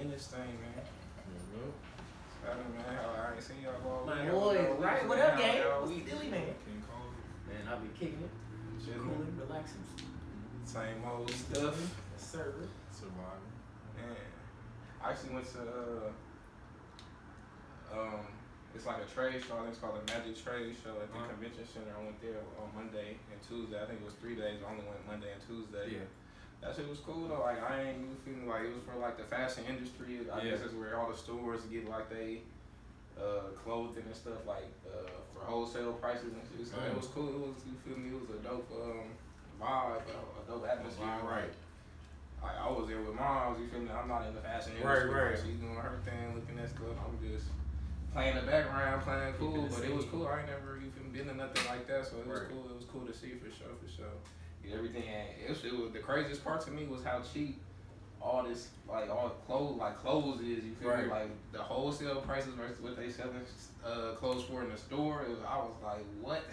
in this thing, man. Man, I ain't seen y'all all My week. boy, right? What up, gang? Y'all What's week. the dilly, man? King Cole. Man, I've been kicking it, cooling, relaxing. Same old stuff. Yes, sir. Surviving. Man, I actually went to it's like a trade show. I think it's called the Magic Trade Show at the convention center. I went there on Monday and Tuesday. I think it was 3 days. I only went Monday and Tuesday. Yeah. That shit was cool though. Like I ain't feeling like it was for like the fashion industry. I guess that's where all the stores get like they clothing and stuff like for wholesale prices and shit. So it was cool. It was, you feel me? It was a dope vibe, a dope atmosphere. Right. I was there with moms. You feel me? I'm not in the fashion industry. Right. She's doing her thing, looking at stuff. I'm just playing the background, playing cool. But it was cool. I ain't never even been to nothing like that. So it was cool. It was cool to see for sure. Yeah, everything. It was the craziest part to me was how cheap all this all clothes is. You feel me? Like the wholesale prices versus what they selling clothes for in the store. I was like, what?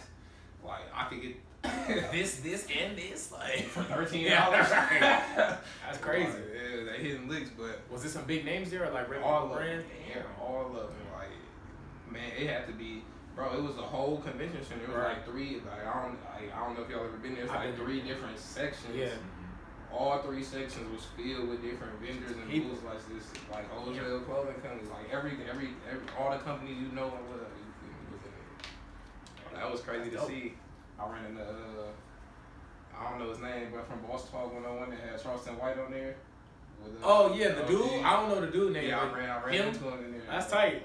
Like I could get this and this like for $13. That's crazy. Yeah, they hitting licks, but was it some big names there, or like all brands? Yeah, all of them. Like, man, it had to be. Bro, it was a whole convention center. It was like three. Like I don't know if y'all ever been there. It's like 3 different sections. Yeah. All 3 sections was filled with different vendors and booths like this, like wholesale clothing companies, like every all the companies you know and whatever. You feel me? Was in there. That was crazy to see. I ran into I don't know his name, but from Boss Talk 101, they had Charleston White on there. With, the dude. I don't know the dude name. Yeah, I ran into him in there. That's tight.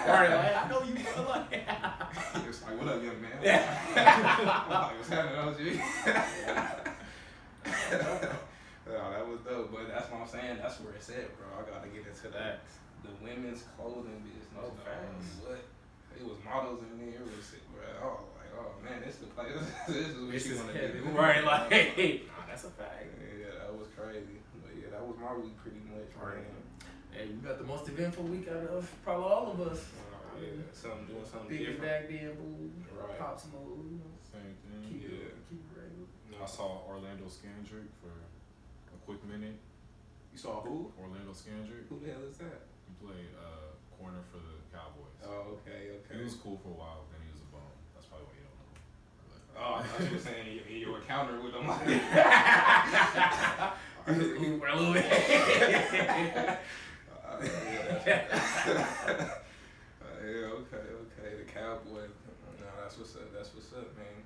Right, like, I know you. Like, he was like, "What up, young man?" I'm like, "What's happening, OG?" That was dope, but that's what I'm saying. That's where it's at, bro. I gotta get into that. The women's clothing business. What? It was models in there. It was, bro. I was like, oh man, this is the place. This is what you want to do. Right, like, that's a fact. Yeah, that was crazy. But yeah, that was my week pretty much, man. Hey, you got the most eventful week out of probably all of us. Yeah, doing something Big different. back then, boo. Right. Pop Smoke. Same thing. Keep it regular. I saw Orlando Scandrick for a quick minute. You saw who? Orlando Scandrick. Who the hell is that? He played corner for the Cowboys. Oh, okay. He was cool for a while, then he was a bum. That's probably why you don't know. Oh, I thought you were saying you were countering with him. He was cool for a little bit. Yeah, okay. The Cowboy. No, that's what's up, man.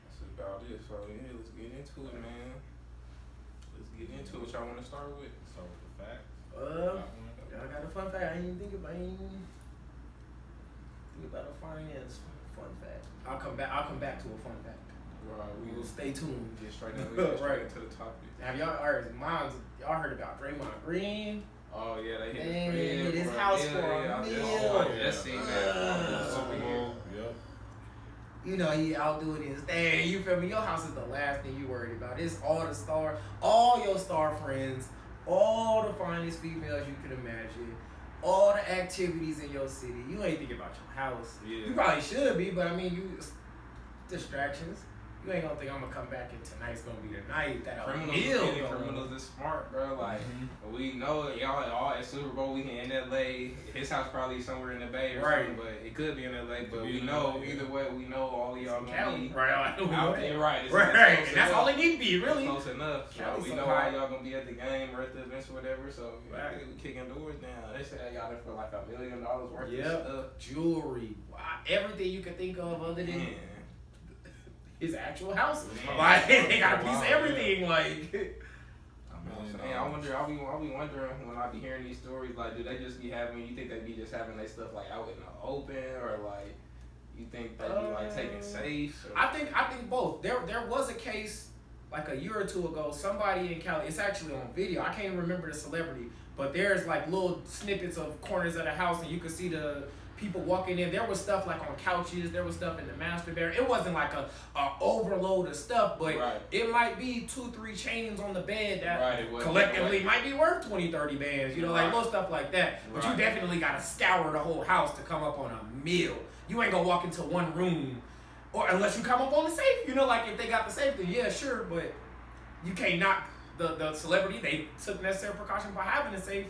That's about it. So yeah, let's get into it, man. Let's get into it. What y'all want to start with? Start with the fact. I got a fun fact. I ain't even think about a finance fun fact. I'll come back to a fun fact. Right, We will stay tuned. get straight into the topic. Have y'all heard about Draymond Green? Oh yeah, they hit Man, the his house for a meal. I just seen that. Super Bowl. Yep. You know, he out doing his thing. You feel me? Your house is the last thing you worried about. It's all your star friends, all the finest females you could imagine, all the activities in your city. You ain't thinking about your house. Yeah. You probably should be, but I mean, distractions. You ain't gonna think I'm gonna come back and tonight's gonna be the night that Criminals is smart, bro. Like we know y'all all at Super Bowl weekend in LA. His house probably somewhere in the Bay or something, but it could be in LA. But we know either way, we know all of y'all gonna be out there, right? And that's all it need to be, really. Close enough. So we know how y'all gonna be at the game or at the events or whatever. So we kicking doors down. They said y'all there for like $1 million worth of stuff, jewelry, everything you could think of other than his actual house. Man. Like they got a piece of everything. Like I wonder. I'll be wondering when I be hearing these stories. Like, do they just be having? You think they be just having their stuff like out in the open, or like you think they be like taking safes? Or? I think both. There was a case like a year or two ago. Somebody in Cali. It's actually on video. I can't remember the celebrity, but there's like little snippets of corners of the house, and you can see the people walking in. There was stuff like on couches. There was stuff in the master bedroom. It wasn't like a overload of stuff, but it might be 2-3 chains on the bed that collectively might be worth 20-30 bands. You know, like little stuff like that. But you definitely gotta scour the whole house to come up on a meal. You ain't gonna walk into one room, or unless you come up on the safe. You know, like if they got the safe, then yeah, sure, but you can't knock the celebrity, they took necessary precaution by having a safe.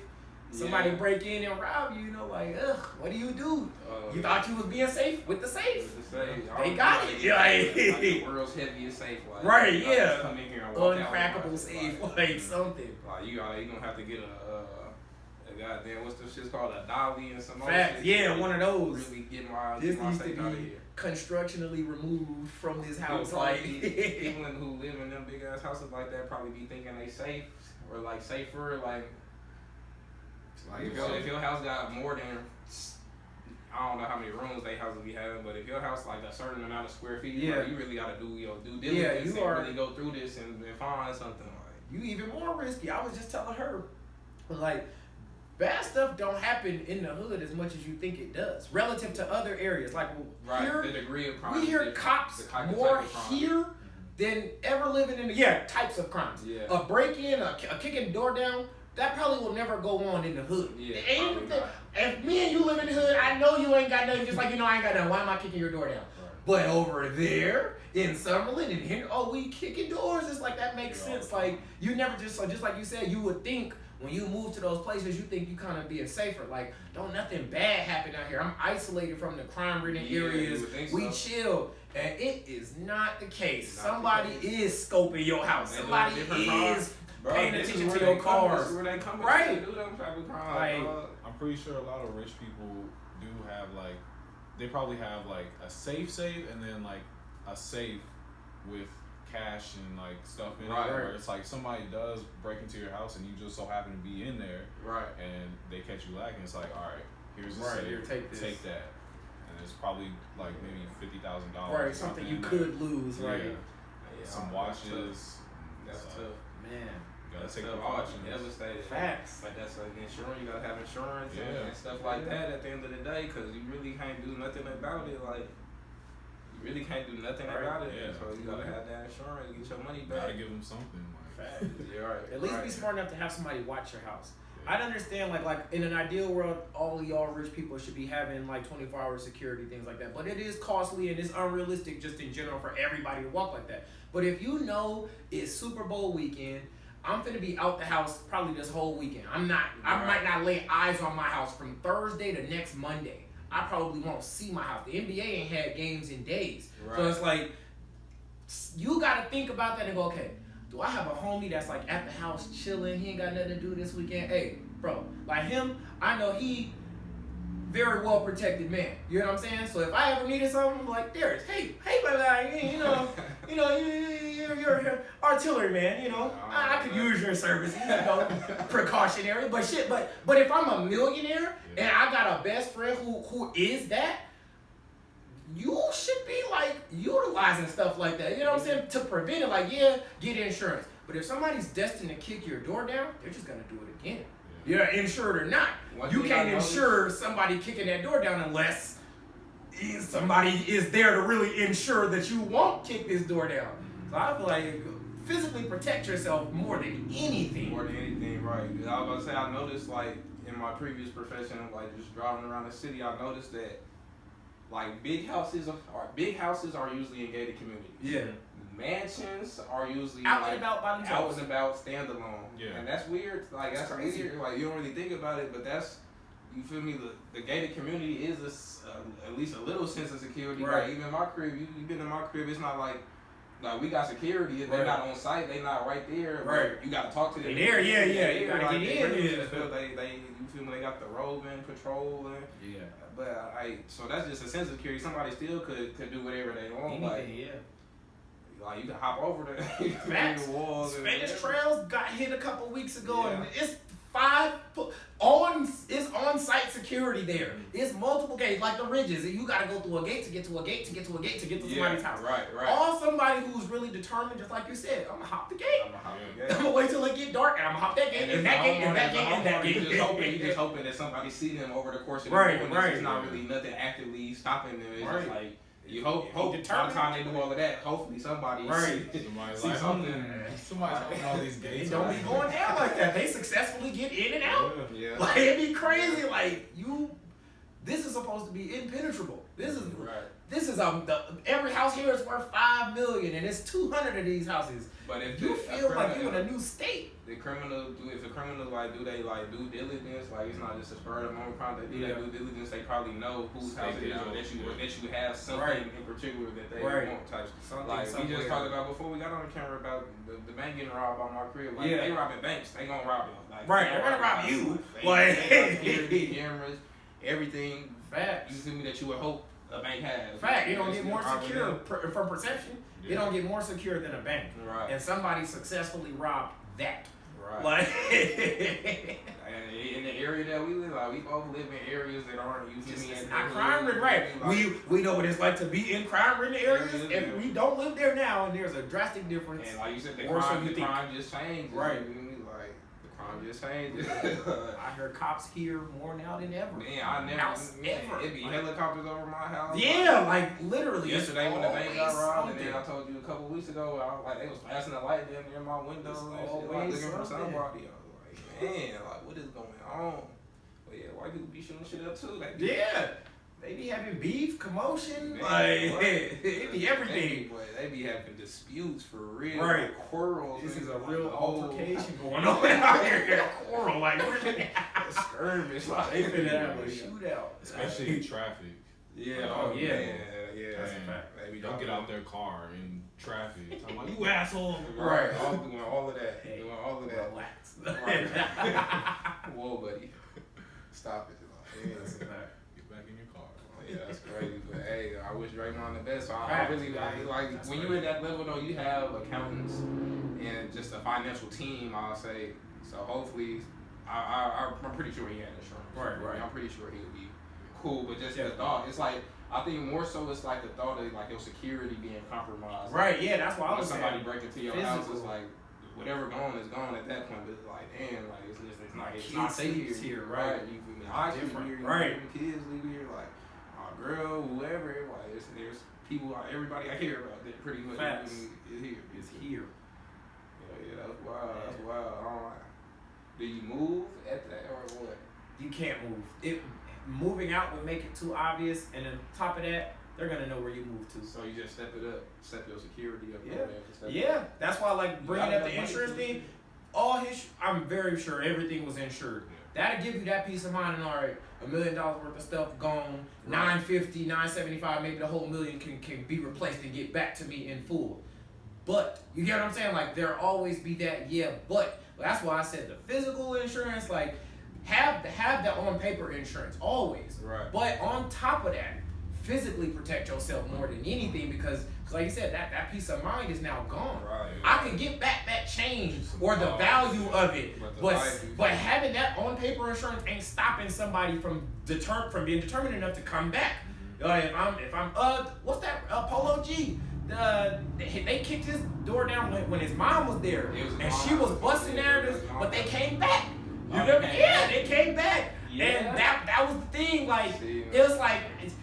Somebody break in and rob you, like, ugh, what do? You thought you was being safe with the safe. They got it. Like the world's heaviest safe. Like, right, yeah. Come in here and walk uncrackable out safe, like something. Like, you gonna have to get a goddamn, what's the shit called? A dolly and some other shit. Yeah, one of those. Really get my this needs safe to out of be here. Constructionally removed from this house. People who live in them big ass houses like that probably be thinking they safe or like safer, like if your house got more than, I don't know how many rooms they houses be having, but if your house like a certain amount of square feet, you really gotta do your due diligence and really go through this and find something like. You even more risky. I was just telling her, like, bad stuff don't happen in the hood as much as you think it does, relative to other areas. Like here, the degree of crime. We hear cops more here than ever living in the types of crimes. Yeah. A break-in, a kicking the door down. That probably will never go on in the hood. Yeah, if me and you live in the hood, I know you ain't got nothing, just like you know I ain't got nothing. Why am I kicking your door down? Right. But over there in Summerlin and here, we kicking doors. It's like that makes sense. Like you never just like you said, you would think when you move to those places, you think you kind of being safer. Like, don't nothing bad happen out here. I'm isolated from the crime-ridden areas. We chill. And it is not the case. Somebody is scoping your house. Somebody is paying attention to your car. This is where they come right. To do them type of crime. Like, I'm pretty sure a lot of rich people do have, like, they probably have, like, a safe and then, like, a safe with cash and like stuff in it, where it's like somebody does break into your house and you just so happen to be in there, and they catch you lacking. It's like, all right, here's the safe, here, take that, and it's probably like maybe $50,000, right? Something you could lose, right? Some watches. That's tough, man. You gotta take precautions. Devastated. Facts. But that's like insurance. You gotta have insurance and stuff like that at the end of the day, because you really can't do nothing about it. Like. You really can't do nothing about it, so you gotta have that insurance, get your money back. Gotta give them something. Like. At least be smart enough to have somebody watch your house. Yeah. I'd understand, like in an ideal world, all of y'all rich people should be having like 24-hour security, things like that. But it is costly and it's unrealistic just in general for everybody to walk like that. But if you know it's Super Bowl weekend, I'm finna be out the house probably this whole weekend. I might not lay eyes on my house from Thursday to next Monday. I probably won't see my house. The NBA ain't had games in days. So it's like, you got to think about that and go, okay, do I have a homie that's like at the house chilling? He ain't got nothing to do this weekend. Hey, bro, like him, I know he very well protected man. You know what I'm saying? So if I ever needed something, I'm like, Darius, hey, brother, you're artillery man. You know, I could use your services. You know, precautionary, but shit. But if I'm a millionaire and I got a best friend who is that, you should be like utilizing stuff like that. You know what I'm saying? To prevent it, like get insurance. But if somebody's destined to kick your door down, they're just gonna do it again. You're insured or not. You can't insure somebody kicking that door down unless somebody is there to really ensure that you won't kick this door down. So I feel like physically protect yourself more than anything. More than anything, right. I was about to say, I noticed like in my previous profession of like just driving around the city, I noticed that like big houses are usually in gated communities. Yeah. Mansions are usually out and about by themselves. Out and about, standalone. Yeah. And that's weird. Like that's crazy. Weird. Like you don't really think about it, but that's, you feel me? The gated community is at least a little sense of security. Right. Like even my crib, you been in my crib. It's not like we got security. They're not on site. They not right there. Right. You got to talk to them. They there. Yeah. You gotta get in. They you feel me? They got the roving, patrolling. Yeah. But so that's just a sense of security. Somebody still could do whatever they want. Anything, Like you can hop over the walls. Spanish Trails got hit a couple weeks ago, and it's on-site security there. It's multiple gates, like the ridges, and you got to go through a gate to get to a gate to get to a gate to get to somebody's house. Right. All somebody who's really determined, just like you said, I'm gonna hop the gate. I'm gonna wait till it get dark, and I'm gonna hop that gate, and that gate, and that gate, and that gate. You just hoping that somebody see them over the course of the day. It's not really nothing actively stopping them. It's just like. You hope by the time they do all of that, hopefully somebody see something. Somebody's opening all these gates. It don't be going down like that. They successfully get in and out. Yeah. Like it'd be crazy. Like This is supposed to be impenetrable. This is every house here is worth $5 million, and it's 200 of these houses. But if you feel like you're in a new state. If the criminal do they like due diligence, like it's not just a spur of the moment crime, they do their due diligence, they probably know whose house it is, or that you have something in particular that they want types. Like we just talked about before we got on the camera about the bank getting robbed by my crib. Like they robbing banks, they gonna rob you. Like, they're gonna rob you. Like cameras, everything. Facts. You feel me that you would hope a bank has. Fact, it don't get more secure from perception. Yeah. It don't get more secure than a bank. Right. And somebody successfully robbed that. Right. Like and in the area that we live, like we both live in areas that aren't it's not crime ridden, right? Like, we know what it's like to be in crime ridden areas, and we don't live there now, and there's a drastic difference. And like you said, the crime just changed. Right. I'm just saying. I heard cops here more now than ever. Man, it'd be helicopters over my house. Yeah, like literally. Yesterday when the bank got robbed, and then I told you a couple weeks ago, I was like, they was flashing the light down near my window and shit, like looking for somebody. I was like, man, like what is going on? But yeah, white people be shooting shit up too. They be having beef, commotion, it be everything. They be having disputes for real. Right. Quarrels. This is a real altercation going on out here. A quarrel, like a skirmish. Like they finna have a shootout. Especially in traffic. Yeah. Yeah. That's a fact. Don't get out their car in traffic. I'm like, you asshole. Right. Doing all of that. Doing all of that. Relax. Whoa, buddy. Stop it. That's a fact. Yeah, that's crazy. But hey, I wish Draymond the best. So I really like when you're at that level though, you have accountants and just a financial team, I'll say. So hopefully I'm pretty sure he had insurance. Right. I'm pretty sure he'll be cool. But just the thought, it's like I think more so it's like the thought of like your security being compromised. Right, yeah, that's why I was somebody break into your house, it's like whatever gone is gone at that point, but it's like damn, like it's not safe here. Right. You feel me? I different here, right. Kids live here, like girl, whoever, like there's people, everybody I hear about that pretty much is here. It's here. Yeah, that's wild. That's wild. Do you move at that or what? You can't move. Moving out would make it too obvious, and on top of that, they're gonna know where you move to. So you just step it up, step your security up. Yeah. That's why bringing up the insurance thing. I'm very sure everything was insured. That'll give you that peace of mind, and all right, $1 million worth of stuff gone, right. $950, $975, maybe the whole million can be replaced and get back to me in full. But you get what I'm saying? Like there'll always be that but. That's why I said the physical insurance, like have the on paper insurance always. Right. But on top of that, physically protect yourself more than anything because like you said, that peace of mind is now gone. Right. I can get back that change or the value of it, but having that on paper insurance ain't stopping somebody from being determined enough to come back. If I'm what's that Polo G? They kicked his door down when his mom was there, and she was busting narratives, but they came back. You know? Yeah, they came back. Yeah. And that was the thing, like, it was like,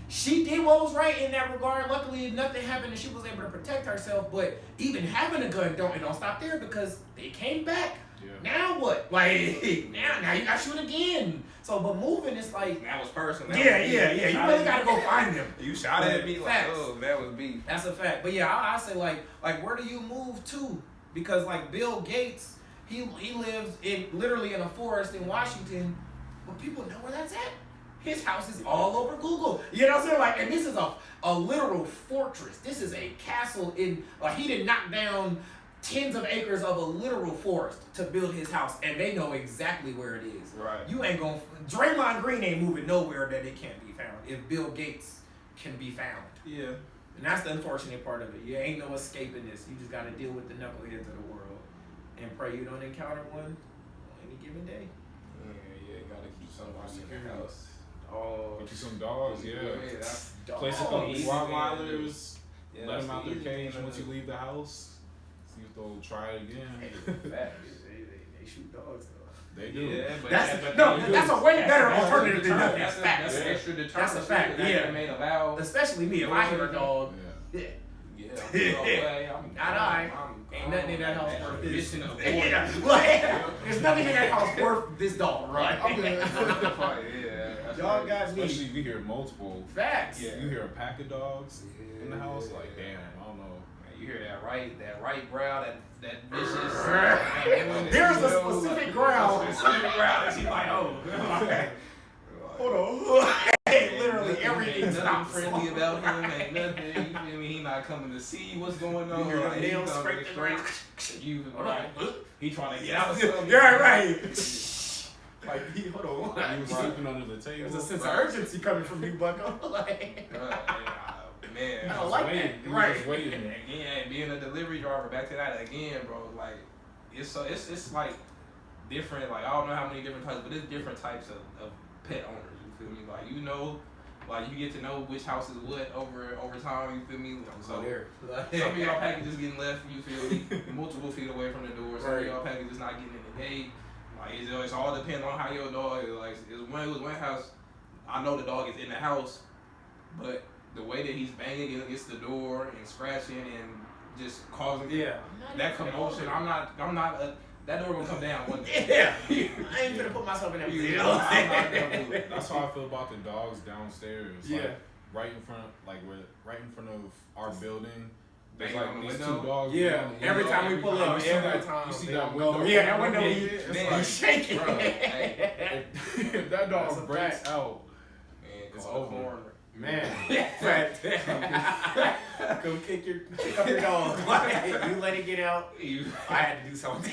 she did what was right in that regard. Luckily, nothing happened and she was able to protect herself, but even having a gun, don't stop there because they came back. Yeah. Now what? Like, now you gotta shoot again. So, but moving, it's like... That was personal. Yeah. You really gotta go find them. You shot at me like, oh, that was beef. That's a fact. But yeah, I say like where do you move to? Because like Bill Gates, he lives literally in a forest in Washington, but people know where that's at. His house is all over Google. You know what I'm saying? Like, and this is a literal fortress. This is a castle he did knock down tens of acres of a literal forest to build his house, and they know exactly where it is. Right. You ain't gonna... Draymond Green ain't moving nowhere that it can't be found if Bill Gates can be found. Yeah. And that's the unfortunate part of it. You ain't no escaping this. You just gotta deal with the knuckleheads of the world and pray you don't encounter one on any given day. Yeah, you gotta keep somebody in your house. Get you some dogs, Dogs. Place a couple Rottweilers, let them out their cage once you leave the house. See if they'll try it again. They shoot dogs though. They do. Yeah, that's a way better alternative than nothing. That's extra deterrent. That's a fact. Yeah. Made a vow. Especially me, if I hear a dog. Yeah. Ain't nothing in that house worth this. There's nothing in that house worth this dog, right? I'm good. Yeah. Y'all got me. Especially if you hear multiple. Facts. Yeah. You hear a pack of dogs in the house, like damn, I don't know. You hear that right growl, that vicious. There's a specific growl. Specific growl that she like, oh. Hold on. Literally everything Ain't nothing stops. friendly about him. Ain't nothing. You feel me? He not coming to see what's going on. You hear Like, the he nails coming scrape straight. You right. He trying to get out of something. Yeah, right. Like, hold on. He was sleeping under the table. There's a sense of urgency coming from you, Bucko. Like, Man, I don't like that. Right. Right. Waiting. Again, being a delivery driver, back to that again, bro. Like, it's like different. Like, I don't know how many different types, but it's different types of pet owners. You feel me? Like, like you get to know which house is what over time. You feel me? So some of y'all packages getting left. You feel me? Multiple feet away from the door. Some of y'all packages not getting in the gate. Like, it's all depends on how your dog is. Like, it was one house. I know the dog is in the house, but the way that he's banging against the door and scratching and just causing that commotion, that door will come down one day. Yeah. I ain't gonna put myself in that position. That's how I feel about the dogs downstairs. Yeah. Like, right in front of our building. There's Banging like on the these window? two dogs. Yeah. Every time we pull up, every time you see they that don't window. go. Yeah, that window It's be like, shaking. Bro, hey, if that That's a dog breaks fact. out, it's over. corner. Man, come kick up your dog. Like, you let it get out. I had to do something.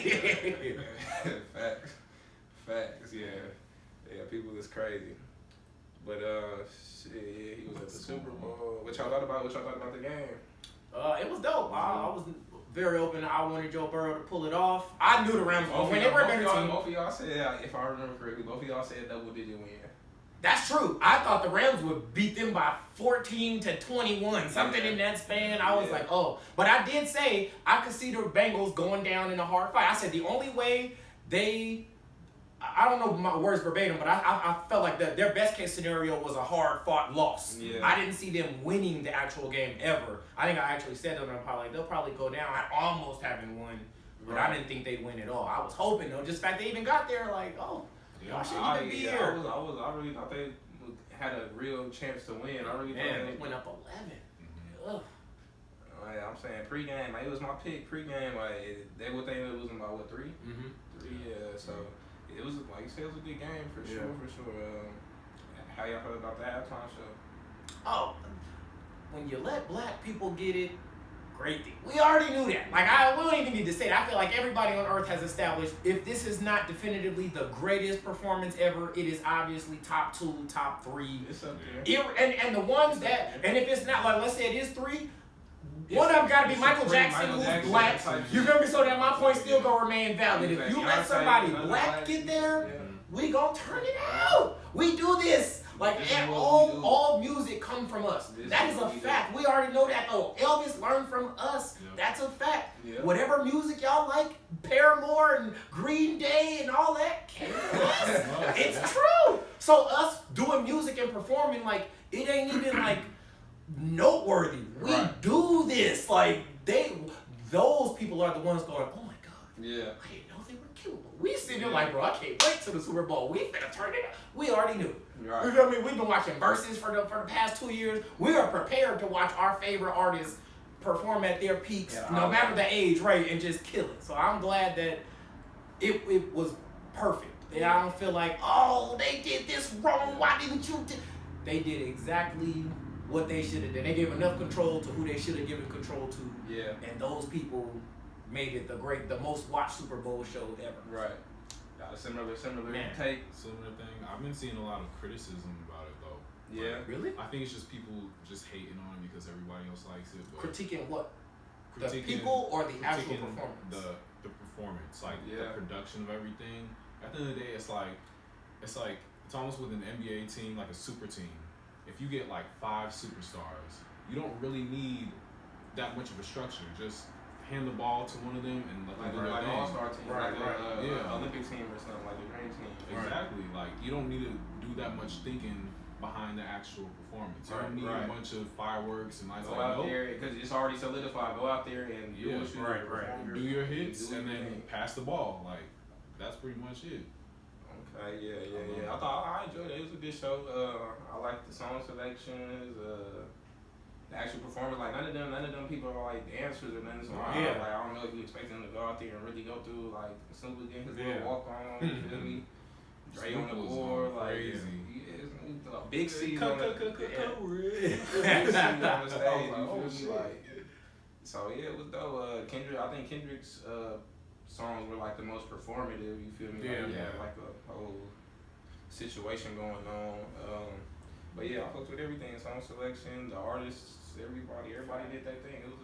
Facts. Yeah. People is crazy. But shit, yeah, he was at the Super Bowl. What y'all thought about the game? It was dope. I was very open. I wanted Joe Burrow to pull it off. I knew the Rams were when they were a better team. Both of y'all said, if I remember correctly, both of y'all said double-digit win. That's true. I thought the Rams would beat them by 14-21, something in that span. I was like, oh. But I did say I could see the Bengals going down in a hard fight. I said the only way I don't know my words verbatim, but I felt like their best case scenario was a hard fought loss. Yeah. I didn't see them winning the actual game ever. I think I actually said that on they'll probably go down. I almost haven't won, but I didn't think they'd win at all. I was hoping though, just the fact they even got there, like, oh. Y'all should even be here. I really thought they had a real chance to win. I really thought they went up 11. Ugh. I'm saying pregame. Like, it was my pick pregame. Like, they ended up losing by what, 3? Mm-hmm. 3. Yeah. So it was like you said, it was a good game for sure. How y'all felt about the halftime show? Oh, when you let black people get it. Great thing. We already knew that. Like, we don't even need to say that. I feel like everybody on earth has established if this is not definitively the greatest performance ever, it is obviously top 2, top 3. It's up there. And the ones that, and if it's not, like, let's say it is 3, one of them got to be Michael Jackson, who's black. You feel me? So that my point still gonna remain valid. If you let somebody black get there, we gonna turn it out. We do this. Like, all music come from us. That is a fact. We already know that, though. Elvis learned from us. Yep. That's a fact. Yep. Whatever music y'all like, Paramore and Green Day and all that came from us. It's true. So us doing music and performing, like, it ain't even, like, noteworthy. We do this. Like, those people are the ones going, oh, my God. Yeah. I didn't know they were cute. We sitting there like, bro, I can't wait till the Super Bowl. We finna turn it up. We already knew. Right. You feel me? We've been watching Versus for the past 2 years. We are prepared to watch our favorite artists perform at their peaks, no matter the age, right, and just kill it. So I'm glad that it was perfect. And I don't feel like, oh, they did this wrong. Why didn't you do? They did exactly what they should have done. They gave enough control to who they should have given control to. Yeah. And those people made it the most watched Super Bowl show ever. Right. Got a similar take. Similar thing. I've been seeing a lot of criticism about it though. Yeah. Like, really? I think it's just people just hating on it because everybody else likes it. But critiquing what? The people or the actual performance? The performance, like the production of everything. At the end of the day, it's almost with an NBA team, like a super team. If you get like 5 superstars, you don't really need that much of a structure. Just hand the ball to one of them and let them do their thing. All-star team, right. Olympic team or something, like a dream team. Exactly. Like, you don't need to do that much thinking behind the actual performance. You don't need a bunch of fireworks and lights. Go out there because it's already solidified. Go out there and do what you do your hits and then pass the ball. Like, that's pretty much it. Yeah. I enjoyed it. It was a good show. I liked the song selections. The actual performers, like none of them people are like dancers or nothing. So like I don't know if you expect them to go out there and really go through like Snoop getting his little walk on. You feel me? Dre on the board, like a big season on the stage. You feel me? Like, so yeah, it was dope. I think Kendrick's songs were like the most performative. You feel me? Like, yeah, like a whole situation going on. But yeah, I fucked with everything. Song selection, the artists, everybody did their thing. It was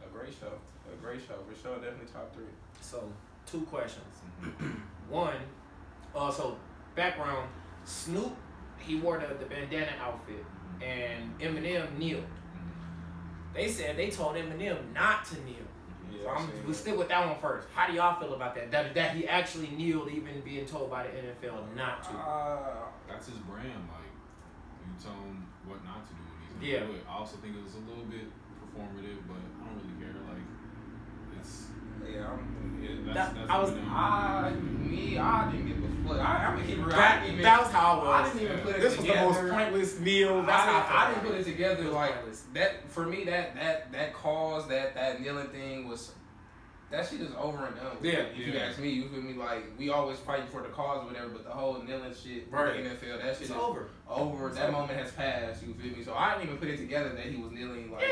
a great show. A great show for sure. Definitely top 3. So 2 questions. One, so background, Snoop, he wore the bandana outfit, and Eminem kneeled. They said they told Eminem not to kneel. Yeah, so we'll stick with that one first. How do y'all feel about that? That he actually kneeled, even being told by the NFL not to. That's his brand. Like, you tell him what not to do when he's gonna do it. I also think it was a little bit performative, but I don't really care. Like, it's I didn't give a fuck. I'm gonna keep it real. That was how I was. I didn't even put it this together. Was the most pointless kneel. That's I didn't put it together like that. For me, that cause, that kneeling thing was. That shit is over and done. If you ask me, you feel me? Like, we always fight for the cause or whatever, but the whole kneeling shit, right. The NFL, that shit is over. That moment has passed, you feel me? So I didn't even put it together that he was kneeling like,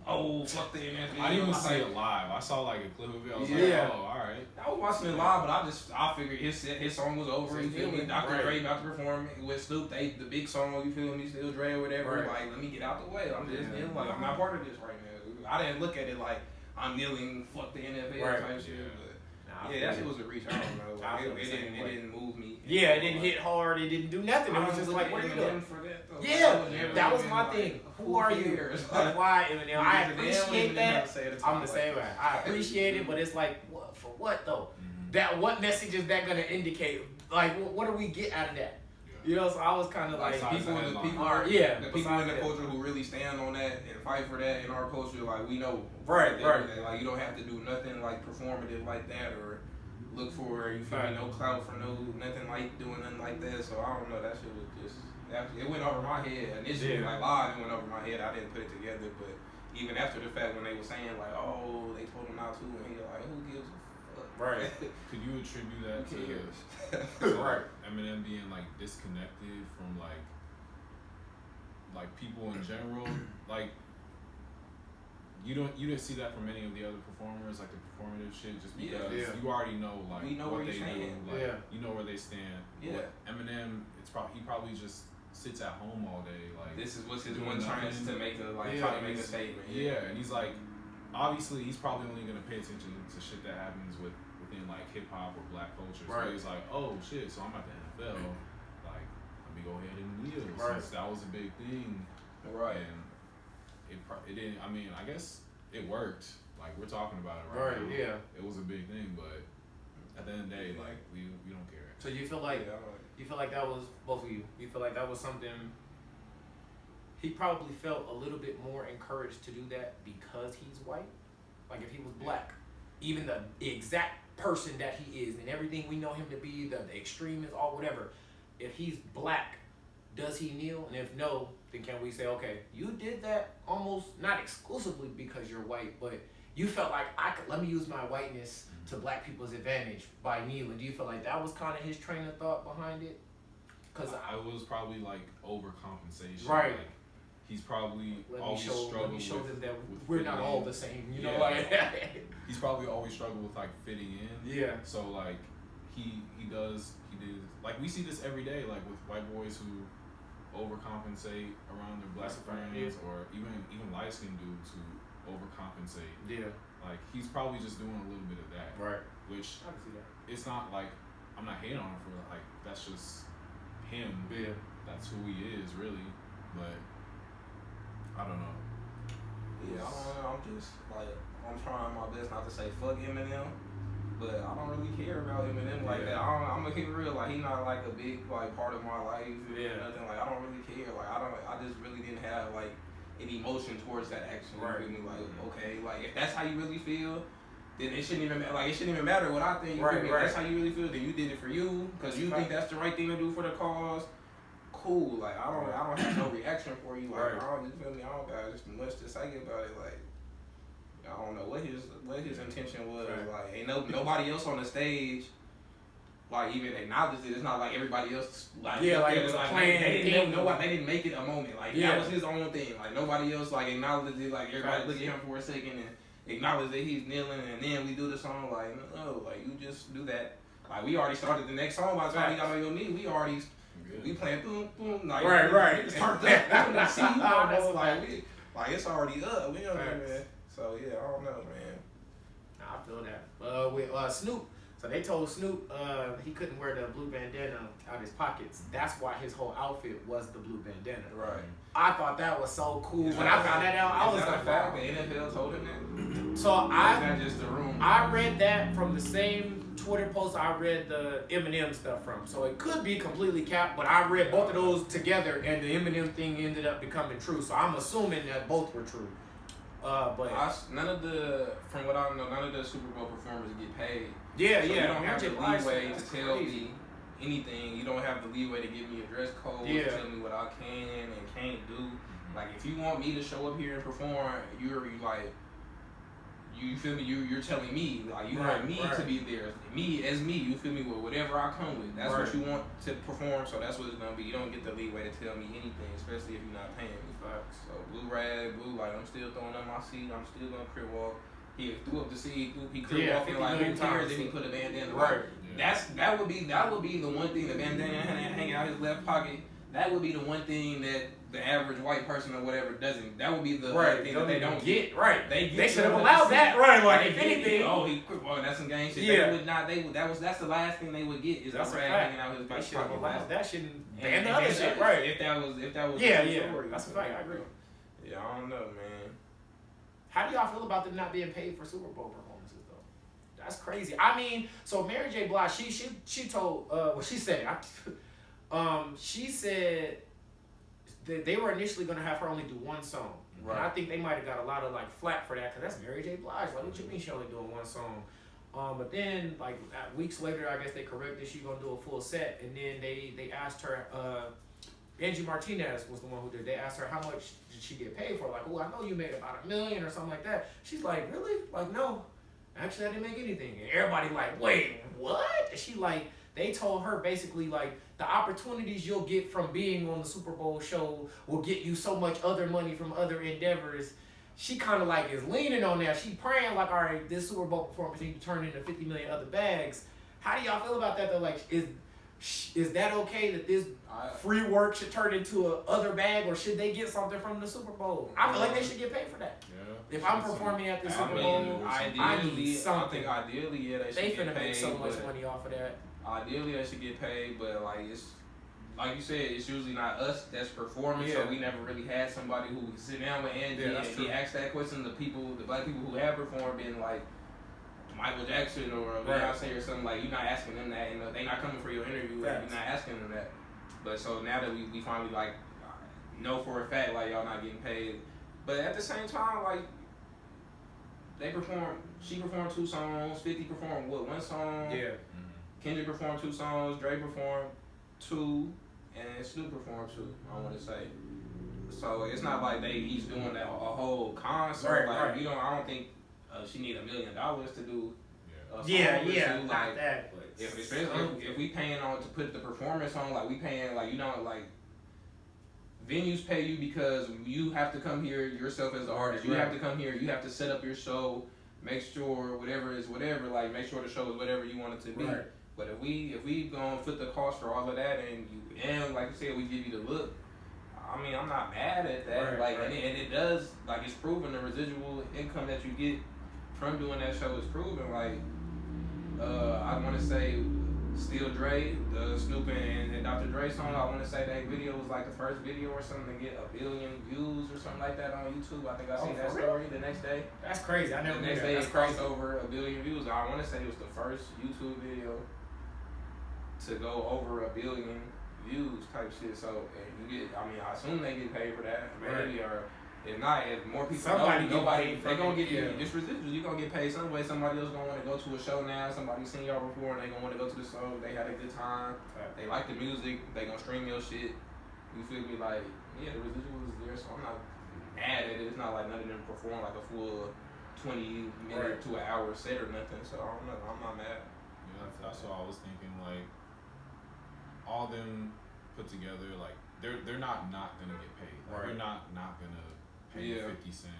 oh, fuck the NFL. I didn't even see it live. I saw like a clip of it. I was like, oh, all right. I was watching it live, but I figured his song was over, you feel me? Dr. Dre about to perform with Snoop, the big song, you feel me? Still Dre or whatever. Right. Like, let me get out the way. I'm just kneeling. Like, I'm not part of this right now. I didn't look at it like, I'm kneeling, fuck the NFL type shit. But that shit was a reach. I don't know. Like, it didn't move me. Yeah, it didn't hit hard. It didn't do nothing. It was just like, what are you doing for that? Though? Yeah, that was my thing. Who are you? Like, why Eminem? I appreciate that. I'm the same way. I appreciate it, but it's like, what for what though? That what message is that gonna indicate? Like, what do we get out of that? You know, so I was kind of like the people in the culture who really stand on that and fight for that in our culture, like we know, right. Like you don't have to do nothing like performative like that or look for you feel me, no clout for nothing like doing nothing like that. So I don't know, that shit was just it went over my head initially. Like live, it went over my head. I didn't put it together, but even after the fact when they were saying like, oh, they told him not to, and he like, who gives a fuck? Right. Could you attribute that to Eminem being like disconnected from like people in general? Like you didn't see that from any of the other performers, like the performative shit, just because you already know like what they do, like you know where they stand. Yeah. With Eminem, he probably just sits at home all day. Like this is what's his one chance to make a try to make a statement. Yeah, and he's like, obviously he's probably only gonna pay attention to shit that happens within like hip hop or black culture. So he's like, oh shit, so I'm at the NFL. Like, let me go ahead and kneel. Since that was a big thing. Right. And it didn't. I mean, I guess it worked. Like we're talking about it right now. Yeah. It was a big thing, but at the end of the day, like we don't care. So you feel like that was both of you. You feel like that was something. He probably felt a little bit more encouraged to do that because he's white. Like if he was black, even the exact person that he is and everything we know him to be, the extremist or whatever, if he's black, does he kneel? And if no, then can we say, okay, you did that almost not exclusively because you're white, but you felt like let me use my whiteness to black people's advantage by kneeling. Do you feel like that was kind of his train of thought behind it? Because I was probably like overcompensation. Right. Like, he's probably always struggled with that we're not all the same, you know. Like he's probably always struggled with like fitting in. Yeah. So like he did like we see this every day, like with white boys who overcompensate around their black friends, or even light skinned dudes who overcompensate. Yeah. Like he's probably just doing a little bit of that. Right. Which I can see that. It's not like I'm not hating on him for like that's just him. Yeah. That's who he is really. But I don't know. Yeah, I don't know. I'm just like I'm trying my best not to say fuck Eminem, but I don't really care about Eminem like that. I'm gonna keep it real. Like he's not like a big like part of my life. Nothing. Like I don't really care. Like I just really didn't have like any emotion towards that action. Right. Me like okay, like if that's how you really feel, then it shouldn't even matter. Like, it shouldn't even matter what I think. You feel me? If that's how you really feel. Then you did it for you because you think that's the right thing to do for the cause. Cool. Like, I don't have no reaction for you. Like, I don't, you feel me? I don't got just much to say about it. Like, I don't know what his intention was. Like, ain't nobody else on the stage. Like, even acknowledged it. It's not like everybody else. Like, like it was like, playing. They didn't make it a moment. Like, that was his own thing. Like, nobody else like acknowledged it. Like, everybody look at him for a second and acknowledge that he's kneeling, and then we do the song. Like, no, like, you just do that. Like, we already started the next song. By the time we got on your knee, we playing boom boom. Like, right. Start that. See you know, like it's already up. We don't know, man. So yeah, I don't know, man. I feel that. With Snoop. So they told Snoop he couldn't wear the blue bandana out his pockets. That's why his whole outfit was the blue bandana. Right. I thought that was so cool. When I found that out, I was like, "Wow!" The NFL told him that. So not just the room. I read that from the same Twitter post I read the Eminem stuff from. So it could be completely capped, but I read both of those together, and the Eminem thing ended up becoming true. So I'm assuming that both were true. But from what I know, none of the Super Bowl performers get paid. Yeah, so yeah. You don't have the leeway to tell me anything. You don't have the leeway to give me a dress code, to tell me what I can and can't do. Like, if you want me to show up here and perform, you're like, you feel me? You're telling me, like, you want me to be there. Me, you feel me? With whatever I come with. That's what you want to perform, so that's what it's gonna be. You don't get the leeway to tell me anything, especially if you're not paying me. So blue rag, like, I'm still throwing up my seat. I'm still gonna crib walk. He threw up the seat. He crib walking like who cares if he put a bandana. Right. That would be the one thing. The bandana hanging out his left pocket. That would be the one thing that the average white person or whatever doesn't. That would be the thing that they don't get. Right. They should have allowed that. Right. Like, if anything, he crib walking. That's some gang shit. Yeah. They would not. That's the last thing they would get is the rag hanging out his back pocket. Allowed that shit and the other shit. Right. If that was. Yeah. That's a fact. I agree. Yeah, I don't know, man. How do y'all feel about them not being paid for Super Bowl performances, though? That's crazy. I mean, so Mary J. Blige, she told, she said, she said that they were initially going to have her only do one song. Right. And I think they might have got a lot of, like, flack for that, because that's Mary J. Blige. Like, what you mean she only doing one song? But then, like, weeks later, I guess they corrected she going to do a full set, and then they asked her, Angie Martinez was the one who did. They asked her how much did she get paid for. Like, oh, I know you made about $1 million or something like that. She's like, really? Like, no, actually I didn't make anything. And everybody like, wait, what? And she like, they told her basically like the opportunities you'll get from being on the Super Bowl show will get you so much other money from other endeavors. She kind of like is leaning on that. She praying like, all right, this Super Bowl performance needs to turn into 50 million other bags. How do y'all feel about that though? Like, is that okay that this free work should turn into a other bag, or should they get something from the Super Bowl? I feel like they should get paid for that. Yeah. If I'm performing at the Super Bowl, I need something. I think ideally, yeah, they should get paid. Make so much money off of that. Ideally, they should get paid, but like it's like you said, it's usually not us that's performing, so we never really had somebody who would sit down with Angie and he asked that question. The black people who have performed, been like Michael Jackson or Beyonce or something, like, you're not asking them that, and they're not coming for your interview, like, you're not asking them that. But so now that we finally like know for a fact, like, y'all not getting paid, but at the same time, like, she performed 2 songs, 50 performed one song, Kendrick performed 2 songs, Drake performed 2, and Snoop performed 2, I want to say. So it's not like they each doing that a whole concert. I don't think she need $1 million to do a song or 2. Like, that, if we paying on to put the performance on, like, we paying, like, you know, like, venues pay you because you have to come here yourself as the artist. You have to come here. You have to set up your show, make sure whatever, like, make sure the show is whatever you want it to be. Right. But if we gonna foot the cost for all of that, and like you said, we give you the look. I mean, I'm not mad at that. And it does, like, it's proven the residual income that you get from doing that show is proven. Like, I want to say Still Dre, the Snoop and Dr. Dre song, I want to say that video was like the first video or something to get 1 billion views or something like that on YouTube. I think I seen that story the next day. That's crazy. I never knew that. The next day it crossed over 1 billion views. I want to say it was the first YouTube video to go over 1 billion views type shit. So, and you get, I mean, I assume they get paid for that, maybe, or If not, if more people Somebody know, nobody, they gonna get this residual. You gonna get paid some way. Somebody else gonna want to go to a show now. Somebody seen y'all before and they gonna want to go to the show. They had a good time. They like the music. They gonna stream your shit. You feel me? Like, yeah, the residual is there. So I'm not mad at it. It's not like none of them perform like a full 20-minute to an hour set or nothing. So I don't know. I'm not mad. Yeah, that's what I was thinking. Like, all them put together, like they're not gonna get paid. Like, they're not gonna pay 50 Cent.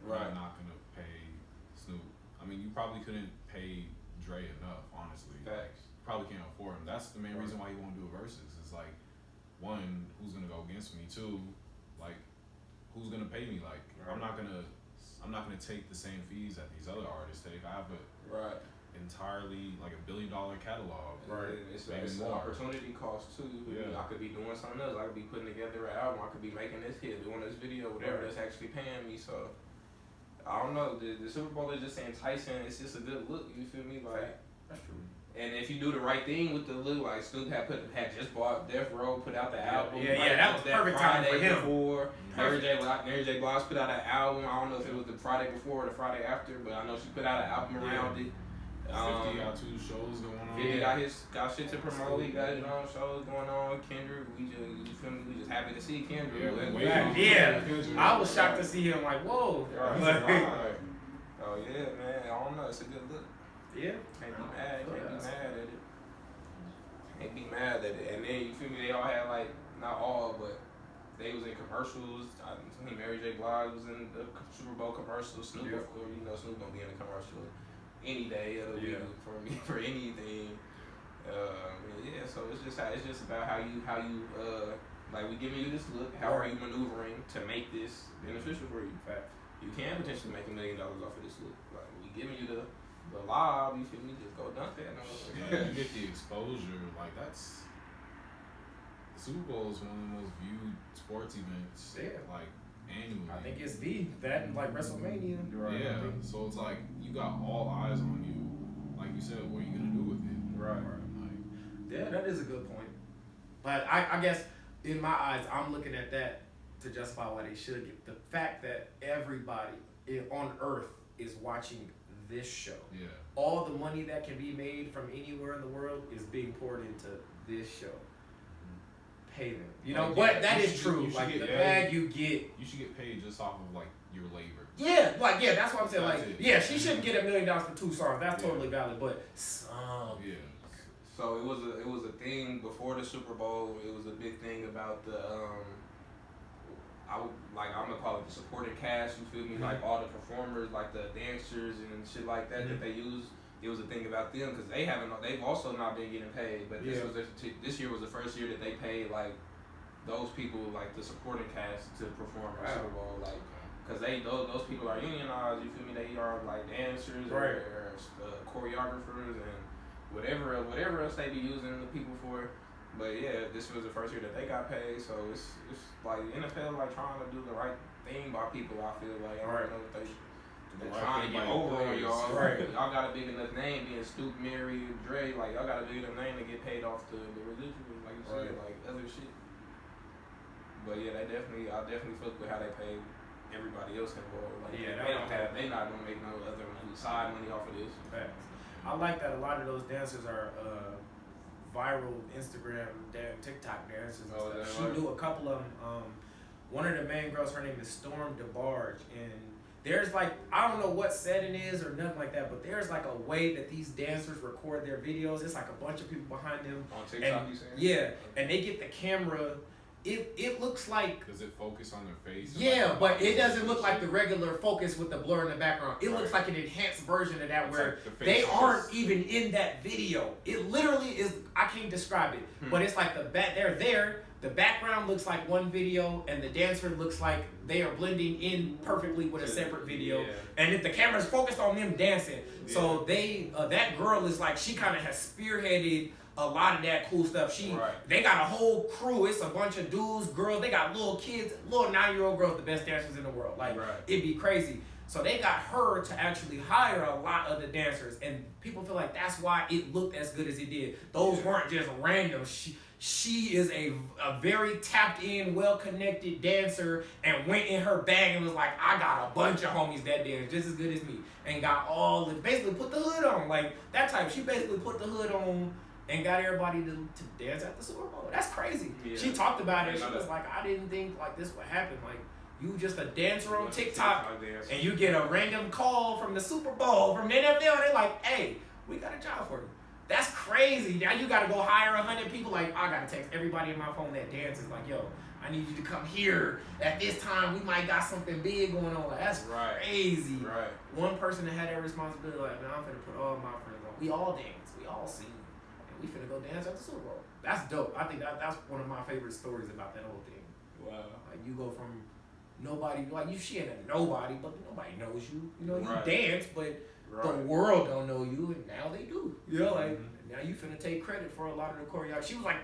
Right. Not gonna pay Snoop. I mean, you probably couldn't pay Dre enough, honestly. Facts. Probably can't afford him. That's the main reason why you won't do a versus. It's like, one, who's gonna go against me? Two, like, who's gonna pay me? Like, I'm not gonna take the same fees that these other artists take. I have a entirely like $1 billion catalog. Right. It's an opportunity cost too. Yeah. I could be doing something else. I could be putting together an album. I could be making this hit, doing this video, whatever that's actually paying me. So I don't know. The Super Bowl is just enticing. It's just a good look. You feel me? Like, that's true. And if you do the right thing with the look, like Snoop had just bought Death Row, put out the album. That was perfect time for him. Before Mary J. Blige put out an album. I don't know if it was the Friday before or the Friday after, but I know she put out an album around it. 50 got 2 shows going on. 50 got shit to promote. He got his own shows going on. Kendrick, we just happy to see Kendrick. I was shocked to see him. Like, whoa. Right. Oh yeah, man. I don't know. It's a good look. Yeah. Can't be mad at it. Can't be mad at it. And then you feel me? They all had like, not all, but they was in commercials. I think Mary J. Blige was in the Super Bowl commercial. Snoop, of course, you know Snoop gonna be in the commercial any day of the week for me for anything. So it's just about how you like we giving you this look. How are you maneuvering to make this beneficial for you? You can potentially make $1 million off of this look. Like we giving you the lob. You feel me? Just go dunk that. You get the exposure. Like that's the Super Bowl is one of the most viewed sports events. Like. Annually. I think it's that and like WrestleMania. Right. Yeah. So it's like you got all eyes on you. Like you said, what are you gonna do with it? Right. Like, that is a good point. But I guess in my eyes, I'm looking at that to justify why they should get the fact that everybody on Earth is watching this show. Yeah. All the money that can be made from anywhere in the world is being poured into this show. Pay them, you know, but that is true. Like the bag you get, you should get paid just off of like your labor. That's what I'm saying. Like, she shouldn't get $1 million for 2 songs. That's totally valid, but some. Yeah. So it was a thing before the Super Bowl. It was a big thing about the I'm gonna call it the supporting cast. You feel me? Like all the performers, like the dancers and shit like that that they use. It was a thing about them because they've also not been getting paid, but this year was the first year that they paid like those people, like the supporting cast, to perform at Super Bowl, like because those people are unionized. You feel me? They are like dancers or choreographers and whatever else they be using the people for. But yeah, this was the first year that they got paid, so it's like NFL like trying to do the right thing by people. I feel like I don't know what they're trying to get over on y'all. Y'all got a big enough name, being Snoop, Mary, Dre. Like y'all got a big enough name to get paid off the residuals, like you said, like other shit. But yeah, I definitely fuck with how they pay everybody else involved. Like they not gonna make no other money, side money off of this. I like that a lot of those dancers are viral Instagram, TikTok dancers and stuff. She knew a couple of them. One of the main girls, her name is Storm DeBarge, and there's like, I don't know what setting is or nothing like that, but there's like a way that these dancers record their videos. It's like a bunch of people behind them. On TikTok, you saying? Yeah, and they get the camera. It looks like... Does it focus on their face? Yeah, but it doesn't look like the regular focus with the blur in the background. It looks like an enhanced version of that where they aren't even in that video. It literally is, I can't describe it, but it's like they're there. The background looks like one video, and the dancer looks like they are blending in perfectly with a separate video. Yeah. And if the camera's focused on them dancing, so they that girl is like, she kind of has spearheaded a lot of that cool stuff. They got a whole crew. It's a bunch of dudes, girls. They got little kids, little 9-year-old girls, the best dancers in the world. Like it'd be crazy. So they got her to actually hire a lot of the dancers, and people feel like that's why it looked as good as it did. Those weren't just random. She is a very tapped in, well connected dancer, and went in her bag and was like, I got a bunch of homies that dance just as good as me, and got all the, basically put the hood on, like that type. She basically put the hood on and got everybody to dance at the Super Bowl. That's crazy. Yeah. She talked about it. She was like, I didn't think like this would happen. Like, you just a dancer on TikTok, and you get a random call from the Super Bowl, from the NFL, and they're like, hey, we got a job for you. That's crazy. Now you got to go hire 100 people. Like, I got to text everybody in my phone that dances. Like, yo, I need you to come here at this time. We might got something big going on. Like, that's crazy. Right. One person that had that responsibility, like, man, I'm finna put all my friends on. We all dance. We all sing. We finna go dance at the Super Bowl. That's dope. I think that's one of my favorite stories about that whole thing. Wow. Like, you go from nobody, like, she ain't a nobody, but nobody knows you. You know, you dance, but the world don't know you, and now they do. You know, like, now you finna take credit for a lot of the choreography. She was like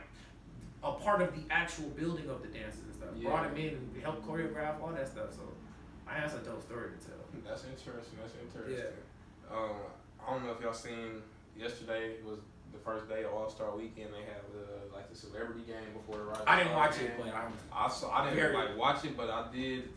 a part of the actual building of the dances and stuff. Brought him in and helped choreograph all that stuff. So, that's a dope story to tell. That's interesting. Yeah. I don't know if y'all seen yesterday. It was the first day of All-Star Weekend. They have the celebrity game before the Rising. I didn't watch it, but I didn't like watch it, but I did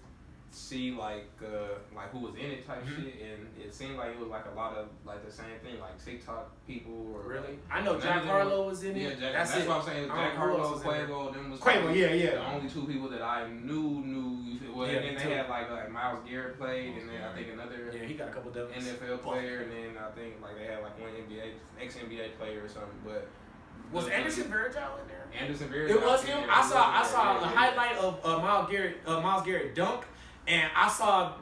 see like who was in it type shit, and it seemed like it was like a lot of like the same thing, like TikTok people or really. I know Jack Harlow was in it. Yeah, that's what I'm saying. Jack Harlow, Quavo, them was the only two people that I knew. Well, and then they had like Myles Garrett played, and then I think another he got a couple of NFL player, and then I think like they had like one ex-NBA player or something, but. Was Anderson Varejao in there? Anderson Varejao. It was him. I saw a highlight of Myles Garrett dunk, and I saw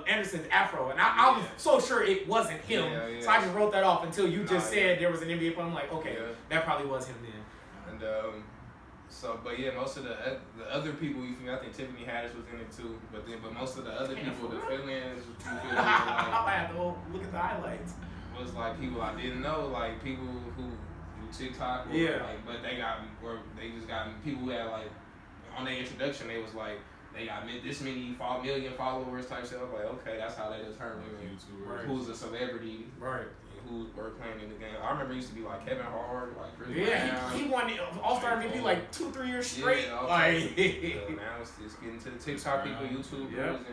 Anderson's afro, and I was so sure it wasn't him. Yeah. So I just wrote that off until you just said there was an NBA player. I'm like, okay, that probably was him then. And but yeah, most of the other people, you feel, I think Tiffany Haddish was in it too. But most of the other people, the fill-ins, I had to look at the highlights. Was like people I didn't know, like people who TikTok, but they just got people who had like on their introduction, they was like they got this many million followers type stuff. Like, okay, that's how they determine who's a celebrity, right? And who's playing in the game. I remember it used to be like Kevin Hart, like Chris Brown. He won All-Star MVP like 2-3 years straight. Now it's getting to the TikTok people, YouTubers, and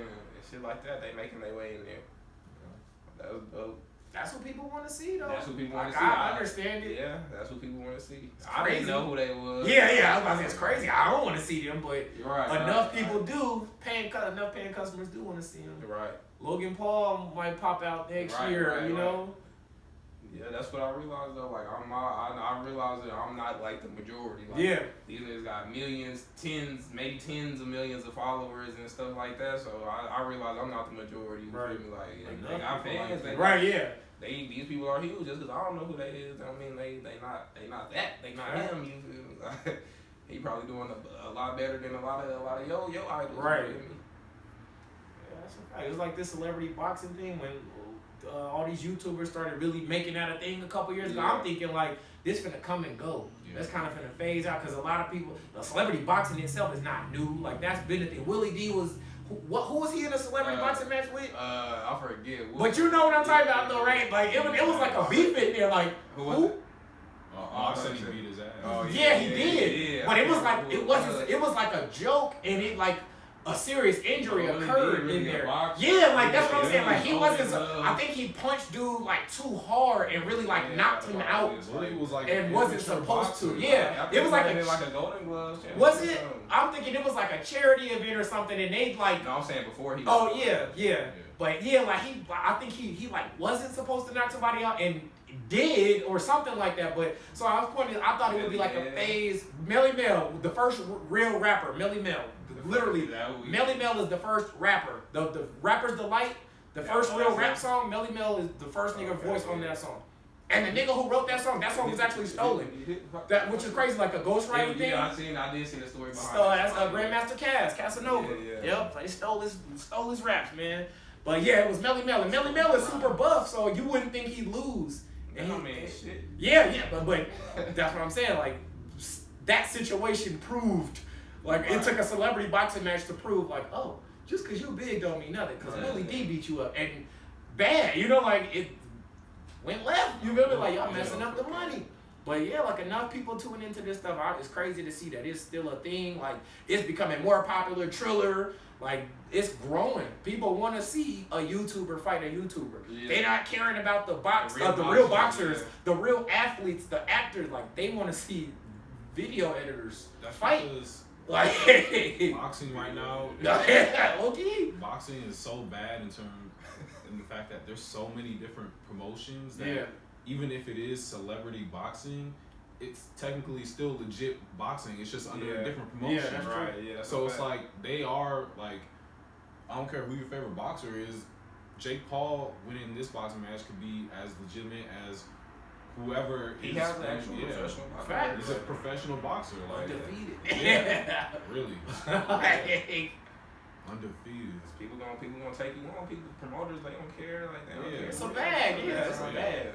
shit like that. They making their way in there. That was dope. That's what people want to see, though. That's what people want to see. I understand it. Yeah, that's what people want to see. I didn't know who they was. Yeah. I was about to say, it's crazy. I don't want to see them, but enough people do. Enough paying customers do want to see them. Right. Logan Paul might pop out next year, you know? Yeah, that's what I realized, though. Like, I realized that I'm not, like, the majority. Like, these niggas got millions, maybe tens of millions of followers and stuff like that. So I realized I'm not the majority. You feel me? Like, they got fans. These people are huge. Just because I don't know who they is, don't mean they not that. They not him. You feel me? Like, he probably doing a lot better than a lot of yo idols. Right. You feel me? Yeah, that's right. It was like this celebrity boxing thing when all these YouTubers started really making that a thing a couple years ago. I'm thinking like this finna come and go. That's kind of finna phase out because a lot of people, the celebrity boxing itself is not new. Like that's been a thing. Willie D was. Who was he in a celebrity boxing match with? I forget. But you know what I'm talking about, though, right? Like it was like a beef in there. Like who? I said he beat his ass. He did. Yeah, but it was like it was like a joke, and it like a serious injury occurred in there. Yeah, like that's what I'm saying. Like he wasn't. I think he punched dude like too hard and really like knocked him out. And wasn't supposed to. Yeah, it was like a Golden Gloves. Was it? I'm thinking it was like a charity event or something, and they like. No, I'm saying before he. Oh yeah. But yeah, like I think he like wasn't supposed to knock somebody out and did or something like that. But so I was pointing. I thought it would be like a phase. Melly Mel, the first real rapper, Melly Mel. Literally, Melly Mel is the first rapper. The Rapper's Delight, the first real rap song. Melly Mel is the first nigga voice on that song. And the nigga who wrote that song was actually stolen. That which is crazy, like a ghostwriting thing. I did see the story behind it. That's Grandmaster Casanova. Yep, they stole his raps, man. But yeah, it was Melly Mel, and Melly Mel is super buff, so you wouldn't think he'd lose. Shit. Yeah, but that's what I'm saying. Like that situation proved. Like, it took a celebrity boxing match to prove, like, oh, just because you big don't mean nothing. Because Willie D beat you up and bad, you know, like it went left. You feel me? Like y'all messing up the money. But yeah, like enough people tuning into this stuff. It's crazy to see that it's still a thing. Like it's becoming more popular. Triller, like it's growing. People want to see a YouTuber fight a YouTuber. Yeah. They not caring about the real boxers, the real athletes, the actors. Like they want to see video editors fight. Like boxing right now. Okay. Boxing is so bad in the fact that there's so many different promotions that even if it is celebrity boxing, it's technically still legit boxing. It's just under a different promotion. Yeah, that's right. Yeah, that's so it's like they are like, I don't care who your favorite boxer is. Jake Paul winning this boxing match could be as legitimate as whoever he has an actual professional boxer. He's a professional boxer, like undefeated. Yeah, really. Undefeated. People gonna take you on. People promoters, they don't care. Like they don't care. It's a bag. Yeah, it's a bag.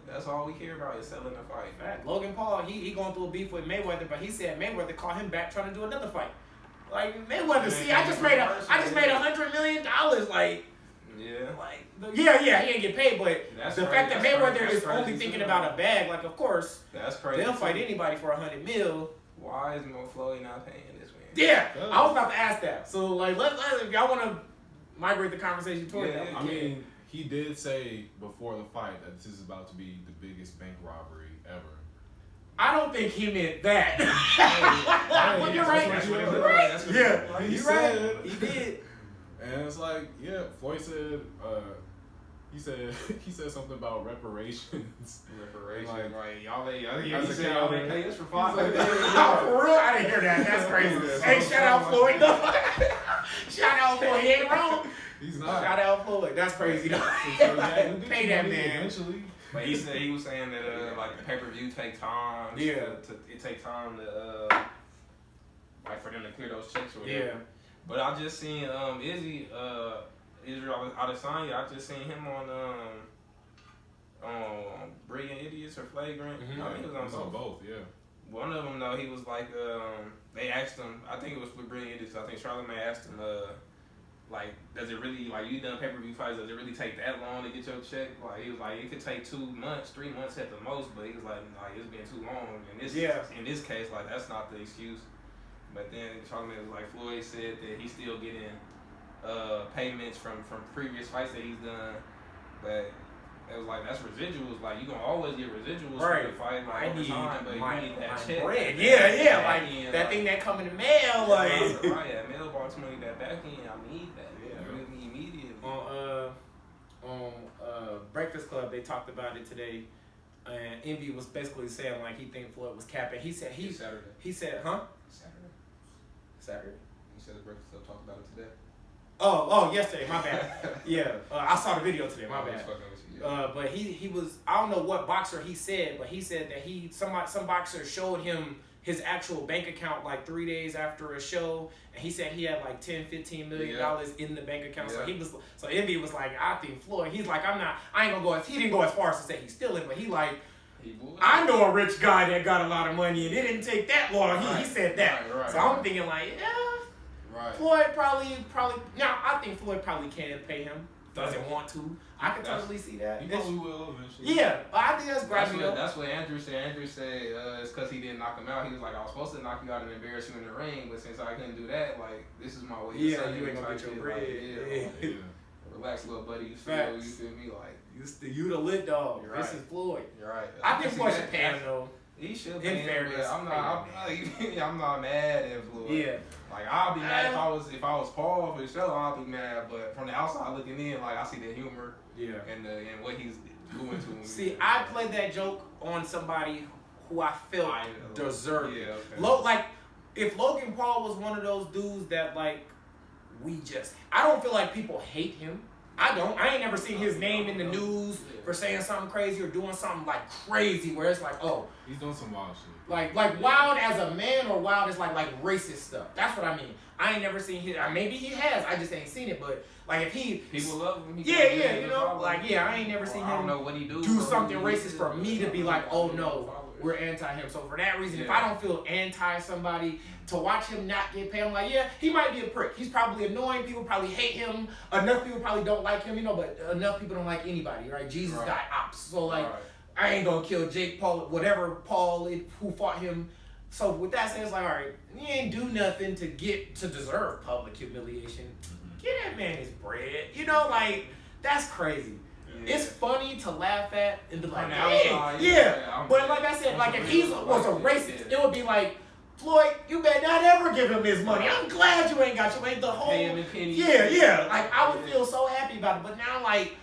That's all we care about is selling the fight. Fact. Logan Paul, he going through a beef with Mayweather, but he said Mayweather called him back trying to do another fight. Like Mayweather, see, I just made $100 million. Like. Yeah. Like, he ain't get paid, but the fact that Mayweather is only thinking about a bag, like, of course, that's crazy. They'll fight anybody for $100 million. Why is Mo Floyd not paying this man? Yeah, I was about to ask that. So, like, if y'all want to migrate the conversation toward that. I mean, he did say before the fight that this is about to be the biggest bank robbery ever. I don't think he meant that. But you're right. Yeah, he said he did. And it's like, Floyd said, he said something about reparations. Like y'all pay us for $5 million. For real, I didn't hear that. That's crazy. Hey, shout out Floyd. Shout out Floyd. He ain't wrong. He's not. Shout out Floyd. That's crazy. Pay that man. Eventually. But he was saying that like the pay-per-view take time. It take time to like for them to clear those checks or whatever. Yeah. But I just seen Israel Adesanya. I just seen him on Brilliant Idiots or Flagrant. Mm-hmm. I think he was on both. Yeah. One of them though, he was like, they asked him. I think it was for Brilliant Idiots. I think Charlamagne asked him, like, does it really, like, you done pay-per-view fights? Does it really take that long to get your check? Like, he was like, it could take 2 months, 3 months at the most. But he was like it's been too long. In this case, like, that's not the excuse. But then Charlamagne was like, Floyd said that he's still getting payments from previous fights that he's done, but it was like that's residuals. Like you gonna always get residuals for the fight. Like, I need time, but you need that check. Bread. Yeah, like that thing that come in the mail. Like right, mailbox money, that back end. I need that. Yeah, I need immediately. On Breakfast Club, they talked about it today. And Envy was basically saying like he think Floyd was capping. He said Saturday. He said, huh? Saturday. He said the Breakfast Club talked about it today. Oh, yesterday. My bad. Yeah, I saw the video today. My bad. But he was, I don't know what boxer he said, but he said that some boxer showed him his actual bank account like 3 days after a show, and he said he had like $10-15 million in the bank account. So so Envy was like, I think Floyd. He's like, he didn't go as far as to say he's stealing, but I know a rich guy that got a lot of money, and it didn't take that long. He said that. So I'm thinking like, Floyd probably. Now I think Floyd probably can pay him. Doesn't want to. I can totally see that. He probably will eventually. Yeah, but I think that's gradual. That's what Andrew said. Andrew said it's because he didn't knock him out. He was like, I was supposed to knock you out and embarrass you in the ring, but since I couldn't do that, like this is my way. You ain't gonna get your bread. Relax, little buddy. You feel me? Like you the lit dog. Right. This is Floyd. You're right. I think Floyd should pay him though. He should pay him. I'm not mad at Floyd. Yeah. Like I'll be mad if I was Paul for sure. I'll be mad, but from the outside looking in, like I see the humor. Yeah. And what he's doing to him. See, I played that joke on somebody who I felt deserved it. Okay. Like if Logan Paul was one of those dudes that like I don't feel like people hate him. I ain't never seen his name in the news for saying something crazy or doing something like crazy where it's like, he's doing some wild shit. Like wild as a man or wild as like racist stuff. That's what I mean. I ain't never seen his. Maybe he has. I just ain't seen it. But like if he people love him. You know, like I ain't never seen him. I don't know what he do something racist for me to be like, oh no, we're anti him. So for that reason, if I don't feel anti somebody, to watch him not get paid, I'm like, yeah, he might be a prick. He's probably annoying. People probably hate him. Enough people probably don't like him, you know. But enough people don't like anybody, right? Jesus got ops, so like. I ain't gonna kill Jake Paul, whatever Paul who fought him. So with that said, it's like, all right, you ain't do nothing to deserve public humiliation. Get that man his bread. You know, like that's crazy. Yeah. It's funny to laugh at and be like, yeah. But like I said, like if he was a racist, it would be like, Floyd, you better not ever give him his money. I'm glad you ain't got your money. The whole yeah. Like I would feel so happy about it. But now like.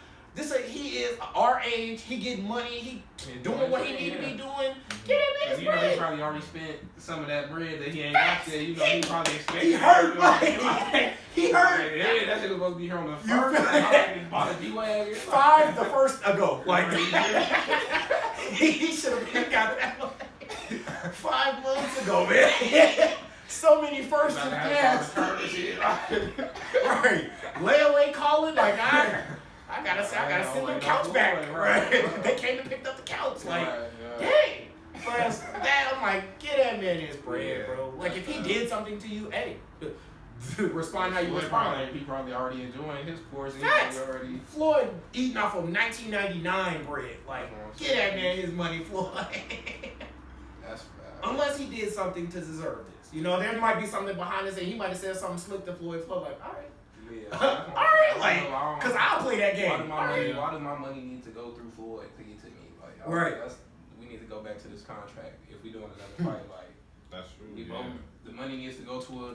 He is our age. He getting money. He doing what he need to be doing. Get him his bread. He probably already spent some of that bread that he ain't got there. You know, he probably expected. He hurt. He hurt. Yeah, that shit was supposed to be here on the first. I bought a G-Wagon. 5 the first ago. Like he should have got that one 5 months ago, man. So many firsts and pass. Right. Layaway calling like I gotta send them couch back. Right. They came and picked up the couch. Like, dang. But that, I'm like, get that man his bread, bro. Like, if he did something to you, hey, respond how you respond. He probably already enjoying his portion. Floyd eating off of 1999 bread. Like, get that man his money, Floyd. That's bad. Unless he did something to deserve this. You know, there might be something behind this, and he might have said something slick to Floyd. Floyd, like, all right. Yeah, all right, like, because I'll play that game. Why does my money need to go through Floyd to get to me? Like, we need to go back to this contract if we doing another fight. Like, that's true. The money needs to go to a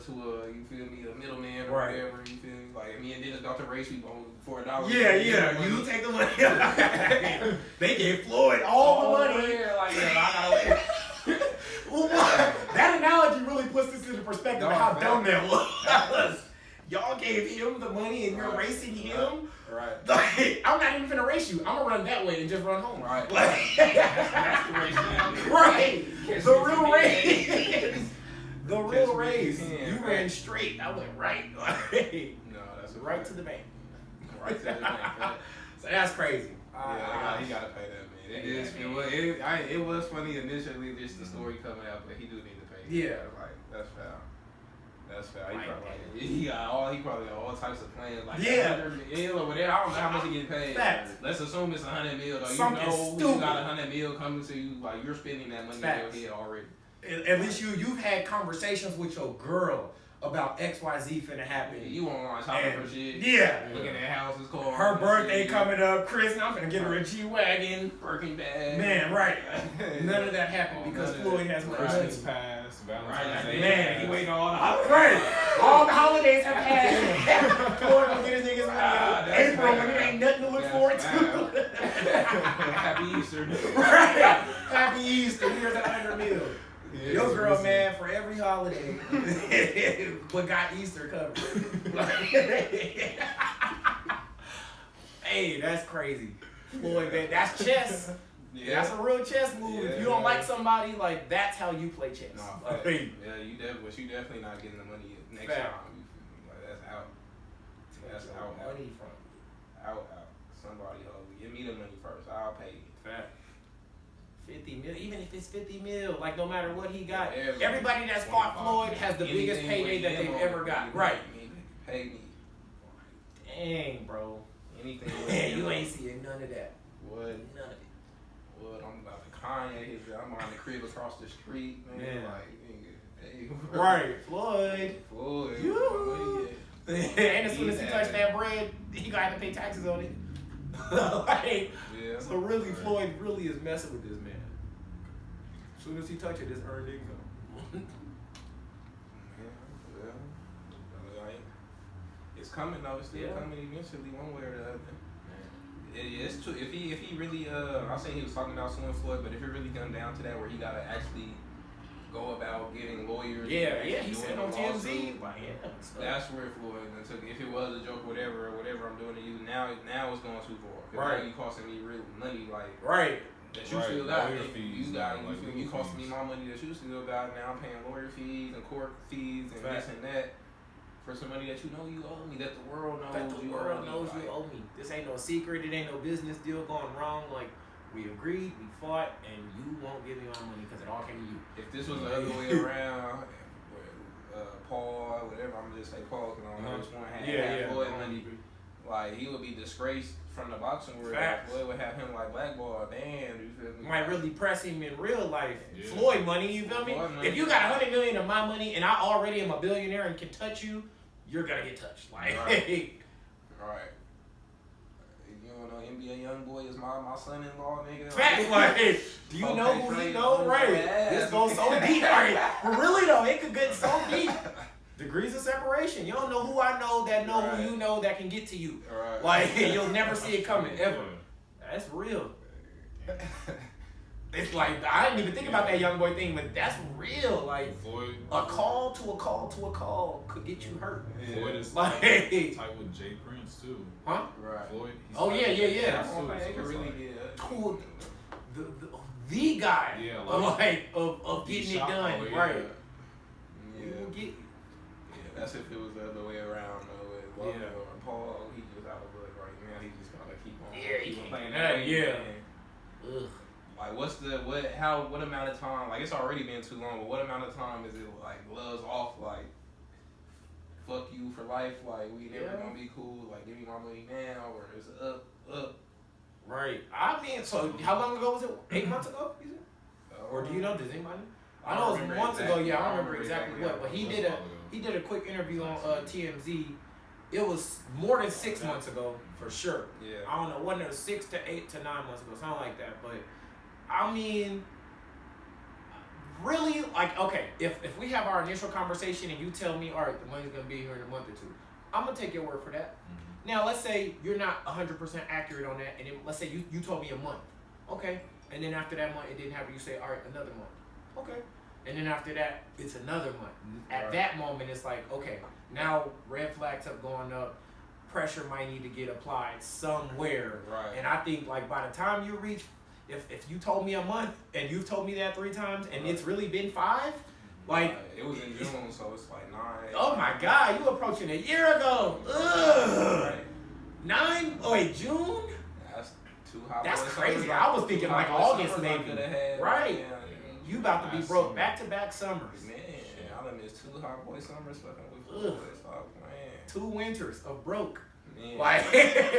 you feel me, a middleman or whatever. You feel me? Like, I mean, and then it's about to race you for $1. Yeah. You take the money. They gave Floyd all the money. Like, I gotta. Well, that analogy really puts this into perspective of how dumb that was. Y'all gave him the money and you're racing him? Right. Like, I'm not even gonna race you. I'm gonna run that way and just run home. Right. Like, that's the race now. Right. The real race. The real race. You ran straight. I went right. No, that's right to the bank. Right to the bank. So that's crazy. Yeah, he gotta pay that, man. It was funny initially, just the story coming out, but he do need to pay. Yeah. Like, that's foul. That's fair. He probably got all types of plans, like $100 million or whatever. I don't know how much he get paid. Let's assume it's $100 million. Though. You got $100 million coming to you, like you're spending that money in your head already. At least you've had conversations with your girl about XYZ finna happen. Yeah, you online shopping for shit. Yeah. Looking at houses, cars. Her birthday coming up, Chris, I'm finna get her a G-Wagon. Birkin bag. Man, right. None of that happened because Floyd has money. Christmas passed, Valentine's Day. Man, he waiting on all the holidays. Right. All the holidays have passed. Floyd gonna get his niggas money in April when there ain't nothing to look forward to. Happy Easter. Right. Happy Easter. Here's $100 million. Yeah, your girl, man, for every holiday, but got Easter covered. Hey, that's crazy. Floyd, man, that's chess. Yeah. That's a real chess move. If you don't like somebody, like, that's how you play chess. No, you definitely not getting the money next time. Like, that's out. That's out. Money from out. Somebody give me the money first. I'll pay you. Fact. 50 mil, even if it's 50 mil, like no matter what he got, everybody that's fought Floyd has the biggest payday that they've ever got. Right. Pay me. Dang, bro. Anything. You ain't seeing none of that. What? None of it. What? I'm about to Kanye. I'm on the crib across the street, man. Like, hey. Right. Floyd. You. And as soon as he touched that bread, he gonna have to pay taxes on it. Like, so really, Floyd really is messing with this man. As soon as he touch it, it's earned income. It's coming though. It's still coming eventually, one way or the other. It's true. If he really, I was saying he was talking about suing Floyd, but if it really come down to that, where he gotta actually go about getting lawyers. He said on TMZ. That's where Floyd took. If it was a joke, whatever I'm doing to you, now it's going too far. Right. Now you costing me real money, like that you right. still got. You costing me my money that you still got. Now I'm paying lawyer fees and court fees and this and that. for somebody that you know you owe me, that the world knows That the world knows you owe me. This ain't no secret. It ain't no business deal going wrong. Like, we agreed, we fought, and you won't give me my money because it all came to you. If this was the other way around, Paul, whatever, I'm gonna just say Paul because I don't know which one had Floyd money. Like, he would be disgraced from the boxing world. Floyd would have him like blackball. Damn, you feel me? Might really press him in real life. Yeah. Floyd money, you feel me? If you got $100 million of my money and I already am a billionaire and can touch you, you're gonna get touched. Like, right. You don't know NBA YoungBoy is my son-in-law, nigga. Fact, like, do you know who he know? Right. This goes so deep, right? But really though, it could get so deep. Degrees of separation. You don't know who I know that know who you know that can get to you. Right. Like, you'll never see it coming, ever. That's real. It's like, I didn't even think about that young boy thing, but that's real. Like, a call to a call to a call could get you hurt. Floyd is like, tight with Jay Prince, too. Huh? Right. Floyd. Yeah. They can really get cool. The guy of getting it done. Right. Yeah. That's if it was the other way around though. With or Paul, he just out of luck right now. He just gotta keep on. He keep playing that. Ugh. Like what amount of time? Like it's already been too long. But what amount of time is it like gloves off? Like fuck you for life. Like we never gonna be cool. Like give me my money now, or is it up? Right. I mean, so how long ago was it? 8 months ago? You said? Or do you know? Does anybody? I know it was months ago. Yeah, I don't remember exactly what. But he did a quick interview on TMZ. It was more than 6 months ago for sure. Yeah. I don't know. Wasn't it 6 to 8 to 9 months ago? Something like that. But I mean, really, like, okay, if we have our initial conversation and you tell me, all right, the money's gonna be here in a month or two, I'm gonna take your word for that. Mm-hmm. Now, let's say you're not 100% accurate on that, and then let's say you told me a month, okay, and then after that month it didn't happen, you say, all right, another month, okay, and then after that it's another month. At that moment, it's like, okay, now red flags have gone up. Pressure might need to get applied somewhere, right? And I think like by the time you reach. If you told me a month and you've told me that 3 times and it's really been 5, like it was in June, so it's like 9. Oh my God, you approaching a year ago. Ugh. Right. 9? Oh wait, June? That's too high. That's crazy. I was thinking like August maybe. Right. Yeah. You about to be broke back-to-back summers. Man, I done missed 2 hot boy summers fucking with Floyd. Oh man. 2 winters of broke. Man. Like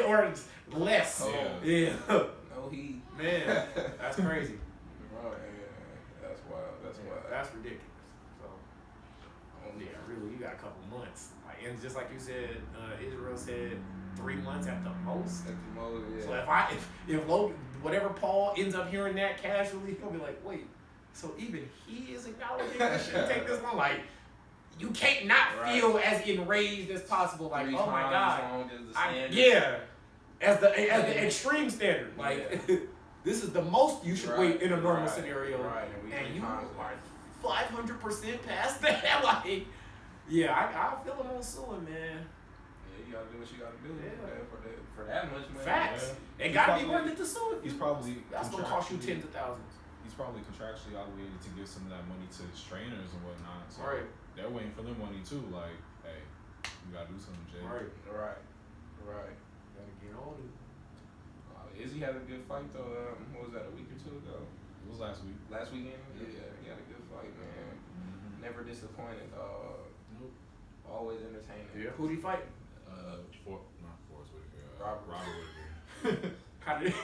or less. Oh. Yeah. No heat. Man, that's crazy. Right, that's wild. That's ridiculous. So, yeah, really, you got a couple months. Like, and just like you said, Israel said 3 months at the most. At the most, yeah. So if Logan, whatever Paul ends up hearing that casually, he'll be like, wait, so even he is acknowledging this shouldn't take this long? Like, you can't not feel as enraged as possible. Like, 3 oh my God. Yeah. As the extreme standard. Like, this is the most you should wait in a normal scenario. Right. And you are 500% past that. Like, yeah, I feel him on suing, man. Yeah, you gotta do what you gotta do for that much money. Facts. It gotta be worth it to sue. He's probably that's gonna cost you tens of thousands. He's probably contractually obligated to give some of that money to his trainers and whatnot. So they're waiting for their money too. Like, hey, you gotta do something, Jay. Right. Gotta get on it. Izzy had a good fight though. What was that, a week or 2 ago? It was last week. Last weekend? Yeah, he had a good fight, man. Mm-hmm. Never disappointed, dog. Nope. Always entertaining. Yeah. Who'd he fight? Not Forrest Whitaker. Robert Whitaker. How did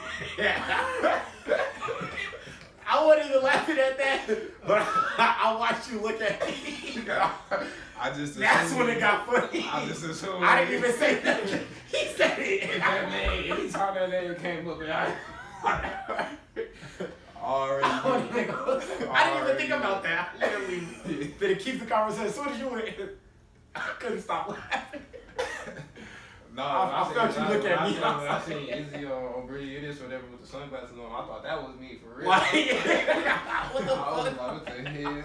I wasn't even laughing at that, but I watched you look at me. That's when it got funny. I just assumed. I didn't even say nothing. He said it. That name. Anytime that name came up, I didn't even think about that. I literally better keep the conversation. As soon as you went, I couldn't stop laughing. No, I felt you look at me. When I seen Izzy on Britty It Is whatever with the sunglasses on, I thought that was me for real. What the fuck? I was like, what the hell?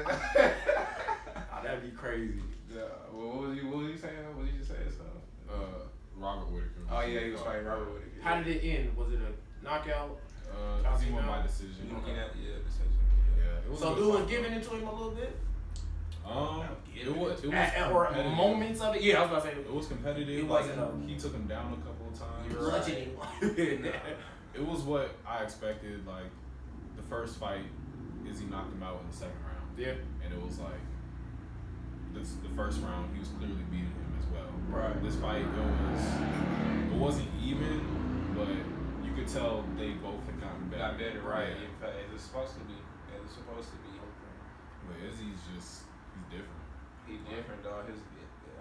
Oh, that'd be crazy. Yeah. Well, what was you saying? What did you say? Robert Whitaker. Oh yeah, he was fighting Robert Whitaker. How did it end? Was it a knockout? He won by decision. Decision. Yeah. So dude was giving it to him a little bit? It was or moments of it. Yeah, I was about to say it was competitive. It wasn't. He took him down a couple of times. Bludgeoning. It was what I expected. Like the first fight, Izzy knocked him out in the second round. Yeah. And it was like the first round, he was clearly beating him as well. Right. This fight, it wasn't even, but you could tell they both had gotten better. Got better, right? Yeah. In fact, it's supposed to be. It's supposed to be. But Izzy's he's different. He's different, dog.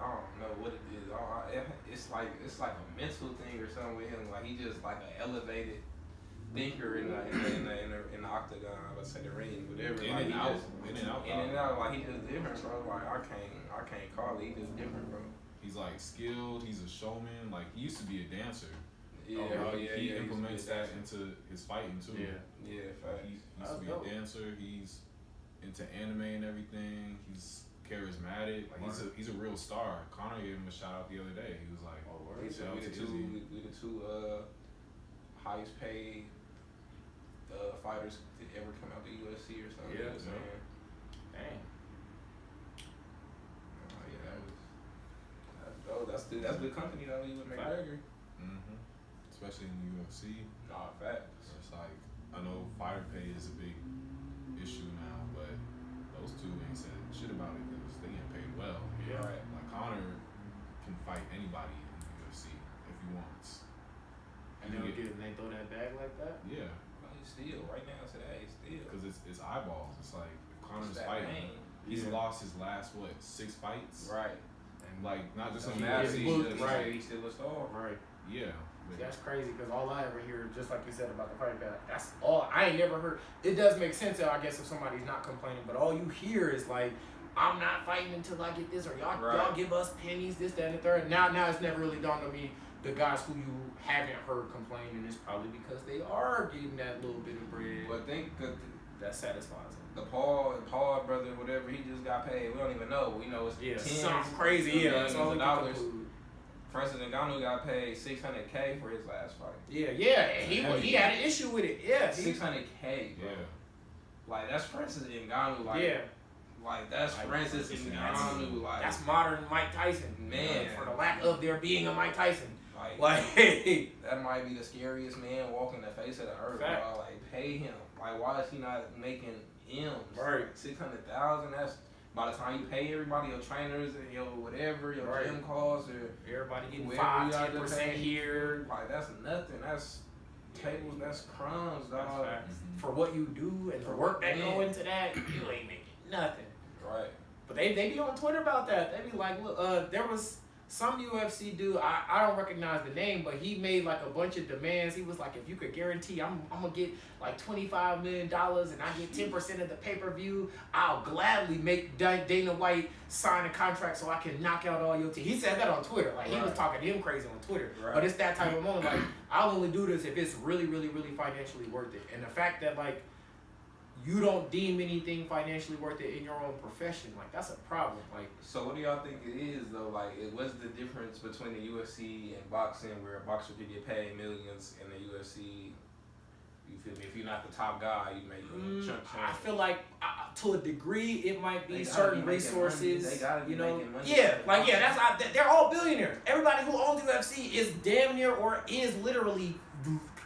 I don't know what it is. It's like a mental thing or something with him. Like he just like an elevated thinker in the octagon. Let's say the ring, whatever. In like and out. Like he just different, bro. Like I can't call it. He just different, bro. He's like skilled. He's a showman. Like he used to be a dancer. Yeah, he implements that into his fighting too. Yeah. Fact. He used to be a dancer. He's into anime and everything. He's charismatic. Like he's a real star. Conor gave him a shout out the other day. He was like, we the two highest paid fighters to ever come out the UFC or something. Yeah. Dang. Oh yeah, that's good company though. You with McGregor. Especially in the UFC. Nah, facts. It's like I know fighter pay is a big issue now, but those two ain't said shit about it because they get paid well. Yeah. Right. Like Conor can fight anybody in the UFC if he wants. And they throw that bag like that? Yeah. Well, still right now today, Because it's eyeballs. It's like if Conor's fighting, he's lost his last 6 fights. Right. And like not just in the now UFC. he's still a star. Right. Yeah. That's crazy because all I ever hear, just like you said about the fight back, that's all I ain't never heard. It does make sense, I guess, if somebody's not complaining, but all you hear is like, I'm not fighting until I get this, or y'all give us pennies, this, that, and the third. Now it's never really dawned on me the guys who you haven't heard complain, and it's probably because they are getting that little bit of bread. But think that satisfies them. The Paul brother, whatever, he just got paid. We don't even know. We know it's something crazy. That's all dollars. Francis Ngannou got paid $600K for his last fight. Yeah, and he had an issue with it. Yeah, $600K, bro. Yeah. Like that's Francis Ngannou. Like that's Francis Ngannou. Like that's modern Mike Tyson. Man, for the lack of there being a Mike Tyson. Like that might be the scariest man walking the face of the earth. Bro. Like pay him. Like why is he not making M's? Right. 600,000. That's by the time you pay everybody, your trainers and your whatever, your gym costs, or everybody getting 5-10% here. Like that's nothing. That's tables. That's crumbs, dog. For what you do and the work that go into that, you ain't making nothing. Right. But they be on Twitter about that. They be like, look, there was some UFC dude, I don't recognize the name, but he made like a bunch of demands. He was like, if you could guarantee I'm gonna get like $25 million and I get 10% of the pay-per-view, I'll gladly make Dana White sign a contract so I can knock out all your team. He said that on Twitter. Like he was talking to him crazy on Twitter. Right. But it's that type of moment. Like I'll only do this if it's really, really, really financially worth it. And the fact that like you don't deem anything financially worth it in your own profession, like that's a problem. Like, so what do y'all think it is though? Like, what's the difference between the UFC and boxing, where a boxer could get paid millions, and the UFC, you feel me? If you're not the top guy, you make chunk. I feel like to a degree it might be certain resources. They gotta be making money. That's they're all billionaires. Everybody who owns UFC is damn near or is literally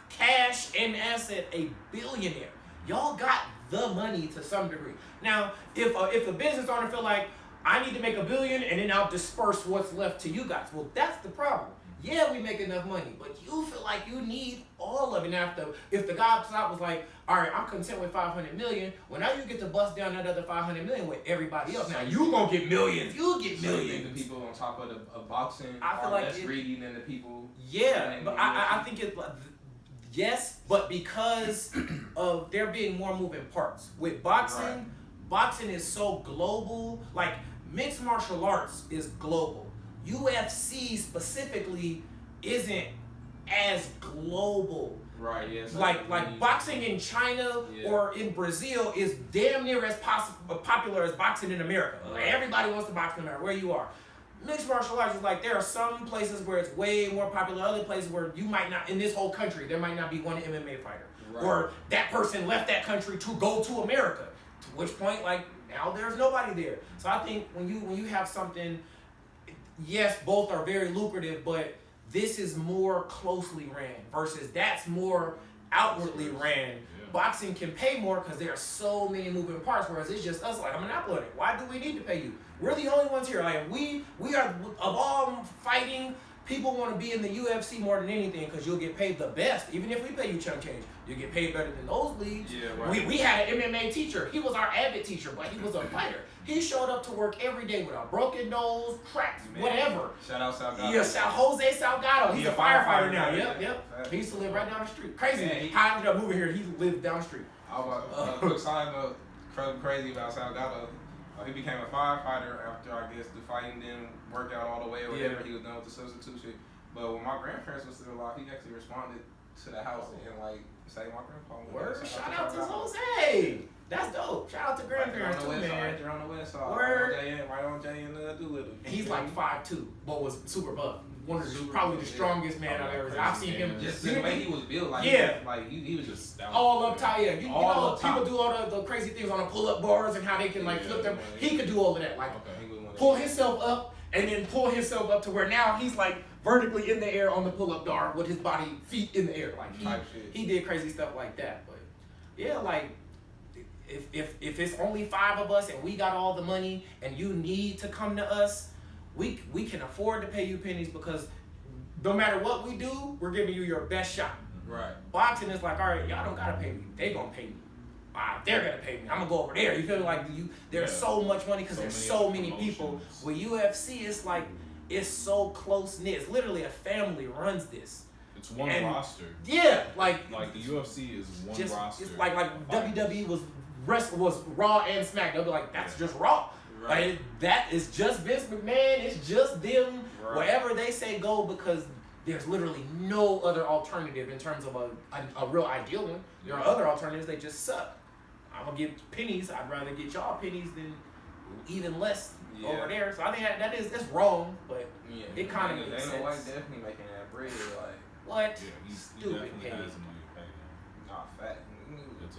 cash and asset a billionaire. Y'all got the money to some degree. Now, if a business owner feel like I need to make $1 billion and then I'll disperse what's left to you guys, well, that's the problem. Yeah, we make enough money, but you feel like you need all of it. Now, if the guy top was like, all right, I'm content with $500 million. Well, now you get to bust down that other $500 million with everybody else. Now you gonna get millions. You'll get millions. You think the people on top of boxing I feel are like less greedy than the people? Yeah, but I think it's. Yes, but because of there being more moving parts. With boxing, boxing is so global. Like, mixed martial arts is global. UFC specifically isn't as global. Right, yes. Like boxing in China or in Brazil is damn near as popular as boxing in America. Like, everybody wants to box in America, where you are. Mixed martial arts is like, there are some places where it's way more popular, other places where you might not, in this whole country, there might not be one MMA fighter. Right. Or that person left that country to go to America. To which point, like, now there's nobody there. So I think when you have something, yes, both are very lucrative, but this is more closely ran versus that's more outwardly ran. Yeah. Boxing can pay more because there are so many moving parts, whereas it's just us like a monopoly. Why do we need to pay you? We're the only ones here. Like we are of all fighting. People want to be in the UFC more than anything because you'll get paid the best. Even if we pay you chump change, you'll get paid better than those leagues. Yeah, right. We had an MMA teacher. He was our avid teacher, but he was a fighter. He showed up to work every day with a broken nose, cracks, whatever. Shout out Salgado. Yeah, Jose Salgado. He's a firefighter now. Yep. He used to live right down the street. Crazy. Yeah, How I ended up moving here, he lived down the street. I was quick side note, crazy about Salgado. He became a firefighter after, I guess, the fighting didn't work out all the way or whatever. He was done with the substitution. But when my grandparents were still alive, he actually responded to the house and like say my grandpa. Word, shout out to Jose. That's dope. Shout out to grandparents too, man. Right there on the west side. Word. Right on Jay and Doolittle. He's like 5'2", but was super buff. One of the probably the strongest man I've ever seen. I've seen him just the way he was built. Like he was just all uptight. Yeah, you know people do all the crazy things on the pull-up bars and how they can like flip them. He could do all of that. Like pull himself up and then pull himself up to where now he's like vertically in the air on the pull-up bar with his feet in the air. Like he did crazy stuff like that. But yeah, like if it's only 5 of us and we got all the money and you need to come to us, we can afford to pay you pennies because no matter what we do, we're giving you your best shot. Right. Boxing is like, all right, y'all don't gotta pay me. They gonna pay me. They're gonna pay me. I'm gonna go over there. You feel like there's so much money because there's so many people. With UFC, it's like it's so close knit. It's literally a family runs this. It's one roster. Yeah, like the UFC is one roster. It's like WWE was Raw and SmackDown. They'll be like, that's just Raw. Right. Like, that is just Vince McMahon. It's just them. Right. Wherever they say go, because there's literally no other alternative in terms of a real ideal one. There are other alternatives. They just suck. I'm gonna get pennies. I'd rather get y'all pennies than even less over there. So I think that's wrong, but it kind of makes sense. Dana White definitely making that bread. Like what? Yeah, he stupid definitely has the money to pay them. Not fat.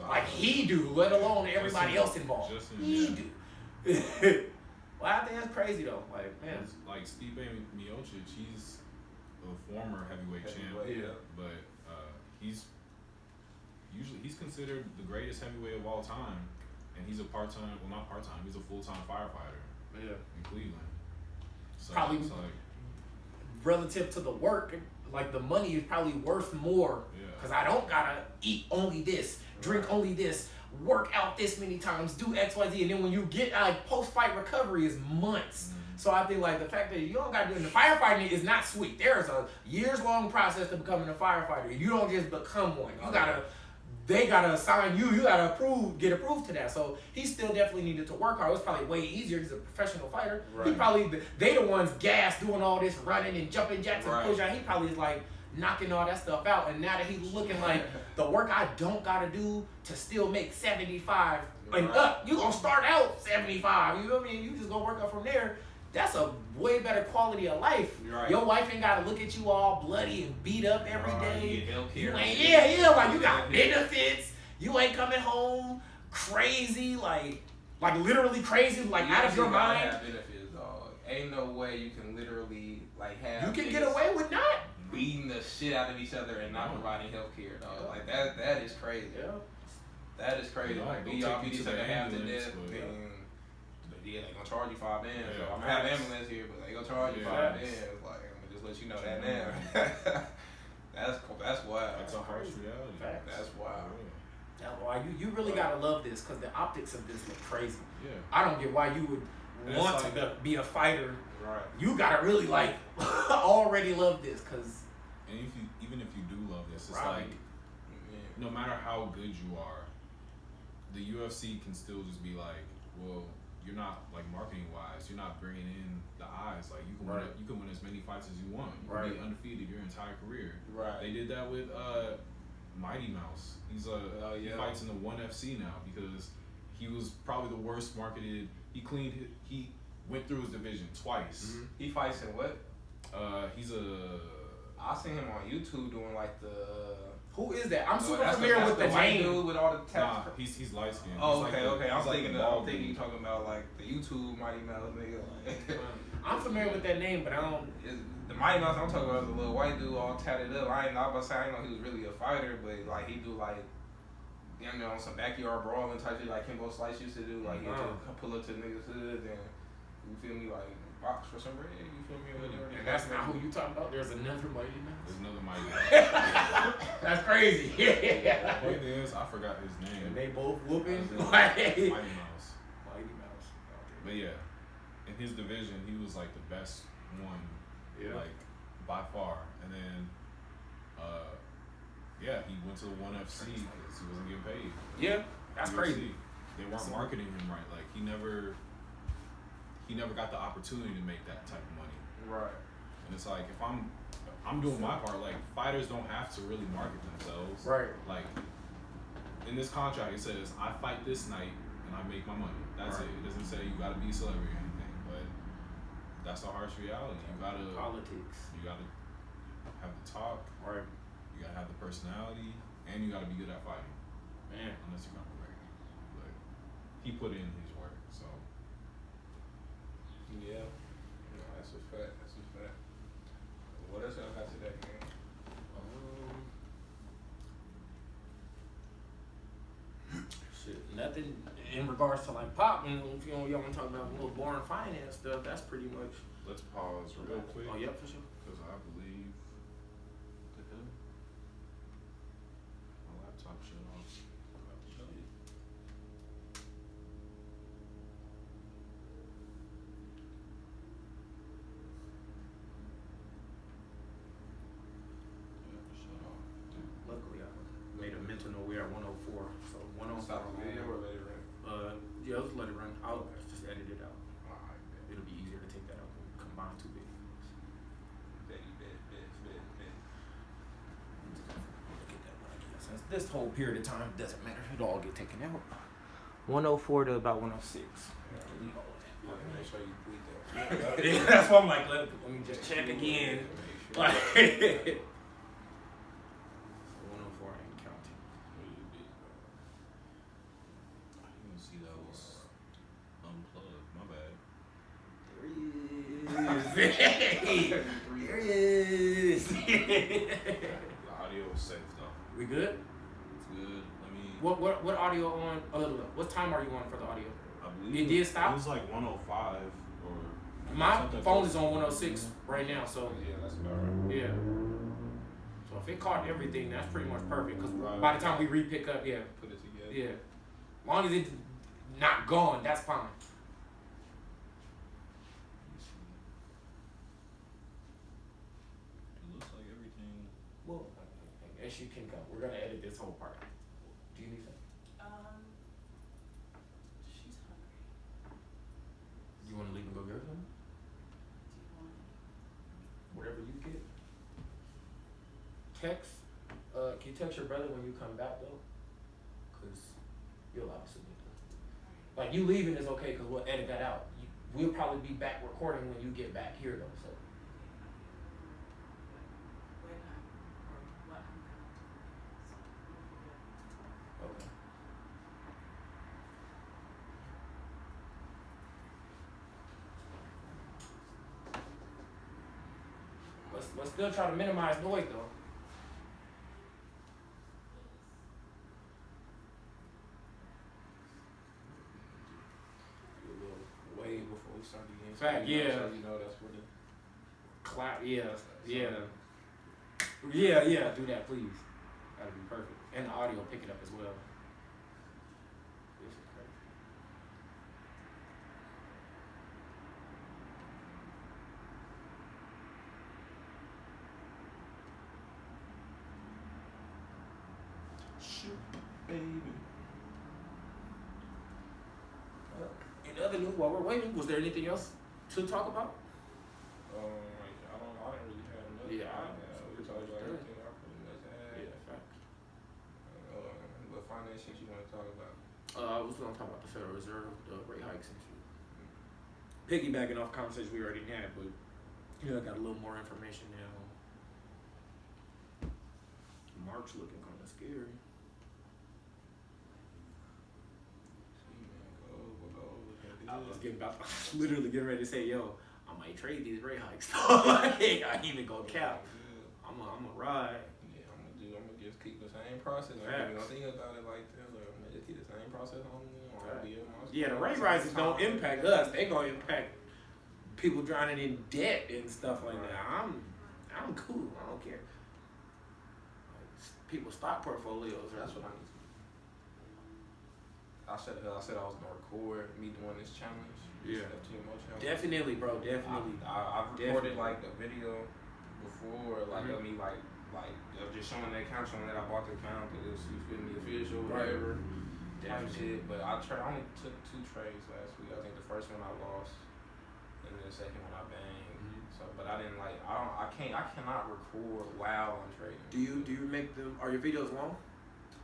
Like he do, let alone everybody else involved. He do. Well, I think that's crazy though. Like, man, like Stipe Miocic, he's a former heavyweight champ, but he's considered the greatest heavyweight of all time, and he's a part-time, well not part-time, he's a full-time firefighter. In Cleveland. So probably it's like, relative to the work, like the money is probably worth more because I don't gotta eat only this, drink only this, work out this many times, do X, Y, Z, and then when you get post-fight recovery is months. So I think like the fact that you don't got to do it, the firefighting is not sweet. There is a years-long process to becoming a firefighter. You don't just become one. They gotta assign you. You gotta get approved to that. So he still definitely needed to work hard. It was probably way easier. He's a professional fighter. Right. They the ones gassed doing all this running and jumping jacks and push out. He probably is like knocking all that stuff out. And now that he's looking like the work I don't gotta do to still make 75 and up. You gonna start out 75. You know what I mean? You just gonna work up from there. That's a way better quality of life. Right. Your wife ain't gotta look at you all bloody and beat up every day. You ain't, like you got benefits. You ain't coming home crazy, like literally crazy, like out of your mind. Have benefits, dog. Ain't no way you can literally like have. You can get away with not beating the shit out of each other and not providing health care, dog. Like that is crazy. Yeah. That is crazy. Like y'all beat each other half to death. Yeah, they gonna charge you $5 bands. So I'm gonna have an ambulance here, but they gonna charge you $5 bands. Like I'm gonna just let you know that now. That's wild. That's a harsh reality. That's wild. That's why you really gotta love this because the optics of this look crazy. Yeah. I don't get why you would want to be a fighter. Right. You gotta really like already love this because. And even if you do love this, it's like no matter how good you are, the UFC can still just be like, well, you're not like marketing wise, you're not bringing in the eyes. Like you can win as many fights as you want. You can be undefeated your entire career. Right. They did that with Mighty Mouse. He fights in the ONE FC now because he was probably the worst marketed. He went through his division twice. Mm-hmm. He fights in what? He's I seen him on YouTube doing like the Who is that? I'm super That's familiar with the white name. dude with all the Nah, tats. he's light skinned. Oh, He's okay, like okay. I'm he's like thinking the I'm bald thinking you dude. talking about like the YouTube Mighty Mouse nigga. Like, I'm familiar with that name, but I don't. the Mighty Mouse I'm talking about is a little white dude all tatted up. I about to say I didn't know he was really a fighter, but like he do like you know on some backyard brawling type shit like Kimbo Slice used to do. Like he would pull up to the nigga's hood and you feel me like box for some bread. You feel me or whatever. And that's not who you talking about. There's another Mighty Mouse. There's another Mighty Mouse. That's crazy. The point is, I forgot his name. And they both whooping. Mighty Mouse. Mighty Mouse. But yeah, in his division, he was like the best one, like by far. And then, yeah, he went to the ONE FC because he wasn't getting paid. Yeah, that's UFC. crazy. They weren't marketing him right. Like he never got the opportunity to make that type of money. Right. And it's like if I'm doing my part. Like fighters don't have to really market themselves. Right. Like in this contract, it says I fight this night and I make my money. That's it. It doesn't say you got to be a celebrity or anything. But that's the harsh reality. You gotta politics. You gotta have the talk. Right. You gotta have the personality, and you gotta be good at fighting. Man. Unless you're gonna break. But he put in his work, so. Yeah. No, that's a fact. That's a fact. What else y'all got to that game? Shit, nothing in regards to like pop. And if you know, y'all want to talk about a little boring finance stuff, that's pretty much. Let's pause real quick. Oh, yep, for sure. Because I believe. The hell? My laptop shut off. Luckily, I made a mental note. We're at 104, so 104. Stop the video or let it run? Yeah, let's let it run. I'll just edit it out. Alright, bet. It'll be easier to take that out and combine two videos. Bet. Get that money. Since this whole period of time doesn't matter, it'll all get taken out. 104 to about 106. Make sure you tweet that. Yeah, that's why I'm like, let me just check again. Like, 104 ain't counting. I didn't see that was unplugged. My bad. There he is. The audio is safe though. We good? It's good. Let me. What audio on? What time are you on for the audio? I believe It did stop? It was like 105 or. My something phone close. is on 106 right now, so Yeah, that's about right. yeah. So if it caught everything, that's pretty much perfect. Because Right. by the time we re-pick up, yeah, Put it together. yeah. As long as it's not gone, that's fine. It looks like everything. Well, I guess you can go. We're gonna edit this whole part. Do you need something? She's hungry. You want to leave and go get her something? Do you want it? Whatever you get. Text. Can you text your brother when you come back though? Cause you'll obviously need to. Like you leaving is okay, cause we'll edit that out. We'll probably be back recording when you get back here though. So. When I'm, or what I'm gonna do. So, Okay. Let's still try to minimize noise though. Do a little wave before we start the game. Fact, So you know- yeah. So you know that's where the Clap, yeah. Do that, please. That'd be perfect. And the audio pick it up as well. This is crazy. Shoot, baby. In other news, while we're waiting, was there anything else to talk about? I didn't really have nothing. Yeah, We talked about everything I pretty much had. fact. What finance shit you want to talk about? I was going to talk about the Federal Reserve, the rate hikes and shit. Piggybacking off conversations we already had, but I got a little more information now. March looking kind of scary. I was literally getting ready to say, yo, I might trade these rate hikes. Like, I ain't even gonna cap. I'm gonna ride. Yeah, I'm gonna just keep the same process. I'm gonna think about it like that. Like, I'm gonna just keep the same process on me. Yeah, the rate rises don't impact us. They gonna impact people drowning in debt and stuff like that. I'm cool. I don't care. Like, people's stock portfolios. That's what I need. I said I was gonna record me doing this challenge. Yeah. FTMO challenge. Definitely, bro. Definitely. I've recorded like the video before, like of me like of just showing the account, showing that I bought the account, that it's, you feel me, official, whatever. Type shit. But I only took 2 trades last week. I think the first one I lost, and then the second one I banged. So, but I didn't I cannot record while I'm trading. Do you make them? Are your videos long?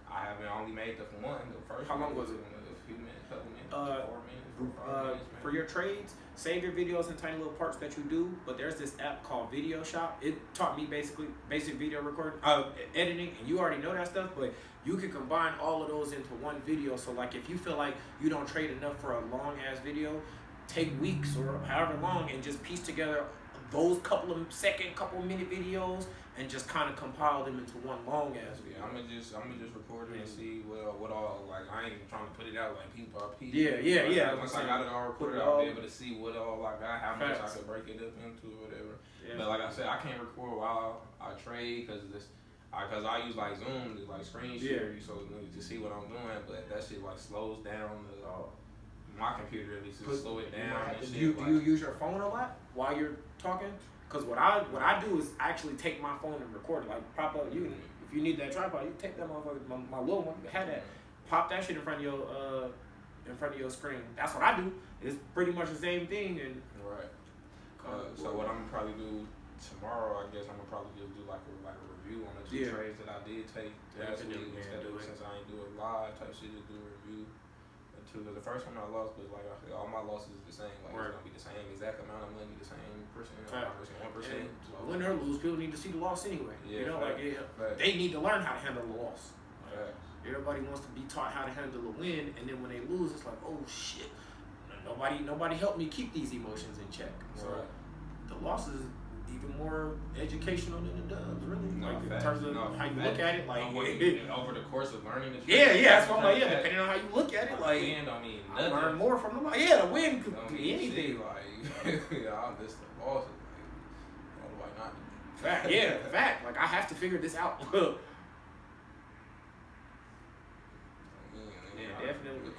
I haven't only made the one. The first. How long was it? A few minutes, couple minutes, 4 minutes, 5 minutes. For your trades, save your videos in tiny little parts that you do. But there's this app called Video Shop. It taught me basically basic video recording, editing, and you already know that stuff. But you can combine all of those into one video. So like, if you feel like you don't trade enough for a long ass video, take weeks or however long and just piece together those couple of minute videos and just kind of compile them into one long ass video. I'm gonna just record it and see what all, like, I ain't even trying to put it out like piece by piece. Yeah. Once I got it all recorded, I'll be able to see what all I got, how much I could break it up into or whatever. Yeah. But like I said, I can't record while I trade because I use like Zoom to like screen share you so to see what I'm doing, but that shit like slows down my computer at least to slow it down and shit. Do you use your phone a lot while you're talking? Because what I do is actually take my phone and record it. Like pop up, if you need that tripod, you take that motherfucker, my little one, you had that. Pop that shit in front of your screen. That's what I do. It's pretty much the same thing. And right. So what I'm gonna probably do tomorrow, I guess I'm gonna probably just do like a review on the 2 trades that I did take last week instead of since I ain't do it live type shit, just do a review. The first one I lost was like all my losses is the same. Like it's gonna be the same exact amount of money, the same percent, 1%. Win or lose, people need to see the loss anyway. Yeah, they need to learn how to handle the loss. Everybody wants to be taught how to handle a win, and then when they lose, it's like, oh shit, nobody helped me keep these emotions in check. So the loss is even more educational than the dubs, really. In terms of how you look at it, like over the course of learning the that's what I'm like. Yeah, depending on how you look at it, like win don't mean I nothing. learn more from the loss. Yeah, the win could be anything. Like I'm just the loss. How do I not? Fact. Like I have to figure this out. Definitely.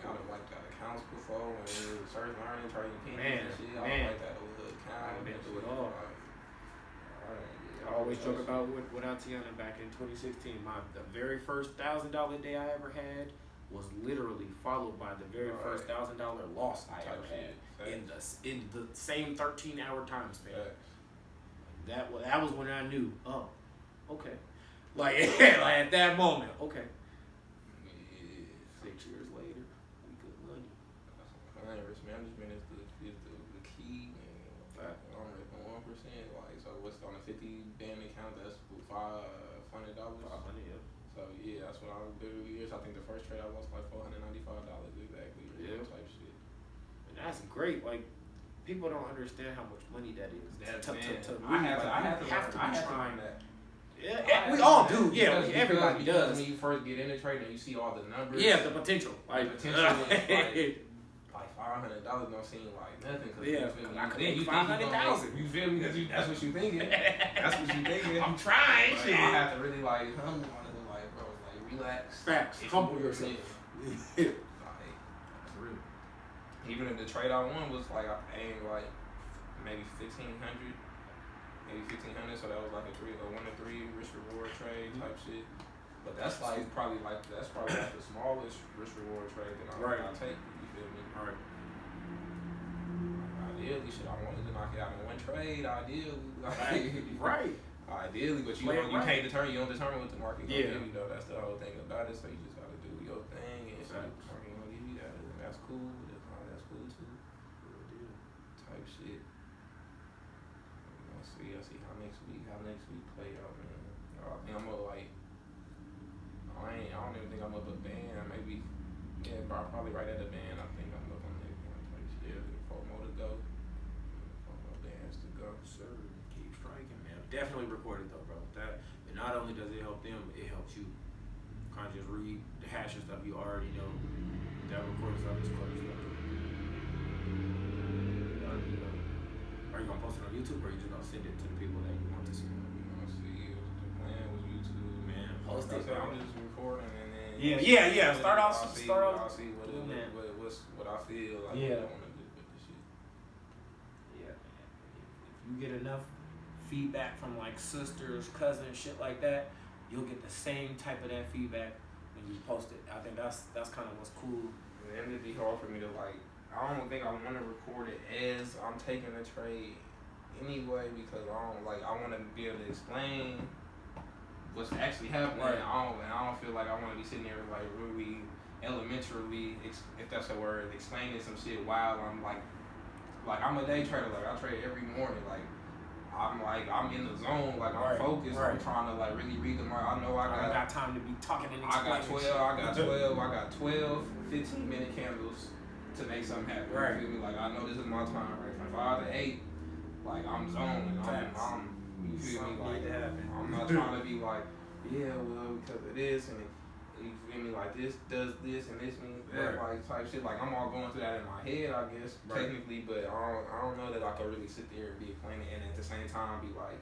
I would like that accounts before when it was first learning, trading pennies and shit. I like that little account. I've been through it all. I always joke about with Atiana back in 2016. The very first $1,000 day I ever had was literally followed by the very first $1,000 loss I ever had in the same 13-hour time span. That was when I knew. Oh, okay. Like at that moment. Okay. 6 years later, we good money. I'm just management is the key, man. I'm making 1%. Like, so what's on a 50 band account? That's $500. $500, yeah. So yeah, that's what I literally is. I think the first trade I lost like $495 exactly. Yeah. Type shit. And that's great. Like people don't understand how much money that is. I have to learn that. Yeah, we all do. Yeah, everybody does. When you first get into trading, you see all the numbers. Yeah, the potential. Like potential is like $500 don't seem like nothing. I could make 500,000. You feel me? That's what you thinking. That's what you thinking. I'm trying. Shit. I have to really like humble myself. Like bro, like relax. Facts. Humble yourself. Like, that's real. Even if the trade I won was like I paid like maybe $1,500. Maybe $1,500, so that was like a 1 to 3 risk reward trade type shit. But that's probably like the smallest risk reward trade that I'll take. You feel me? Right. Ideally, shit, I wanted to knock it out in one trade. Ideally, right. Ideally, but you can't determine. You don't determine what the market gonna give you though. That's the whole thing about it. So you just gotta do your thing, and so the market gonna give you that, and that's cool. That's cool too. Type shit. I see how next week play out, man. I think I'm gonna like I don't even think I'm up a band. Maybe, yeah, probably right at a band. I think I'm up on that place. Yeah, 4 more to go. 4 more bands to go. Sir, keep striking, man. Definitely record it though, bro. That, and not only does it help them, it helps you. Kind of just read the hash and stuff you already know. That recording stuff is close stuff. Are you gonna post it on YouTube or are you just gonna send it to the people that you want to see? See, the plan was YouTube, Man, Post post it, bro. I'm just recording and then Yeah. Start off. I'll see what man. what I feel like Yeah. I want to do with the shit. Yeah, man. If you get enough feedback from like sisters, cousins, shit like that, you'll get the same type of that feedback when you post it. I think that's kind of what's cool. And it'd be hard for me to like. I don't think I want to record it as I'm taking the trade anyway because I want to be able to explain what's actually happening. Right. I don't feel like I want to be sitting there like really elementarily, if that's a word, explaining some shit while I'm like I'm a day trader. Like I trade every morning. I'm in the zone. Like I'm focused. Right. I'm trying to like really read the market. I know I got time to be talking and I explaining. got 12 15-minute candles to make something happen. Right. You feel me? Like I know this is my time, right? From 5 to 8, like I'm zoning. I'm you feel me? Like I'm not trying to be like, yeah, well, because of this and you feel me? Like this does this and this means that, like type shit. Like I'm all going through that in my head, I guess, technically, but I don't know that I could really sit there and be explaining and at the same time be like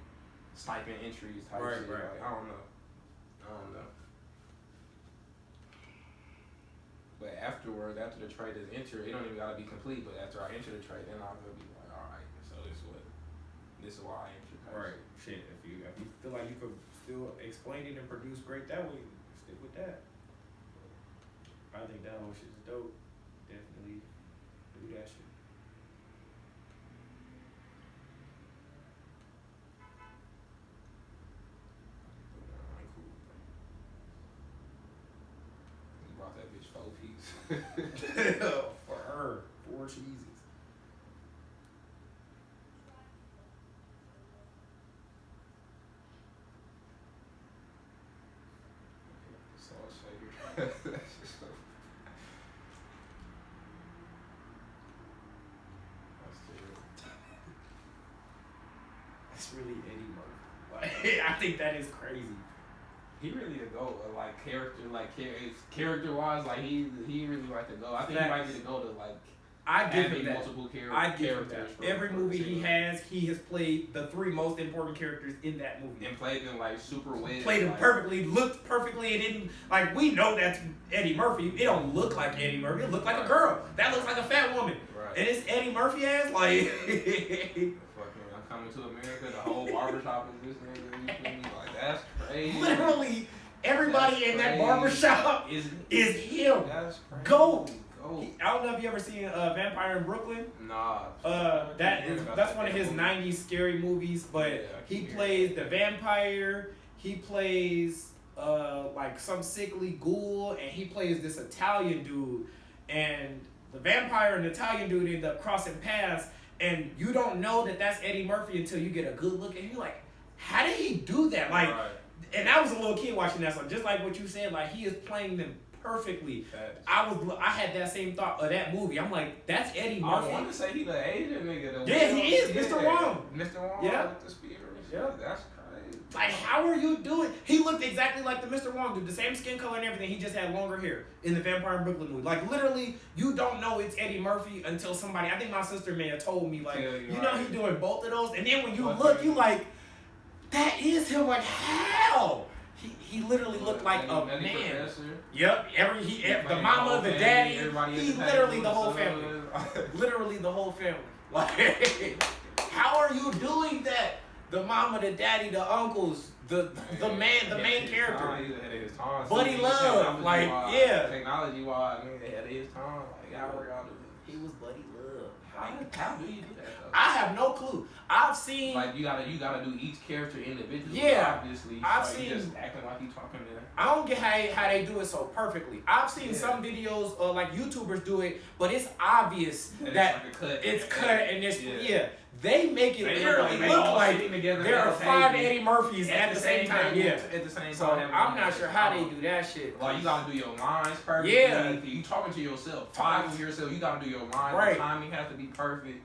sniping entries type shit. Like I don't know. But afterwards, after the trade is entered, it don't even gotta be complete. But after I enter the trade, then I'll be like, all right, so this is why I entered. Right. Shit. If you feel like you could still explain it and produce great that way, stick with that. I think that whole shit is dope. Definitely do that shit. Brought that bitch 4 piece. For her, 4 cheeses. Salt shaker. That's just so. That's terrible. That's really Eddie Murphy. Like, I think that is crazy. He really the GOAT, character wise, like he really like the GOAT. I think he might be the GOAT of like I give him having that. multiple I give him characters. that. Every movie he has played the 3 most important characters in that movie. And played them like super well. Played them perfectly, looked perfectly. It didn't like we know that's Eddie Murphy. It don't look like Eddie Murphy. It looked like a girl. That looks like a fat woman. Right. And it's Eddie Murphy ass like. Fucking, I'm coming to America. The whole barbershop is this nigga. You feel me? Like that's crazy. Literally, everybody in that barbershop is him. That's crazy. GOAT. I don't know if you ever seen Vampire in Brooklyn. Nah. That's one of his '90s scary movies. But he plays the vampire. He plays like some sickly ghoul, and he plays this Italian dude. And the vampire and the Italian dude end up crossing paths, and you don't know that that's Eddie Murphy until you get a good look at him. You're like, how did he do that? Like, and I was a little kid watching that, so just like what you said, like he is playing them perfectly. I had that same thought of that movie. I'm like, that's Eddie Murphy. I want to say he the Asian nigga though. Yeah, he is, Mr. Wong. Mr. Wong with the spear. Yeah. That's crazy. Like, how are you doing? He looked exactly like the Mr. Wong dude, the same skin color and everything. He just had longer hair in the Vampire in Brooklyn movie. Like, literally, you don't know it's Eddie Murphy until somebody, I think my sister may have told me, like, you know he's doing both of those. And then when you look, you like, that is him. Like, how? He literally looked like a man. Professor. Yep. The mama, the daddy. He literally the whole family. Literally the whole family. Like, how are you doing that? The mama, the daddy, the uncles, the main character. He's ahead of his time. Buddy Love, like, yeah. Technology wise, I mean, they ahead of his time. Like, y'all work out. He was Buddy Love. How do you do that though? I have no clue. I've seen like you gotta do each character individually. Yeah, obviously. I've like, seen just acting like you talking to them. I don't get how they do it so perfectly. I've seen some videos like YouTubers do it, but it's obvious that it's like a cut. It's cut and it's They make it literally look like there are 5 Eddie Murphys at the same time. Yeah, at the same time. so I'm not sure how they do that shit. Like you gotta do your lines perfectly. Yeah. You talking to yourself, talking to yourself. You gotta do your lines. Right. The timing has to be perfect.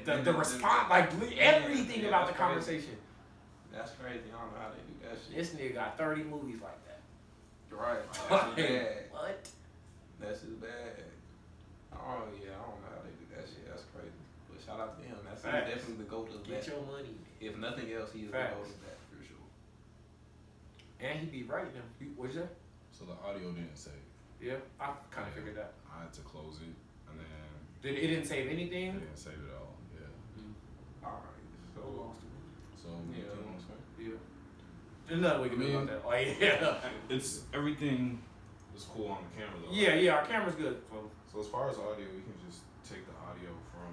The response, like everything about the conversation. That's crazy. I don't know how they do that shit. This nigga got 30 movies like that. Right. That's just bad. What? That's just bad. Oh yeah, I don't know how they do that shit. That's crazy. But shout out to him. That's definitely the GOAT of that. Get your money. If nothing else, he is the GOAT of that for sure. And he be right now. What'd you say? So the audio didn't save. Yeah, I kind of figured that. I had to close it, and then It didn't save it anything? didn't save it all. Yeah. Alright. So Yeah. Yeah. There's nothing we can do about that. Oh yeah. it's everything is cool on the camera though. Yeah, our camera's good. So as far as audio, we can just take the audio from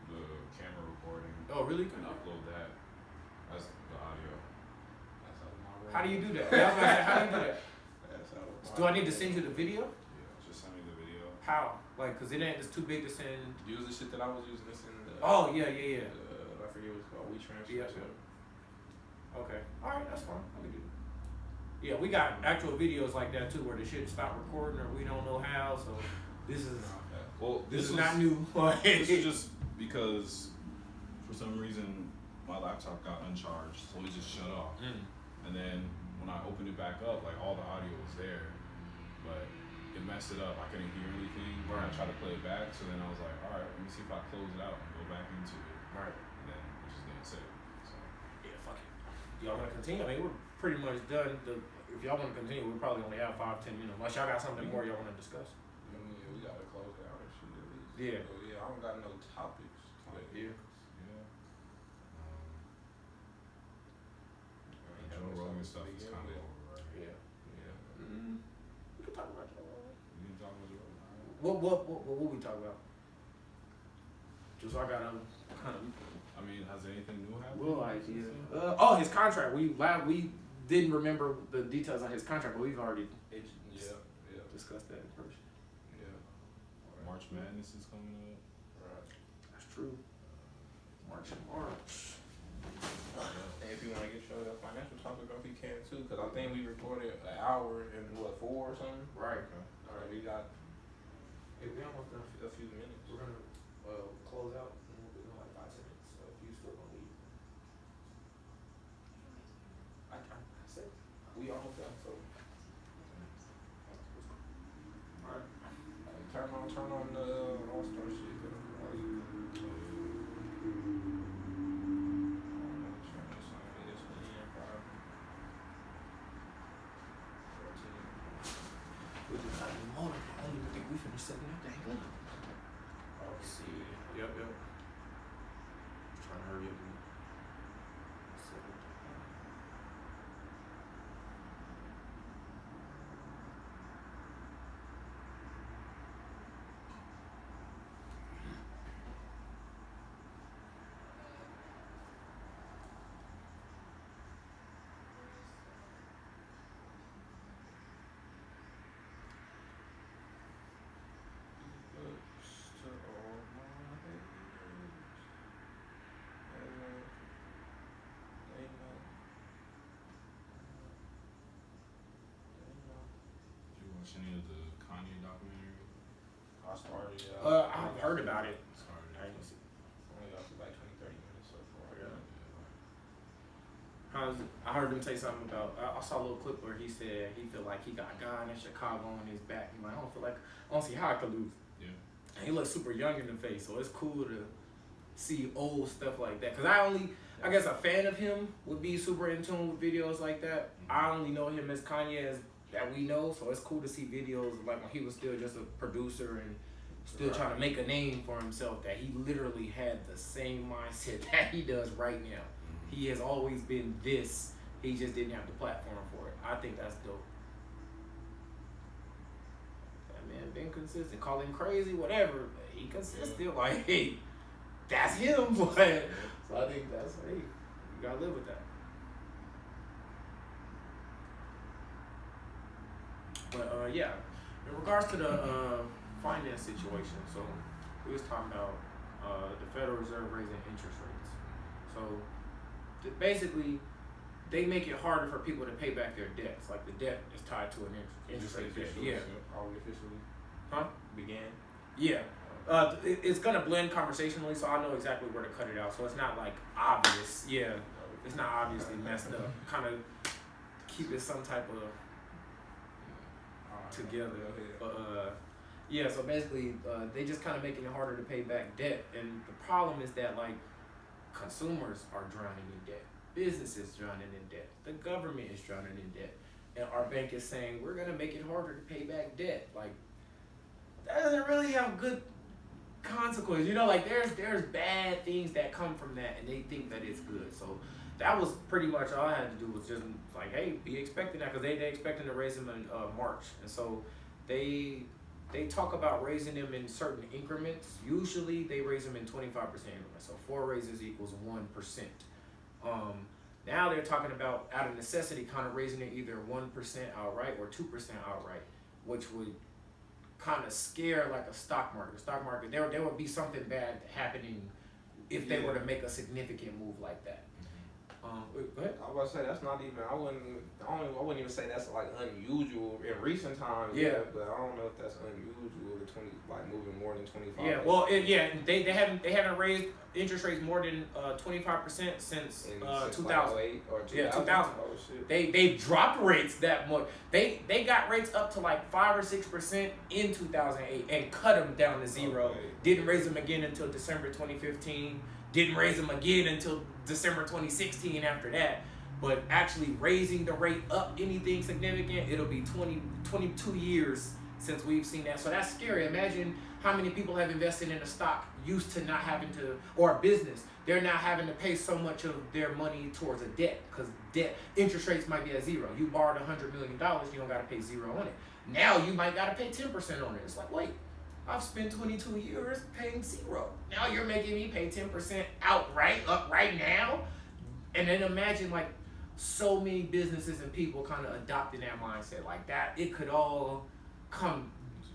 the camera recording Oh really? and upload that as the audio. How do you do that? Yeah, I was gonna say, how do you do that? Do I need to send you the video? Yeah, just send me the video. How? Like, cause it's too big to send. Use the shit that I was using this in the. Oh yeah. I forget what it's called. WeTransfer. Yeah. Okay. All right, that's fine. I can do that. Yeah, we got actual videos like that too, where the shit stopped recording or we don't know how. So this is Well, this is not new. This is just because for some reason my laptop got uncharged, so it just shut off. And then when I opened it back up, like all the audio was there, but it messed it up. I couldn't hear anything. When I tried to play it back, so then I was like, all right, let me see if I close it out and go back into it. Right. And then it just didn't save. So Yeah, fuck it. Y'all wanna continue? I mean, we're pretty much done. If y'all wanna continue, we probably only have 5-10 minutes. Unless y'all got something more y'all wanna discuss. Yeah, we gotta close it out and shit at least. Yeah. So, yeah, I don't got no topics. Yeah. Joe Rogan stuff is kind of over, right? Yeah. We can talk about that. We can talk about Joe Rogan. What we talk about? Just so I got kind of. I mean, has anything new happened? Little idea. His contract. We didn't remember the details on his contract, but we've already discussed that in person. Yeah. March Madness is coming up. Right. That's true. March. And if you want to get your financial topic up, you can too. Cause I think we recorded an hour and 4 or something. Right. Alright, we got Hey, we almost done. a few minutes. We're gonna close out and we'll be like 5 minutes. So if you still gonna leave, I said we almost done. So. Alright. Turn on the All-Star shit. We just got the motor. I don't even think we finished setting that thing up. Let's see. Yep. Trying to hurry up and set it up. Did you watch any of the Kanye documentary? I started. I've heard about it. Sorry. I didn't see. Only got like 20-30 minutes so far. I heard him say something about. I saw a little clip where he said he feel like he got a gun in Chicago on his back. He's like, I don't see how I could lose. Yeah. And he looks super young in the face, so it's cool to see old stuff like that. Cause I guess a fan of him would be super in tune with videos like that. I only know him as Kanye as that we know, so it's cool to see videos like when he was still just a producer and still trying to make a name for himself. That he literally had the same mindset that he does right now. He has always been this. He just didn't have the platform for it. I think that's dope. That man been consistent. Call him crazy, whatever. But he consistent. Like, hey, that's him. But, so I think that's, hey, you gotta live with that. But yeah, in regards to the finance situation, so we was talking about the Federal Reserve raising interest rates. So basically, they make it harder for people to pay back their debts. Like the debt is tied to an interest rate debt. Yeah. Probably officially Huh? began. Yeah. It's gonna blend conversationally, so I know exactly where to cut it out. So it's not like obvious. Yeah. It's not obviously messed up. Kind of keep it some type of together. But yeah. So basically, they just kind of making it harder to pay back debt, and the problem is that like consumers are drowning in debt, businesses drowning in debt, the government is drowning in debt, and our bank is saying we're gonna make it harder to pay back debt. Like that doesn't really have good consequences. You know, like there's bad things that come from that, and they think that it's good. So that was pretty much all I had to do was just like, hey, be expecting that, because they expecting to raise them in March, and so they talk about raising them in certain increments. Usually they raise them in 25% increments, so 4 raises equals 1%. Now they're talking about, out of necessity, kind of raising it either 1% outright or 2% outright, which would kind of scare like a stock market. The stock market, there would be something bad happening if they were to make a significant move like that. Go ahead. I was about to say that's not even. I wouldn't even say that's like unusual in recent times. Yeah. But I don't know if that's unusual. Moving more than 25. Yeah. Well, they haven't raised interest rates more than 25% since 2000. 2008 or 2000. Yeah, 2000. Oh shit. They've dropped rates that much. They got rates up to like 5 or 6% in 2008 and cut them down to 0. Okay. Didn't raise them again until December 2015. Didn't raise them again until December 2016 after that. But actually raising the rate up anything significant, it'll be 22 years since we've seen that. So that's scary. Imagine how many people have invested in a stock used to not having to, or a business, they're now having to pay so much of their money towards a debt, because debt, interest rates might be at 0. You borrowed $100 million, you don't got to pay 0 on it. Now you might got to pay 10% on it. It's like, wait, I've spent 22 years paying 0. Now you're making me pay 10% outright, up right now? And then imagine like so many businesses and people kind of adopting that mindset like that. It could all come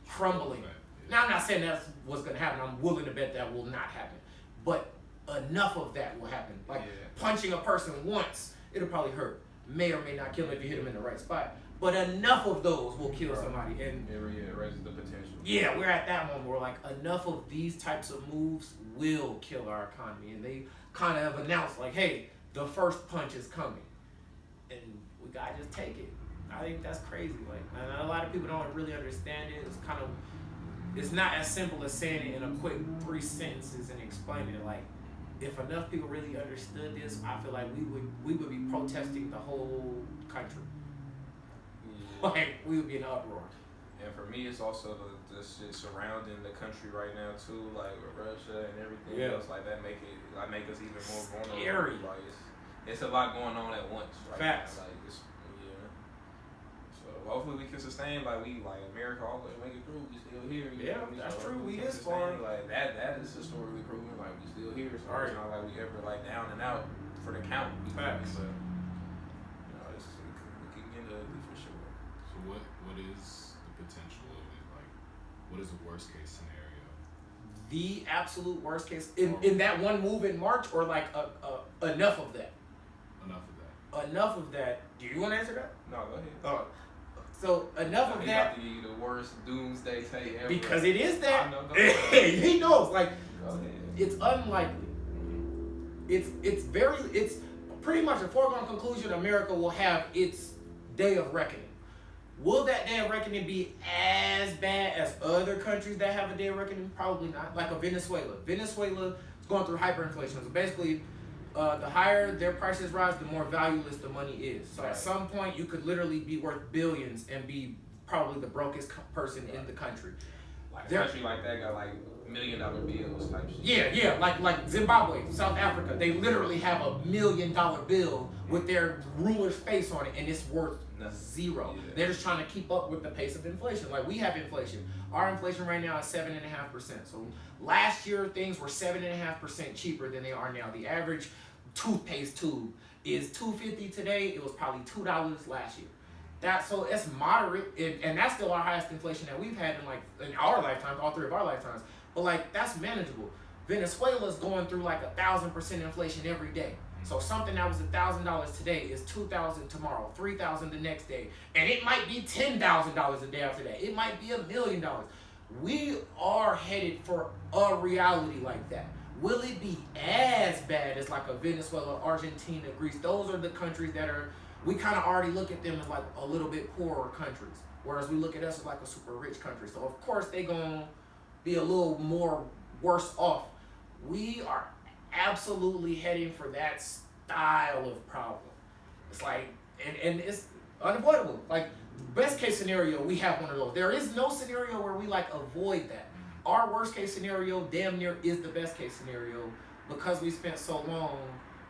crumbling. Now I'm not saying that's what's going to happen. I'm willing to bet that will not happen. But enough of that will happen. Like punching a person once, it'll probably hurt. May or may not kill them if you hit them in the right spot. But enough of those will kill somebody. And it raises the potential. Yeah, we're at that moment where like enough of these types of moves will kill our economy. And they kind of have announced like, hey, the first punch is coming. And we got to just take it. I think that's crazy. Like, and a lot of people don't really understand it. It's not as simple as saying it in a quick 3 sentences and explaining it. Like, if enough people really understood this, I feel like we would be protesting the whole country. Yeah. Like, we would be in an uproar. And for me, it's also the shit surrounding the country right now too, like with Russia and everything else. Like that make us even more vulnerable. Scary. Like it's a lot going on at once. Right Facts. Now. Like So hopefully we can sustain. Like America, all the way make it through. We still here. That's true. We can is far. Like that is historically proven. Like we still here. So it's not like we ever like down and out for the count. Facts. But we can get ugly for sure. So what is the potential of it? Like, what is the worst case scenario? The absolute worst case in that one move in March, or like enough of that. Enough of that. Do you want to answer that? No, go ahead. So enough of that. About to give you the worst doomsday take ever. Because it is that. I know, he knows. Like, go ahead. It's unlikely. It's pretty much a foregone conclusion. America will have its day of reckoning. Will that day of reckoning be as bad as other countries that have a day of reckoning? Probably not. Like a Venezuela. Venezuela is going through hyperinflation. So basically, the higher their prices rise, the more valueless the money is. So at some point, you could literally be worth billions and be probably the brokest person in the country. Like a country like that got like $1 million bills type shit. Yeah, like Zimbabwe, South Africa. They literally have a $1 million bill with their ruler's face on it, and it's worth 0. Yeah. They're just trying to keep up with the pace of inflation. Like we have inflation. Our inflation right now is 7.5%. So last year things were 7.5% cheaper than they are now. The average toothpaste tube is $2.50 today. It was probably $2 last year. So it's moderate, and that's still our highest inflation that we've had in our lifetimes, all 3 of our lifetimes. But like that's manageable. Venezuela's going through like 1,000% inflation every day. So something that was $1,000 today is $2,000 tomorrow, $3,000 the next day, and it might be $10,000 a day after that. It might be $1 million. We are headed for a reality like that. Will it be as bad as like a Venezuela, Argentina, Greece? Those are the countries that are, we kind of already look at them as like a little bit poorer countries, whereas we look at us as like a super rich country. So of course they gonna be a little more worse off. We are absolutely heading for that style of problem. It's like, and it's unavoidable. Like, best case scenario, we have one of those. There is no scenario where we like avoid that. Our worst case scenario damn near is the best case scenario because we spent so long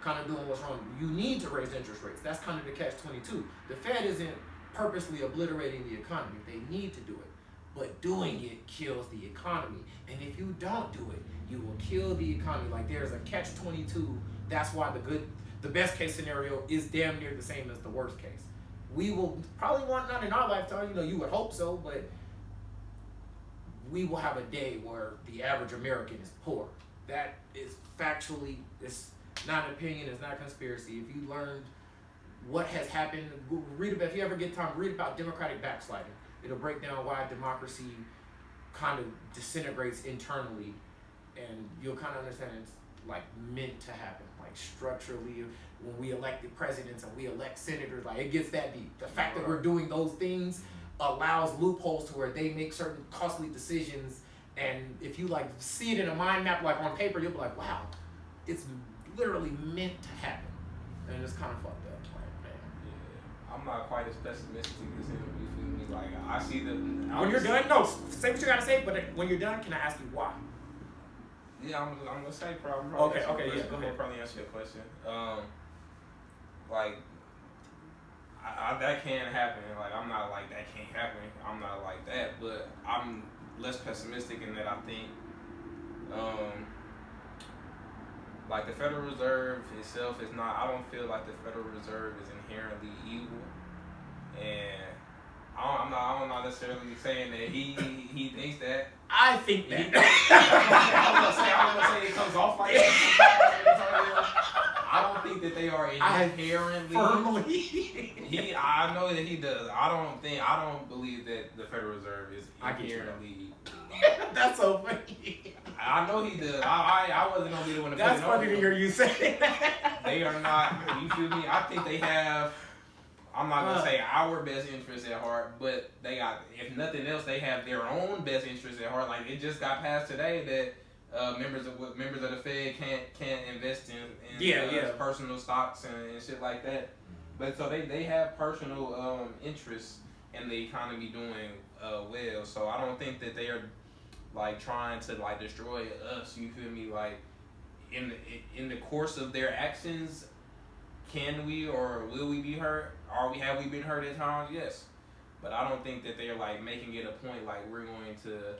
kind of doing what's wrong. You need to raise interest rates. That's kind of the catch-22. The Fed isn't purposely obliterating the economy. They need to do it. But doing it kills the economy. And if you don't do it, you will kill the economy. Like, there's a catch-22. That's why the best case scenario is damn near the same as the worst case. We will probably want none in our lifetime. You know, you would hope so, but we will have a day where the average American is poor. That is factually, it's not an opinion, it's not a conspiracy. If you learned what has happened, read about, if you ever get time, read about democratic backsliding. It'll break down why democracy kind of disintegrates internally, and you'll kind of understand it's like meant to happen. Like structurally, when we elect the presidents and we elect senators, like it gets that deep. The fact that we're doing those things allows loopholes to where they make certain costly decisions, and if you like see it in a mind map like on paper, you'll be like, wow, it's literally meant to happen. And it's kind of fucked up. Like, man. Yeah, I'm not quite as pessimistic as him. You feel me? Like I see the. When you're done, no, say what you gotta say. But when you're done, can I ask you why? Yeah, I'm gonna say probably. Okay, yeah, go ahead. Probably answer your question. Like, that can't happen. Like, I'm not like that can't happen. I'm not like that, but I'm less pessimistic in that I think, like the Federal Reserve itself is not. I don't feel like the Federal Reserve is inherently evil, and I'm not necessarily saying that he thinks that. I think that. I was gonna say it comes off like that. I don't think that they are inherently. I know that he does. I don't believe that the Federal Reserve is inherently. That's so funny. I know he does. I wasn't gonna be the one to. That's funny to hear you say that. They are not. You feel me? I think they have. I'm not gonna say our best interest at heart, but they got. If nothing else, they have their own best interest at heart. Like it just got passed today that members of the Fed can't invest in personal stocks and shit like that. But so they have personal interests in the economy doing well. So I don't think that they are like trying to like destroy us. You feel me? Like in the course of their actions, can we or will we be hurt? Have we been hurt at times? Yes. But I don't think that they're like making it a point like we're going to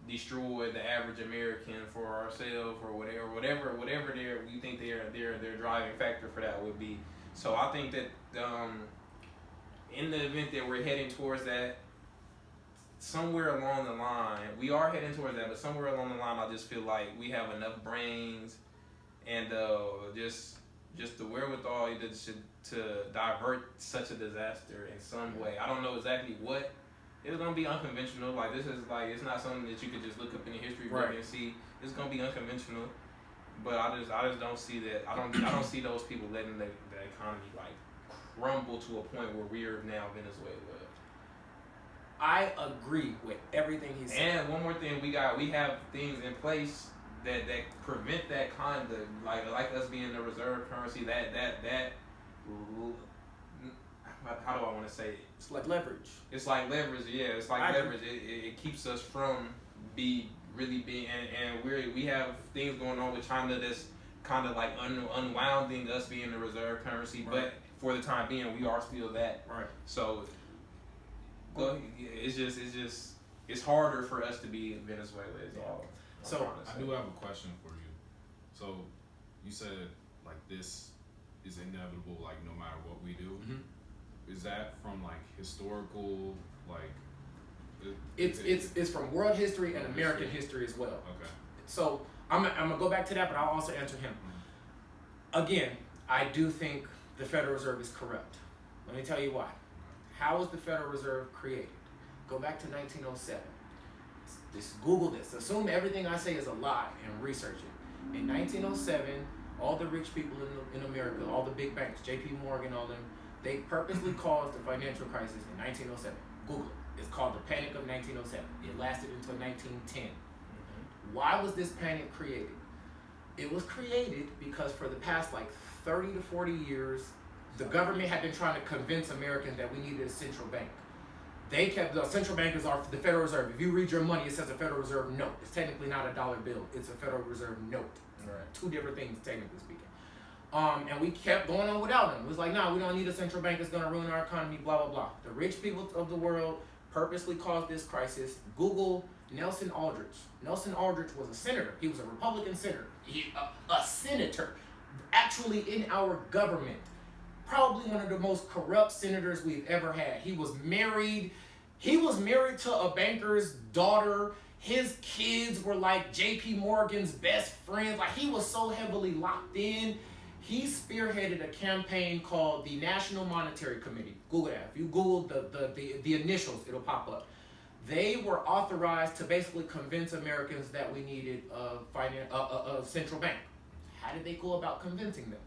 destroy the average American for ourselves or whatever we think their driving factor for that would be. So I think that in the event that we're heading towards that, somewhere along the line, we are heading towards that, but somewhere along the line, I just feel like we have enough brains and just the wherewithal to divert such a disaster in some way. I don't know exactly what. It's gonna be unconventional. Like this is like it's not something that you could just look up in the history book and see. It's gonna be unconventional. But I just don't see that. I don't see those people letting the economy like crumble to a point where we're now Venezuela. I agree with everything he said. And one more thing, we have things in place that prevent that kind of like us being the reserve currency. That how do I want to say it? It's like leverage. It's like leverage, yeah. It's like leverage. It keeps us from really being, and we have things going on with China that's kind of like unwounding us being the reserve currency. Right. But for the time being, we are still that. Right. So, it's harder for us to be in Venezuela. Is all. So I do have a question for you. So you said like this is inevitable, like no matter what we do. Mm-hmm. Is that from like historical, like? It's from world history and American history as well. Okay. So I'm gonna go back to that, but I'll also answer him. Again, I do think the Federal Reserve is corrupt. Let me tell you why. How was the Federal Reserve created? Go back to 1907. Just Google this. Assume everything I say is a lie and research it. In 1907, all the rich people in America, all the big banks, J.P. Morgan, all them, they purposely caused the financial crisis in 1907. Google it. It's called the Panic of 1907. It lasted until 1910. Why was this panic created? It was created because for the past like 30 to 40 years, the government had been trying to convince Americans that we needed a central bank. They kept, the central bankers are the Federal Reserve. If you read your money, it says a Federal Reserve note. It's technically not a dollar bill. It's a Federal Reserve note. Right. Two different things, technically speaking. And we kept going on without them. It was like, nah, we don't need a central bank. It's going to ruin our economy, blah, blah, blah. The rich people of the world purposely caused this crisis. Google Nelson Aldrich. Nelson Aldrich was a senator. He was a Republican senator. A senator, actually in our government. Probably one of the most corrupt senators we've ever had. He was married to a banker's daughter. His kids were like J.P. Morgan's best friends. Like, he was so heavily locked in. He spearheaded a campaign called the National Monetary Committee. Google that. If you Google the initials, it'll pop up. They were authorized to basically convince Americans that we needed a central bank. How did they go about convincing them?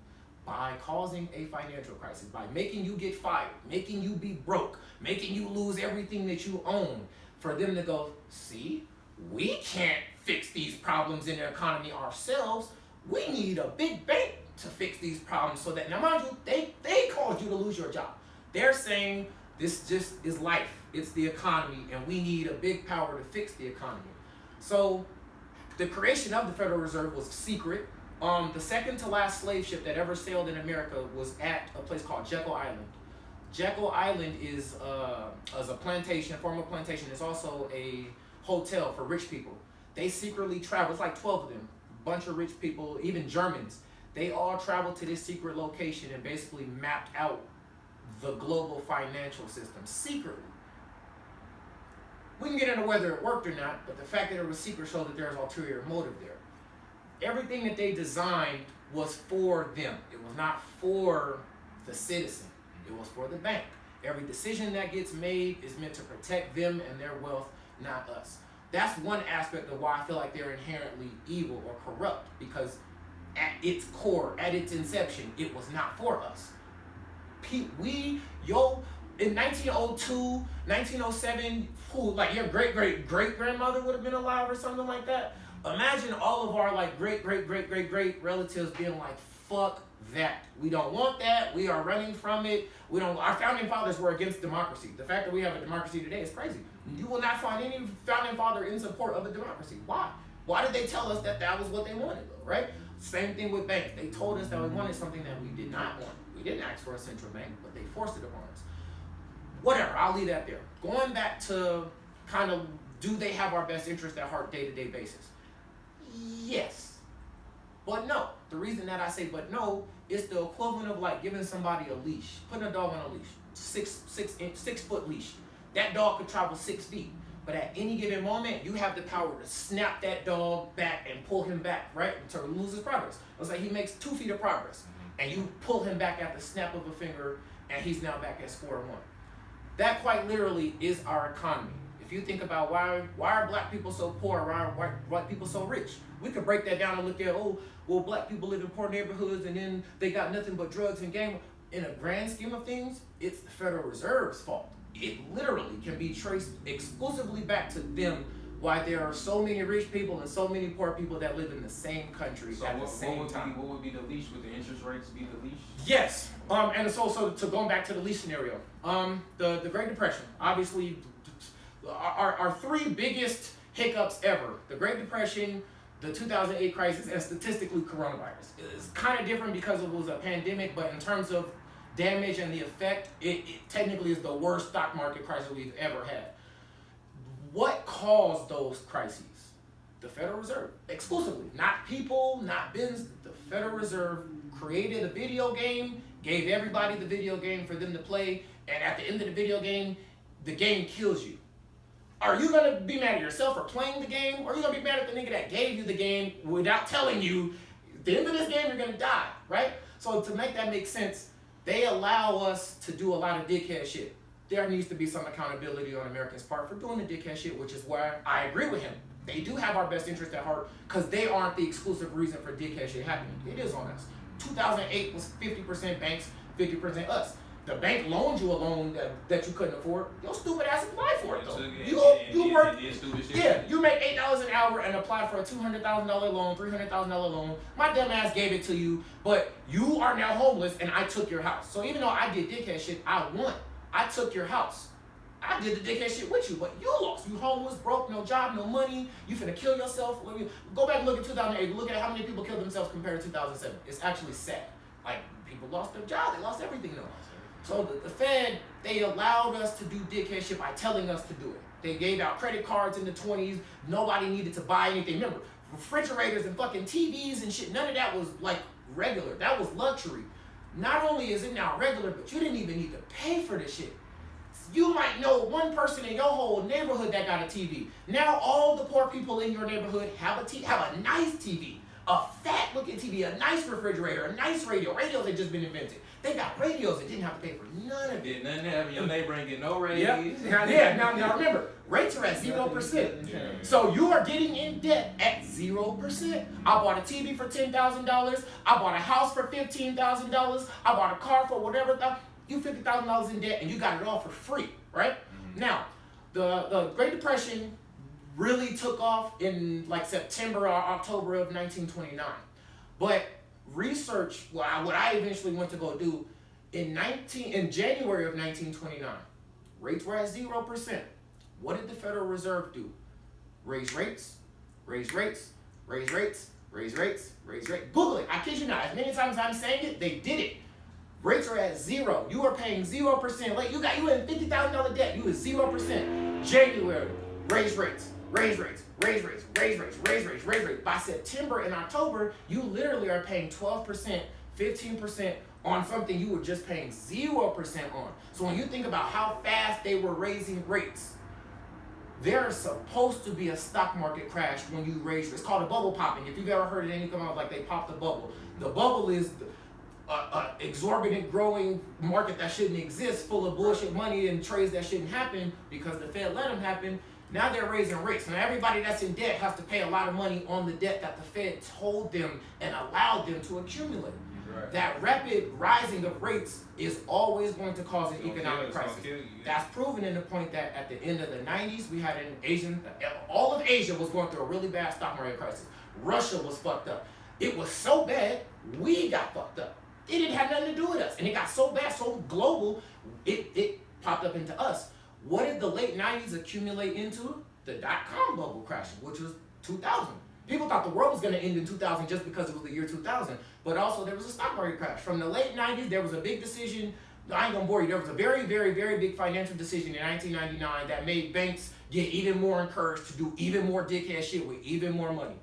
By causing a financial crisis, by making you get fired, making you be broke, making you lose everything that you own, for them to go, see, we can't fix these problems in the economy ourselves. We need a big bank to fix these problems so that, now mind you, they caused you to lose your job. They're saying this just is life. It's the economy, and we need a big power to fix the economy. So the creation of the Federal Reserve was secret. The second to last slave ship that ever sailed in America was at a place called Jekyll Island. Jekyll Island is a plantation, former plantation. It's also a hotel for rich people. They secretly travel. It's like 12 of them. Bunch of rich people, even Germans. They all traveled to this secret location and basically mapped out the global financial system secretly. We can get into whether it worked or not, but the fact that it was secret shows that there's ulterior motive there. Everything that they designed was for them. It was not for the citizen. It was for the bank. Every decision that gets made is meant to protect them and their wealth, not us. That's one aspect of why I feel like they're inherently evil or corrupt, because at its core, at its inception, it was not for us. In 1902, 1907, like your great-great-great-grandmother would have been alive or something like that. Imagine all of our like great relatives being like, fuck that. We don't want that. We are running from it. Our founding fathers were against democracy. The fact that we have a democracy today is crazy. You will not find any founding father in support of a democracy. Why? Why did they tell us that was what they wanted, right? Same thing with banks. They told us that we wanted something that we did not want. We didn't ask for a central bank, but they forced it upon us. Whatever, I'll leave that there. Going back to kind of, do they have our best interest at heart day-to-day basis? Yes, but no. The reason that I say but no is the equivalent of like giving somebody a leash, putting a dog on a leash, 6 foot leash. That dog could travel 6 feet, but at any given moment, you have the power to snap that dog back and pull him back, right? To lose his progress. It's like he makes 2 feet of progress, and you pull him back at the snap of a finger, and he's now back at square one. That quite literally is our economy. If you think about why are black people so poor, why are white people so rich? We could break that down and look at, black people live in poor neighborhoods and then they got nothing but drugs and gang. In a grand scheme of things, it's the Federal Reserve's fault. It literally can be traced exclusively back to them, why there are so many rich people and so many poor people that live in the same country at the same time. What would be the leash? Would the interest rates be the leash? Yes. And so to going back to the leash scenario, the Great Depression, obviously, our 3 biggest hiccups ever: the Great Depression, the 2008 crisis, and statistically coronavirus. It's kind of different because it was a pandemic, but in terms of damage and the effect, it technically is the worst stock market crisis we've ever had. What caused those crises? The Federal Reserve, exclusively. Not people, not business. The Federal Reserve created a video game, gave everybody the video game for them to play, and at the end of the video game kills you. Are you gonna be mad at yourself for playing the game, or are you gonna be mad at the nigga that gave you the game without telling you, at the end of this game, you're gonna die, right? So to make that make sense, they allow us to do a lot of dickhead shit. There needs to be some accountability on Americans' part for doing the dickhead shit, which is where I agree with him. They do have our best interest at heart because they aren't the exclusive reason for dickhead shit happening. It is on us. 2008 was 50% banks, 50% us. The bank loaned you a loan that you couldn't afford. Your stupid ass applied for it though. You work. Yeah, you make $8 an hour and apply for a $200,000 loan, $300,000 loan. My dumb ass gave it to you, but you are now homeless and I took your house. So even though I did dickhead shit, I won. I took your house. I did the dickhead shit with you, but you lost. You homeless, broke, no job, no money. You finna kill yourself. Go back and look at 2008. Look at how many people killed themselves compared to 2007. It's actually sad. Like, people lost their job. They lost everything though. So the Fed, they allowed us to do dickhead shit by telling us to do it. They gave out credit cards in the 20s. Nobody needed to buy anything. Remember, refrigerators and fucking TVs and shit, none of that was like regular. That was luxury. Not only is it now regular, but you didn't even need to pay for this shit. You might know one person in your whole neighborhood that got a TV. Now all the poor people in your neighborhood have a nice TV, a fat looking TV, a nice refrigerator, a nice radio. Radios had just been invented. They got radios that didn't have to pay for none of it. Did nothing happen? Your neighbor ain't getting no raise. Yep. Now remember, rates are at 0%. So you are getting in debt at 0%. I bought a TV for $10,000. I bought a house for $15,000. I bought a car for whatever. You $50,000 in debt and you got it all for free, right? Mm-hmm. Now, the Great Depression really took off in like September or October of 1929. But research, what I eventually went to go do, in January of 1929, rates were at 0%. What did the Federal Reserve do? Raise rates, raise rates, raise rates, raise rates, raise rates. Google it. I kid you not. As many times I'm saying it, they did it. Rates are at 0. You are paying 0%. Like you in $50,000 debt. You is 0%. January, raise rates, raise rates, raise rates, raise rates, raise rates, raise rates. By September and October, you literally are paying 12%, 15% on something you were just paying 0% on. So when you think about how fast they were raising rates, there's supposed to be a stock market crash when you raise rates. It's called a bubble popping. If you've ever heard it, anything out like they popped the bubble. The bubble is exorbitant growing market that shouldn't exist, full of bullshit money and trades that shouldn't happen because the Fed let them happen. Now they're raising rates. Now everybody that's in debt has to pay a lot of money on the debt that the Fed told them and allowed them to accumulate. Right. That rapid rising of rates is always going to cause an economic crisis. That's proven in the point that at the end of the 90s, we had all of Asia was going through a really bad stock market crisis. Russia was fucked up. It was so bad, we got fucked up. It didn't have nothing to do with us. And it got so bad, so global, it popped up into us. What did the late 90s accumulate into? The dot-com bubble crashing, which was 2000. People thought the world was going to end in 2000 just because it was the year 2000. But also there was a stock market crash. From the late 90s, there was a big decision. I ain't going to bore you. There was a very, very, very big financial decision in 1999 that made banks get even more encouraged to do even more dickhead shit with even more money.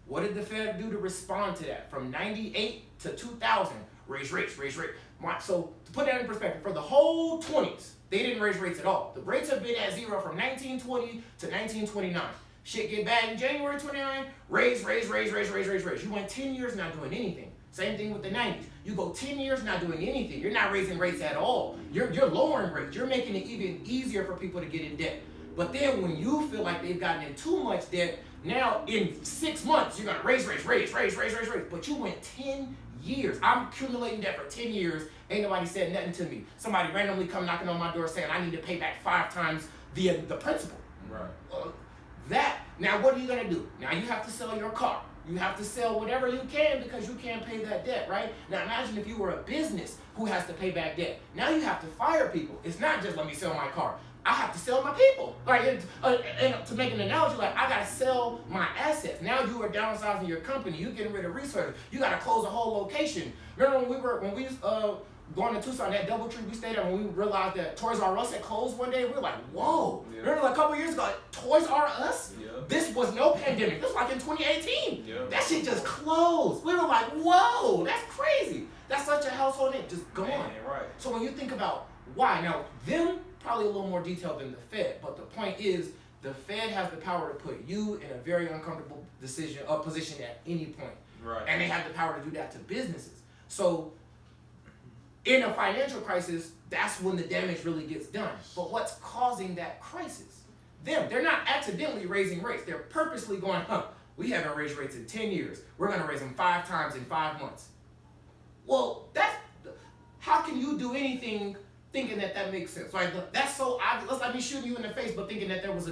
What did the Fed do to respond to that? From 98 to 2000, raise rates, raise rates. So to put that in perspective, for the whole 20s, they didn't raise rates at all. The rates have been at 0 from 1920 to 1929. Shit get bad in January 29, raise. You went 10 years not doing anything. Same thing with the 90s. You go 10 years not doing anything. You're not raising rates at all. You're lowering rates. You're making it even easier for people to get in debt. But then when you feel like they've gotten in too much debt, now in 6 months, you're gonna raise. But you went 10 years. I'm accumulating debt for 10 years. Ain't nobody said nothing to me. Somebody randomly come knocking on my door saying I need to pay back 5 times the principal. Right. Now what are you gonna do? Now you have to sell your car. You have to sell whatever you can because you can't pay that debt, right? Now imagine if you were a business who has to pay back debt. Now you have to fire people. It's not just let me sell my car. I have to sell my people. Like, and to make an analogy, like I gotta sell my assets. Now you are downsizing your company. You're getting rid of resources. You gotta close a whole location. Remember when we going to Tucson, that DoubleTree we stayed at, when we realized that Toys R Us had closed one day, we were like, whoa. Yeah. Remember like a couple years ago, Toys R Us? Yeah. This was no pandemic. This was like in 2018. Yeah. That shit just closed. We were like, whoa, that's crazy. That's such a household name, just gone. Man, right. So when you think about why, now them probably a little more detailed than the Fed, but the point is The Fed has the power to put you in a very uncomfortable position at any point. Right. And they have the power to do that to businesses. So in a financial crisis, that's when the damage really gets done. But what's causing that crisis? Them. They're not accidentally raising rates. They're purposely going, we haven't raised rates in 10 years. We're going to raise them 5 times in 5 months. Well, how can you do anything thinking that makes sense? Like, that's so obvious. That's like me shooting you in the face, but thinking that there was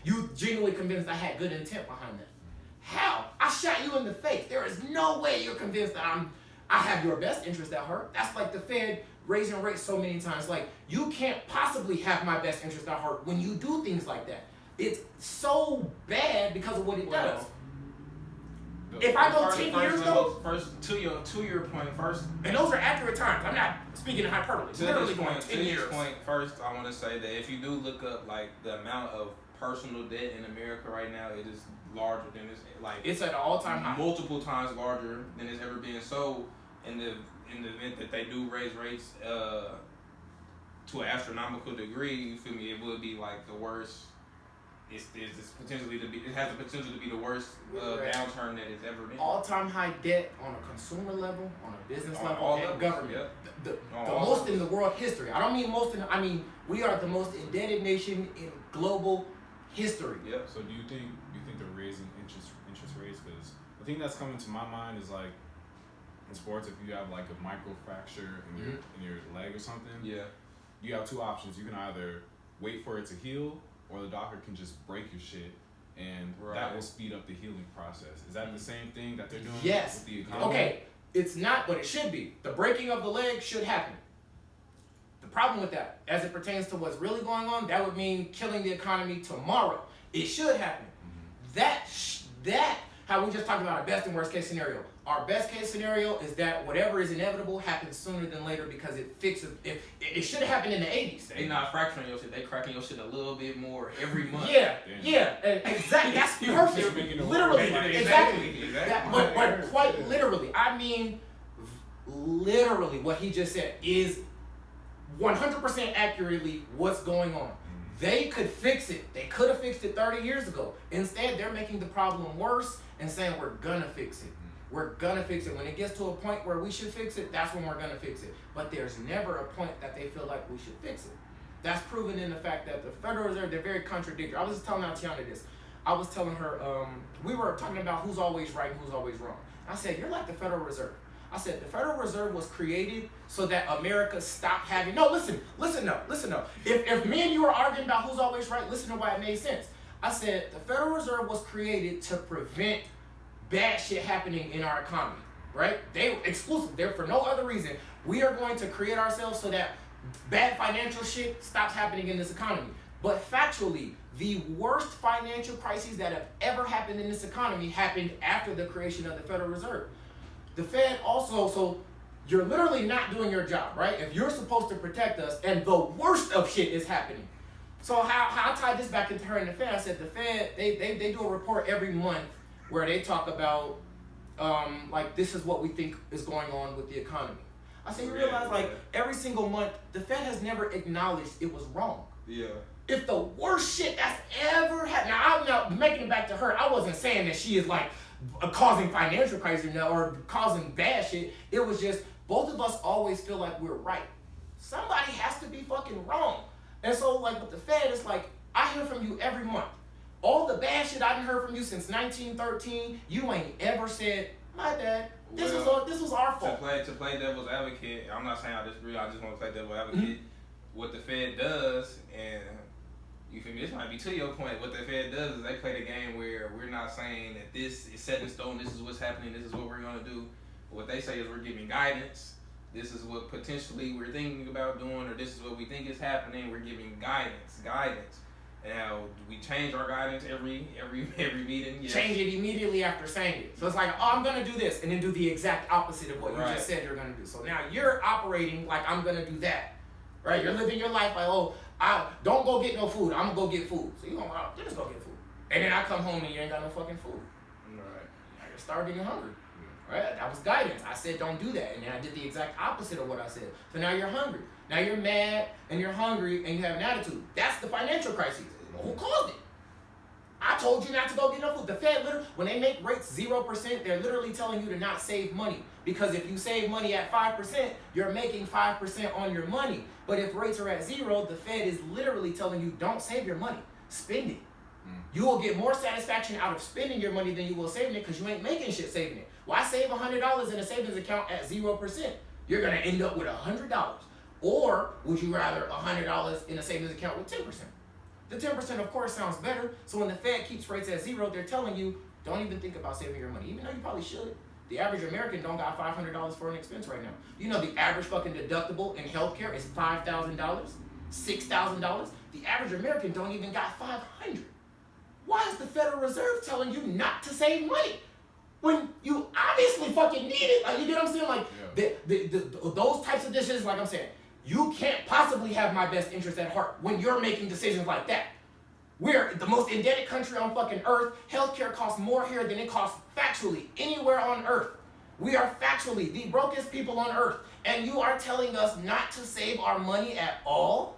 you genuinely convinced I had good intent behind that. How? I shot you in the face. There is no way you're convinced that I have your best interest at heart. That's like the Fed raising rates so many times. Like, you can't possibly have my best interest at heart when you do things like that. It's so bad because of what it does. If I go 10 years though, first to your point first, and those are accurate times. I'm not speaking in hyperbole. To Literally this going point, 10 years. first, I want to say that if you do look up like the amount of personal debt in America right now, it is larger than it's at an all-time high. Multiple times larger than it's ever been. So in the event that they do raise rates to an astronomical degree, you feel me? It would be like the worst. It has the potential to be the worst downturn that it's ever been. All-time high debt on a consumer level, on a business level, all and levels, government. Yep. The most in the world history. I don't mean most in. I mean we are the most indebted nation in global history. Yep. So do you think they're raising interest rates? Because the thing that's coming to my mind is like in sports, if you have like a microfracture in your leg or something, you have 2 options. You can either wait for it to heal, or the doctor can just break your shit, and that will speed up the healing process. Is that the same thing that they're doing with the economy? Okay, it's not, but it should be. The breaking of the leg should happen. The problem with that, as it pertains to what's really going on, that would mean killing the economy tomorrow. It should happen. That, how we just talked about our best and worst case scenario. Our best case scenario is that whatever is inevitable happens sooner than later because it fixes. It should have happened in the 80s. They not fracturing your shit. They cracking your shit a little bit more every month. Yeah, exactly. That's perfect. Literally, exactly. But quite literally, I mean, literally, what he just said is 100% accurately what's going on. They could fix it. They could have fixed it 30 years ago. Instead, they're making the problem worse and saying we're gonna fix it. We're gonna fix it. When it gets to a point where we should fix it, that's when we're gonna fix it. But there's never a point that they feel like we should fix it. That's proven in the fact that the Federal Reserve, they're very contradictory. I was just telling Tiana this. I was telling her, we were talking about who's always right and who's always wrong. I said, you're like the Federal Reserve. I said, the Federal Reserve was created so that America stopped having... No, listen. If me and you were arguing about who's always right, listen to why it made sense. I said, the Federal Reserve was created to prevent bad shit happening in our economy, right? They're for no other reason. We are going to create ourselves so that bad financial shit stops happening in this economy. But factually, the worst financial crises that have ever happened in this economy happened after the creation of the Federal Reserve. The Fed also, so you're literally not doing your job, right? If you're supposed to protect us and the worst of shit is happening. So how I tied this back into her and the Fed, I said the Fed, they do a report every month where they talk about, like, this is what we think is going on with the economy. I said, you realize, like, every single month, the Fed has never acknowledged it was wrong. Yeah. If the worst shit that's ever happened, now I'm not making it back to her. I wasn't saying that she is, like, causing financial crisis or causing bad shit. It was just, both of us always feel like we're right. Somebody has to be fucking wrong. And so, like, with the Fed, it's like, I hear from you every month. All the bad shit I done heard from you since 1913, you ain't ever said, my bad, this was our fault. To play devil's advocate, I'm not saying I disagree, I just want to play devil's advocate. What the Fed does, and you feel me, this might be to your point, what the Fed does is they play the game where we're not saying that this is set in stone, this is what's happening, this is what we're going to do. What they say is we're giving guidance. This is what potentially we're thinking about doing, or this is what we think is happening. We're giving guidance. And how we change our guidance every meeting. Yes. Change it immediately after saying it. So it's like, oh, I'm gonna do this, and then do the exact opposite of what you just said you're gonna do. So now you're operating like I'm gonna do that, right? You're living your life like, oh, I don't go get no food. I'm gonna go get food. So you gonna just go get food, and then I come home and you ain't got no fucking food. Right. Now you're starving and hungry. Right? That was guidance. I said don't do that, and then I did the exact opposite of what I said. So now you're hungry. Now you're mad and you're hungry and you have an attitude. That's the financial crisis. Who caused it? told you not to go get no food. The Fed literally, when they make rates 0%, they're literally telling you to not save money. Because if you save money at 5%, you're making 5% on your money. But if rates are at 0, the Fed is literally telling you don't save your money, spend it. You will get more satisfaction out of spending your money than you will saving it because you ain't making shit saving it. Why save $100 in a savings account at 0%? You're gonna end up with $100. Or would you rather $100 in a savings account with 10%? The 10% of course sounds better. So when the Fed keeps rates at 0, they're telling you don't even think about saving your money, even though you probably should. The average American don't got $500 for an expense right now. You know the average fucking deductible in healthcare is $5,000, $6,000. The average American don't even got $500. Why is the Federal Reserve telling you not to save money when you obviously fucking need it? Like, you get what I'm saying? Like those types of decisions, like I'm saying, you can't possibly have my best interest at heart when you're making decisions like that. We're the most indebted country on fucking earth. Healthcare costs more here than it costs factually anywhere on earth. We are factually the brokest people on earth. And you are telling us not to save our money at all?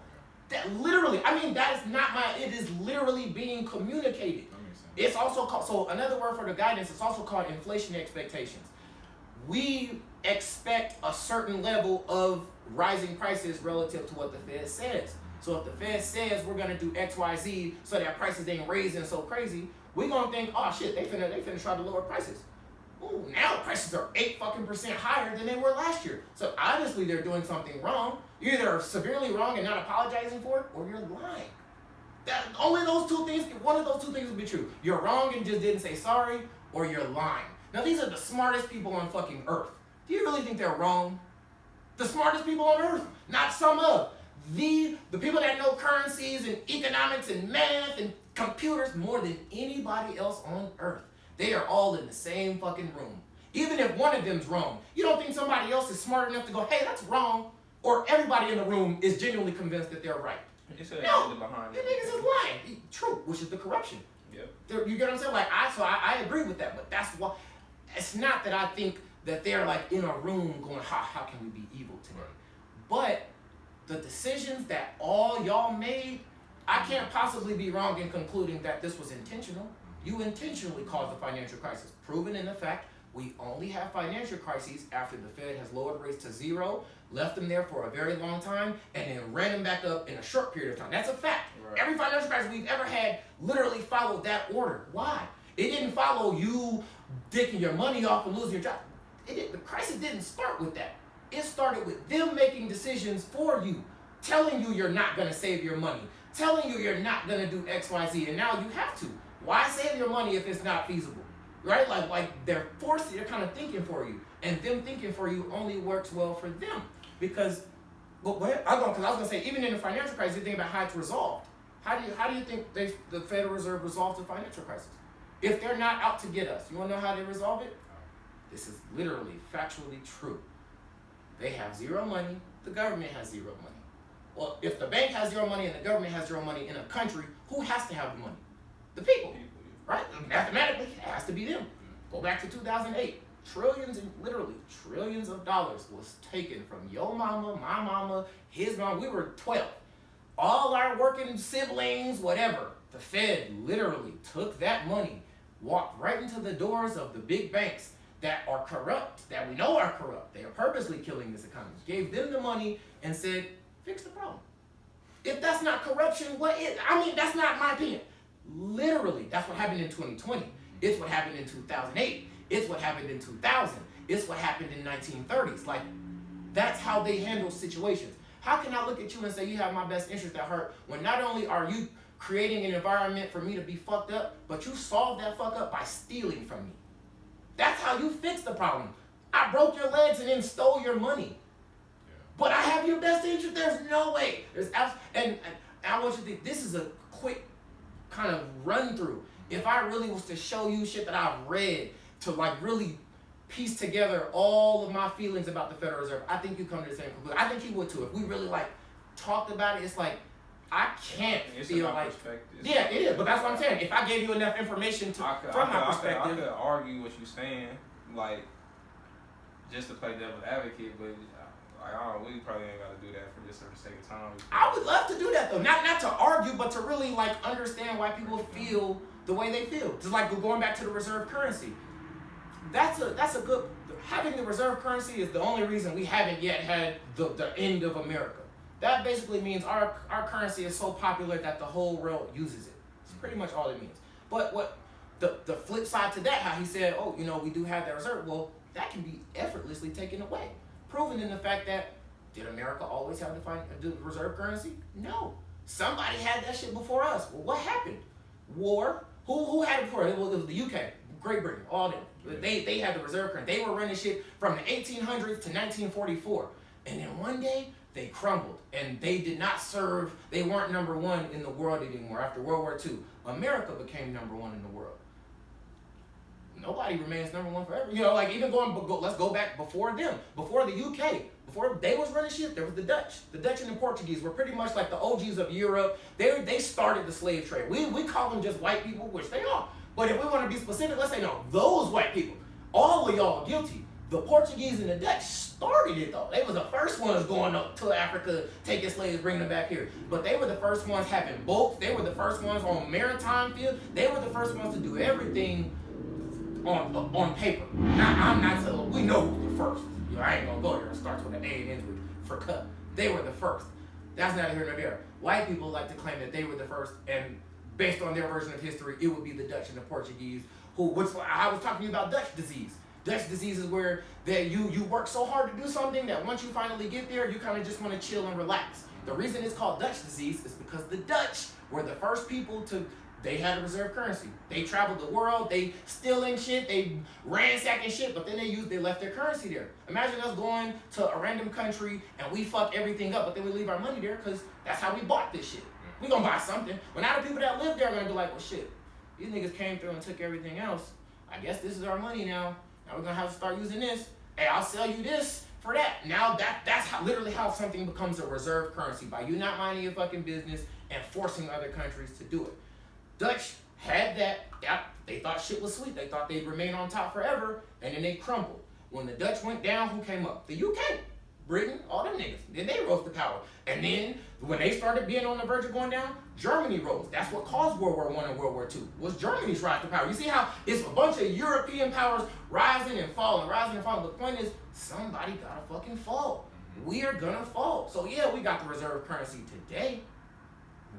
That literally, I mean, that is not it is literally being communicated. It's also called, so another word for the guidance, it's also called inflation expectations. We expect a certain level of rising prices relative to what the Fed says. So if the Fed says we're gonna do X, Y, Z so that prices ain't raising so crazy, we're gonna think, oh shit, they finna try to lower prices. Ooh, now prices are 8% higher than they were last year. So obviously they're doing something wrong. You're either severely wrong and not apologizing for it, or you're lying. Only those two things, one of those two things will be true. You're wrong and just didn't say sorry, or you're lying. Now these are the smartest people on fucking earth. Do you really think they're wrong? The smartest people on earth, not some of. The people that know currencies and economics and math and computers more than anybody else on earth. They are all in the same fucking room. Even if one of them's wrong, you don't think somebody else is smart enough to go, hey, that's wrong, or everybody in the room is genuinely convinced that they're right. No, the niggas is lying. True, which is the corruption. Yep. You get what I'm saying? Like I agree with that, but that's why. It's not that I think that they're like in a room going, how can we be evil today? But the decisions that all y'all made, I can't possibly be wrong in concluding that this was intentional. You intentionally caused the financial crisis, proven in the fact we only have financial crises after the Fed has lowered rates to 0, left them there for a very long time, and then ran them back up in a short period of time. That's a fact. Right. Every financial crisis we've ever had literally followed that order. Why? It didn't follow you dicking your money off and losing your job. The crisis didn't start with that. It started with them making decisions for you, telling you you're not going to save your money, telling you you're not going to do X, Y, Z, and now you have to. Why save your money if it's not feasible? Right? Like they're kind of thinking for you. And them thinking for you only works well for them. Because, I was going to say, even in the financial crisis, you think about how it's resolved. How do you think the Federal Reserve resolves the financial crisis? If they're not out to get us, you want to know how they resolve it? This is literally, factually true. They have 0 money, the government has 0 money. Well, if the bank has 0 money and the government has 0 money in a country, who has to have the money? The people, right? Mathematically, it has to be them. Go back to 2008. Literally trillions of dollars was taken from your mama, my mama, his mom. We were 12. All our working siblings, whatever. The Fed literally took that money, walked right into the doors of the big banks that are corrupt, that we know are corrupt. They are purposely killing this economy. Gave them the money and said, fix the problem. If that's not corruption, what is? I mean, that's not my opinion. Literally, that's what happened in 2020. It's what happened in 2008. It's what happened in 2000. It's what happened in 1930s. Like, that's how they handle situations. How can I look at you and say you have my best interest at heart when not only are you creating an environment for me to be fucked up, but you solved that fuck up by stealing from me? That's how you fix the problem. I broke your legs and then stole your money. But I have your best interest. There's no way. And I want you to think, this is a quick kind of run through. If I really was to show you shit that I've read to like really piece together all of my feelings about the Federal Reserve, I think you come to the same conclusion. I think you would too. If we really like talked about it, it's like I can't feel like yeah, it is. But that's what I'm saying. If I gave you enough information from my perspective, I could argue what you're saying, like just to play devil's advocate, but we probably ain't got to do that for just the sake of time. I would love to do that though, not to argue, but to really like understand why people feel the way they feel. Just like going back to the reserve currency. That's a good, having the reserve currency is the only reason we haven't yet had the end of America. That basically means our currency is so popular that the whole world uses it. It's pretty much all it means. But what the flip side to that, how he said, oh, we do have that reserve. Well, that can be effortlessly taken away. Proven in the fact that, did America always have the reserve currency? No. Somebody had that shit before us. Well, what happened? War. Who had it before? It was the UK, Great Britain, all them. They had the reserve currency. They were running shit from the 1800s to 1944. And then one day, they crumbled. And they did not serve, they weren't number one in the world anymore. After World War II, America became number one in the world. Nobody remains number one forever. Like even let's go back before them. Before the UK, before they was running shit, there was the Dutch. The Dutch and the Portuguese were pretty much like the OGs of Europe. They started the slave trade. We call them just white people, which they are. But if we want to be specific, let's say no, those white people. All of y'all guilty. The Portuguese and the Dutch started it though. They were the first ones going up to Africa, taking slaves, bringing them back here. But they were the first ones having boats. They were the first ones on maritime field. They were the first ones to do everything on paper. Now, I'm not telling, we know who the first. I ain't gonna go there. It starts with an A and ends with for cut. They were the first. That's neither here nor there. White people like to claim that they were the first, and based on their version of history, it would be the Dutch and the Portuguese, which I was talking about Dutch disease. Dutch disease is where that you work so hard to do something that once you finally get there, you kind of just want to chill and relax. The reason it's called Dutch disease is because the Dutch were the first people they had a reserve currency. They traveled the world, they stealing shit, they ransacking shit, but then they left their currency there. Imagine us going to a random country and we fuck everything up, but then we leave our money there because that's how we bought this shit. We gonna buy something. But now the people that live there are gonna be like, well shit, these niggas came through and took everything else. I guess this is our money now. Now we're gonna have to start using this. Hey, I'll sell you this for that. Now that's literally how something becomes a reserve currency, by you not minding your fucking business and forcing other countries to do it. Dutch had that. They thought shit was sweet. They thought they'd remain on top forever, and then they crumbled. When the Dutch went down, who came up? The UK, Britain, all them niggas. Then they rose to power. And then when they started being on the verge of going down, Germany rose. That's what caused World War I and World War II, was Germany's rise to power. You see how it's a bunch of European powers rising and falling, rising and falling. The point is, somebody gotta fucking fall. We are gonna fall. So yeah, we got the reserve currency today.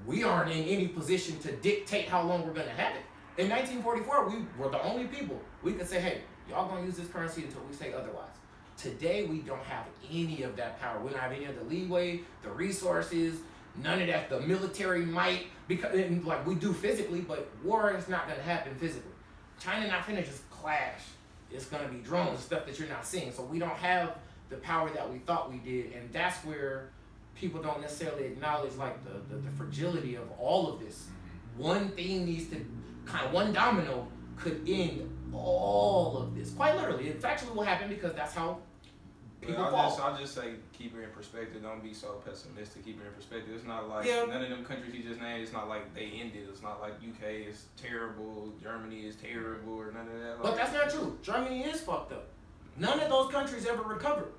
We aren't in any position to dictate how long we're gonna have it. In 1944, we were the only people. We could say, hey, y'all gonna use this currency until we say otherwise. Today, we don't have any of that power. We don't have any of the leeway, the resources, none of that, the military might, because like we do physically, but war is not gonna happen physically. China not finna just clash. It's gonna be drones, stuff that you're not seeing. So we don't have the power that we thought we did, and that's where people don't necessarily acknowledge like the fragility of all of this. One thing needs to, one domino could end all of this. Quite literally. It's actually what happened, because that's how people fall. I'll just say, keep it in perspective. Don't be so pessimistic. Keep it in perspective. It's not like none of them countries you just named, it's not like they ended. It's not like UK is terrible, Germany is terrible, or none of that. But that's not true. Germany is fucked up. None of those countries ever recovered.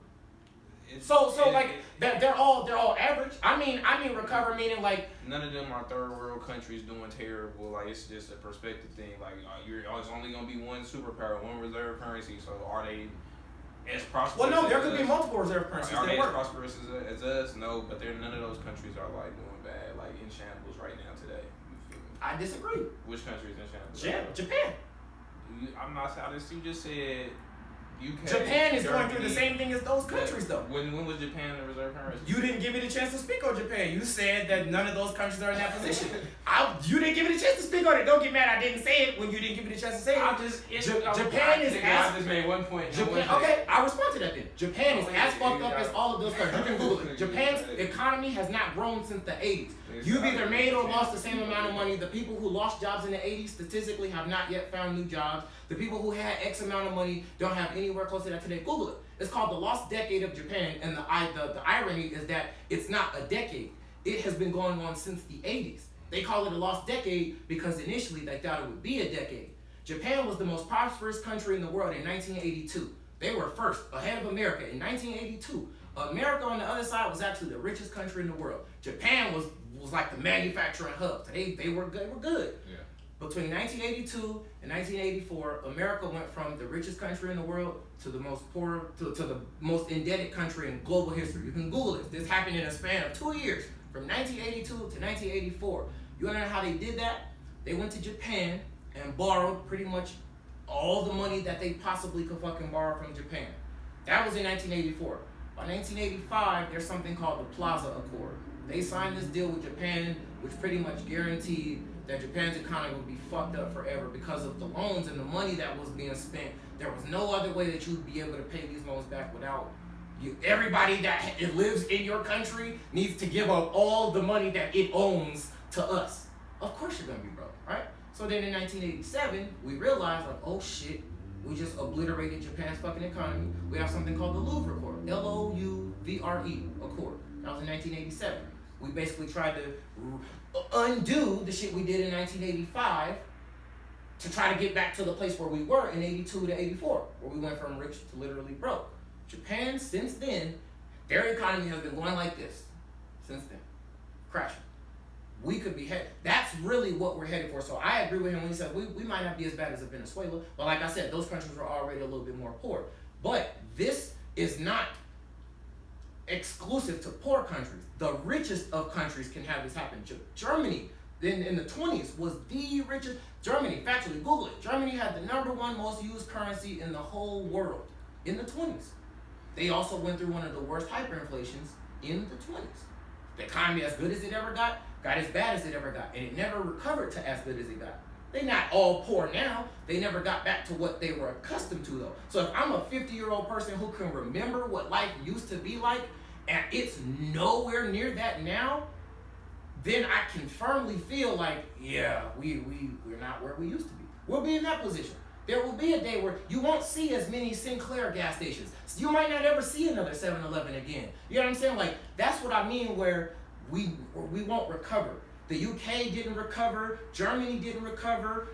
They're all average. I mean recover meaning like none of them are third world countries doing terrible. Like it's just a perspective thing. Like it's only gonna be one superpower, one reserve currency. So are they as prosperous? Well, no, there could be multiple reserve currencies. Are they as prosperous as us? No, but none of those countries are like doing bad, like in shambles right now today. I disagree. Which country is in shambles? Japan. You just said. UK, Japan is going through the same thing as those countries, though. When was Japan the reserve currency? You didn't give me the chance to speak on Japan. You said that none of those countries are in that position. You didn't give me the chance to speak on it. Don't get mad I didn't say it when you didn't give me the chance to say it. I just made one point. Okay, I'll respond to that then. Japan is as fucked up as all of those countries. You can Google it. Japan's economy has not grown since the 80s. You've either made or lost the same amount of money. The people who lost jobs in the 80s statistically have not yet found new jobs. The people who had X amount of money don't have anywhere close to that today. Google it. It's called the lost decade of Japan, and the irony is that it's not a decade. It has been going on since the 80s. They call it a lost decade because initially they thought it would be a decade. Japan was the most prosperous country in the world in 1982. They were first, ahead of America in 1982. America on the other side was actually the richest country in the world. Japan was like the manufacturing hub. So they were good. Yeah. Between 1982 and 1984, America went from the richest country in the world to the most poor, to the most indebted country in global history. You can Google it. This happened in a span of 2 years, from 1982 to 1984. You wanna know how they did that? They went to Japan and borrowed pretty much all the money that they possibly could fucking borrow from Japan. That was in 1984. By 1985, there's something called the Plaza Accord. They signed this deal with Japan, which pretty much guaranteed that Japan's economy would be fucked up forever because of the loans and the money that was being spent. There was no other way that you'd be able to pay these loans back without you. Everybody that lives in your country needs to give up all the money that it owns to us. Of course you're gonna be broke, right? So then in 1987, we realized like, oh shit, we just obliterated Japan's fucking economy. We have something called the Louvre Accord, Louvre Accord. That was in 1987. We basically tried to undo the shit we did in 1985 to try to get back to the place where we were in 82 to 84, where we went from rich to literally broke. Japan, since then, their economy has been going like this since then, crashing. We could be headed. That's really what we're headed for. So I agree with him when he said we might not be as bad as Venezuela, but like I said, those countries were already a little bit more poor. But this is not exclusive to poor countries. The richest of countries can have this happen. Germany in the 20s was the richest. Germany, factually, Google it. Germany had the #1 most used currency in the whole world in the 20s. They also went through one of the worst hyperinflations in the 20s. The economy, as good as it ever got as bad as it ever got, and it never recovered to as good as it got. They're not all poor now. They never got back to what they were accustomed to though. So if I'm a 50-year-old person who can remember what life used to be like, and it's nowhere near that now, then I can firmly feel like, yeah, we're not where we used to be. We'll be in that position. There will be a day where you won't see as many Sinclair gas stations. You might not ever see another 7-Eleven again. You know what I'm saying? Like, that's what I mean where we won't recover. The UK didn't recover. Germany didn't recover.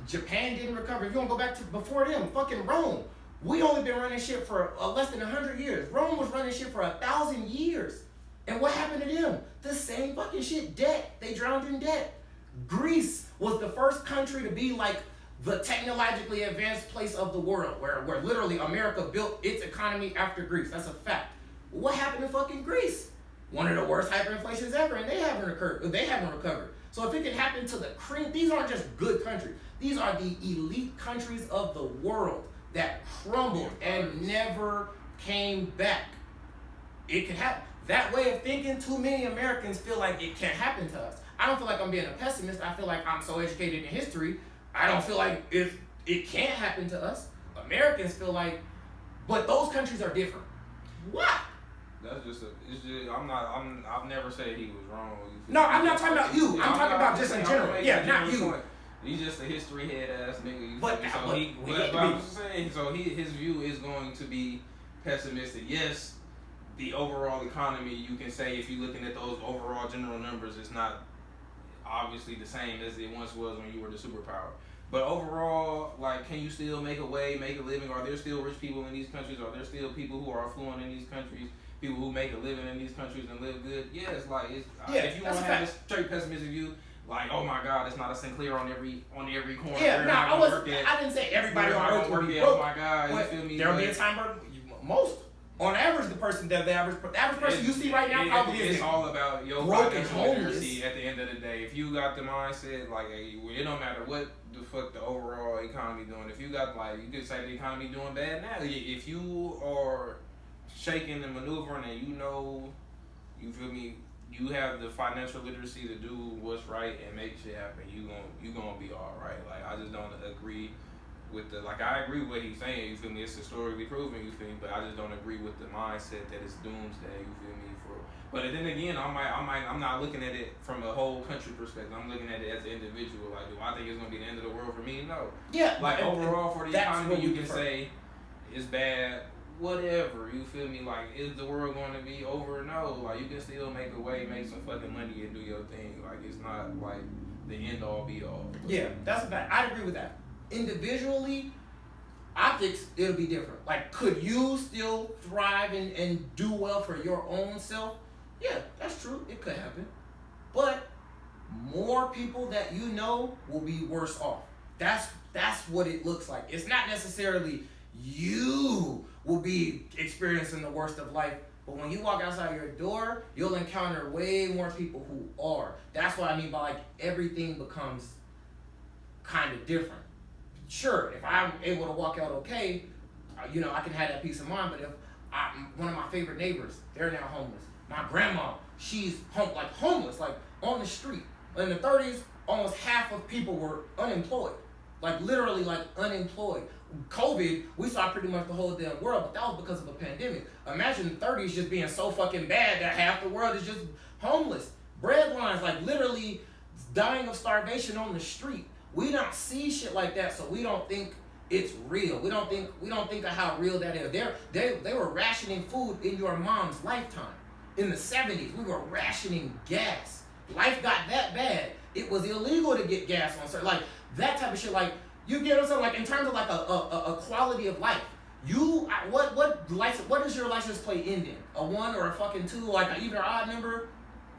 Japan didn't recover. If you want to go back to before them, fucking Rome. We only been running shit for less than 100 years. Rome was running shit for 1,000 years. And what happened to them? The same fucking shit, debt. They drowned in debt. Greece was the first country to be like the technologically advanced place of the world, where literally America built its economy after Greece. That's a fact. What happened to fucking Greece? One of the worst hyperinflations ever, and they haven't recovered. So if it can happen to the cream, these aren't just good countries. These are the elite countries of the world that crumbled and never came back. It can happen. That way of thinking, too many Americans feel like it can't happen to us. I don't feel like I'm being a pessimist. I feel like I'm so educated in history. I don't feel like if it can't happen to us. Americans feel like, but those countries are different. Why? That's just I've never said he was wrong. No, I'm not talking about you. I'm talking about just in general. Yeah, not you. He's just a history head ass nigga. But his view is going to be pessimistic. Yes, the overall economy, you can say if you're looking at those overall general numbers, it's not obviously the same as it once was when you were the superpower. But overall, like, can you still make a way, make a living? Are there still rich people in these countries? Are there still people who are affluent in these countries? People who make a living in these countries and live good? Yes, like, if you want to have a straight pessimistic view, like, oh my God, it's not a Sinclair on every corner. Yeah, no, I didn't say everybody on earth will be broke. Oh my God, you feel me? There'll be a time where on average, the average person you see right now probably is. It's all about your financial literacy at the end of the day. If you got the mindset, like, it don't matter what the fuck the overall economy doing. If you got, like, you could say the economy doing bad now. If you are shaking and maneuvering and you feel me, you have the financial literacy to do what's right and make shit happen, you gonna be all right. Like, I just don't agree with I agree with what he's saying, you feel me, it's historically proven, you feel me, but I just don't agree with the mindset that it's doomsday, you feel me, but then again, I'm not looking at it from a whole country perspective, I'm looking at it as an individual, like, do I think it's gonna be the end of the world for me? No. Yeah. Like, overall for the economy, you can say it's bad, whatever, you feel me, like, is the world going to be over? No, like, you can still make a way, make some fucking money and do your thing, like, it's not, like, the end all be all. Yeah, that's a fact, I agree with that. Individually, optics, it'll be different. Like, could you still thrive and do well for your own self? Yeah, that's true. It could happen. But more people that you know will be worse off. That's what it looks like. It's not necessarily you will be experiencing the worst of life, but when you walk outside your door, you'll encounter way more people who are. That's what I mean by like everything becomes kind of different. Sure, if I'm able to walk out okay, you know, I can have that peace of mind. But if one of my favorite neighbors, they're now homeless. My grandma, she's homeless, like on the street. In the 30s, almost half of people were unemployed. Like literally like unemployed. COVID, we saw pretty much the whole damn world, but that was because of a pandemic. Imagine the 30s just being so fucking bad that half the world is just homeless. Bread lines, like literally dying of starvation on the street. We don't see shit like that, so we don't think it's real. We don't think of how real that is. They were rationing food in your mom's lifetime. In the 70s, we were rationing gas. Life got that bad. It was illegal to get gas on certain, like that type of shit. Like you get what I'm saying? Like in terms of like a quality of life. What is your license plate end in? A 1 or a fucking 2? Like an even or odd number?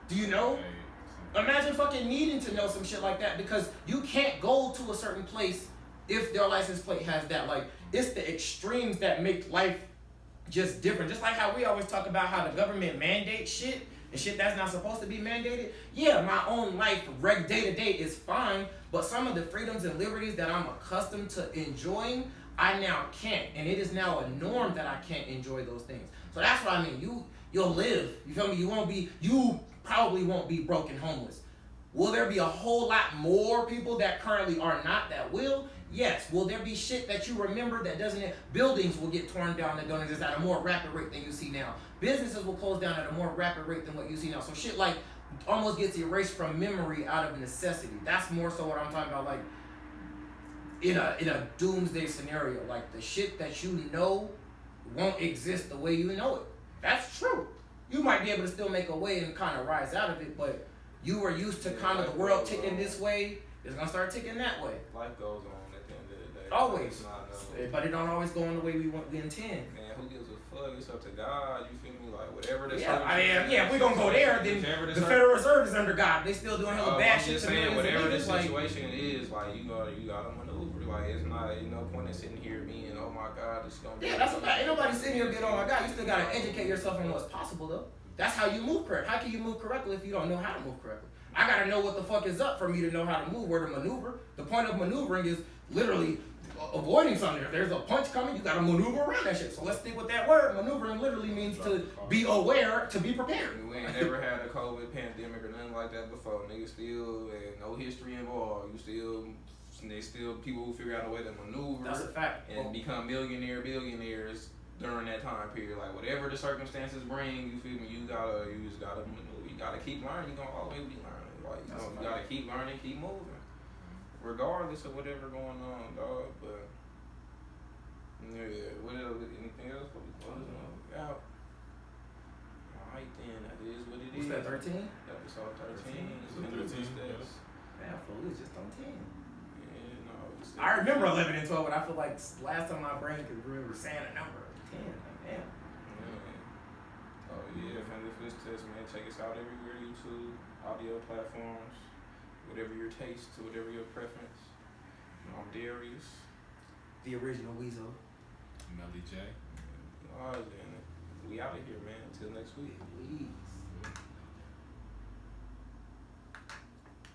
Do you know? Imagine fucking needing to know some shit like that because you can't go to a certain place if their license plate has that. Like, it's the extremes that make life just different. Just like how we always talk about how the government mandates shit and shit that's not supposed to be mandated. Yeah, my own life, day to day is fine, but some of the freedoms and liberties that I'm accustomed to enjoying, I now can't. And it is now a norm that I can't enjoy those things. So that's what I mean. You'll live. You feel me? You probably won't be broke and homeless. Will there be a whole lot more people that currently are not that will? Yes. Will there be shit that you remember that doesn't? Buildings will get torn down that don't exist at a more rapid rate than you see now. Businesses will close down at a more rapid rate than what you see now. So shit like almost gets erased from memory out of necessity. That's more so what I'm talking about. Like in a doomsday scenario, like the shit that you know won't exist the way you know it. That's true. You might be able to still make a way and kind of rise out of it, but you were used to kind of the world ticking this way. It's gonna start ticking that way. Life goes on at the end of the day. Always, but it don't always go in the way we intend. Man, who gives a fuck? It's up to God. You feel me? Like whatever the if we gonna go there, then the Federal Reserve is under God. They still doing hella bad shit to me. Whatever the situation is, like you gotta maneuver. Like it's not ain't no point in sitting here being, oh my God, it's gonna be. Yeah, that's a fact. Ain't nobody sitting here being, oh my God. You still gotta educate yourself on what's possible though. That's how you move correct. How can you move correctly if you don't know how to move correctly? I gotta know what the fuck is up for me to know how to move, where to maneuver. The point of maneuvering is literally avoiding something. If there's a punch coming, you gotta maneuver around that shit. So let's stick with that word. Maneuvering literally means to be aware, to be prepared. We ain't never had a COVID pandemic or nothing like that before. Niggas still, no history involved. They still people who figure out a way to maneuver. That's a fact. And become billionaires during that time period. Like whatever the circumstances bring, you feel me? You just gotta maneuver. You gotta keep learning. You gonna always be learning. Like you gotta keep learning, keep moving, regardless of whatever going on, dog. But yeah, what else? Anything else? What we closing out? Alright then, that is what it is. What's that? 13? Episode 13. It's 13. Steps. Man, I feel we was just on 10. Yeah, no. I remember 11 and 12, but I feel like last time my brain could remember saying a number. 10. Like, damn. Oh yeah, Family Footsteps, man. Check us out everywhere. YouTube, audio platforms, whatever your taste, whatever your preference. I'm Darius. The original Weasel. Melly J. Alright then. We out of here, man. Until next week. Please.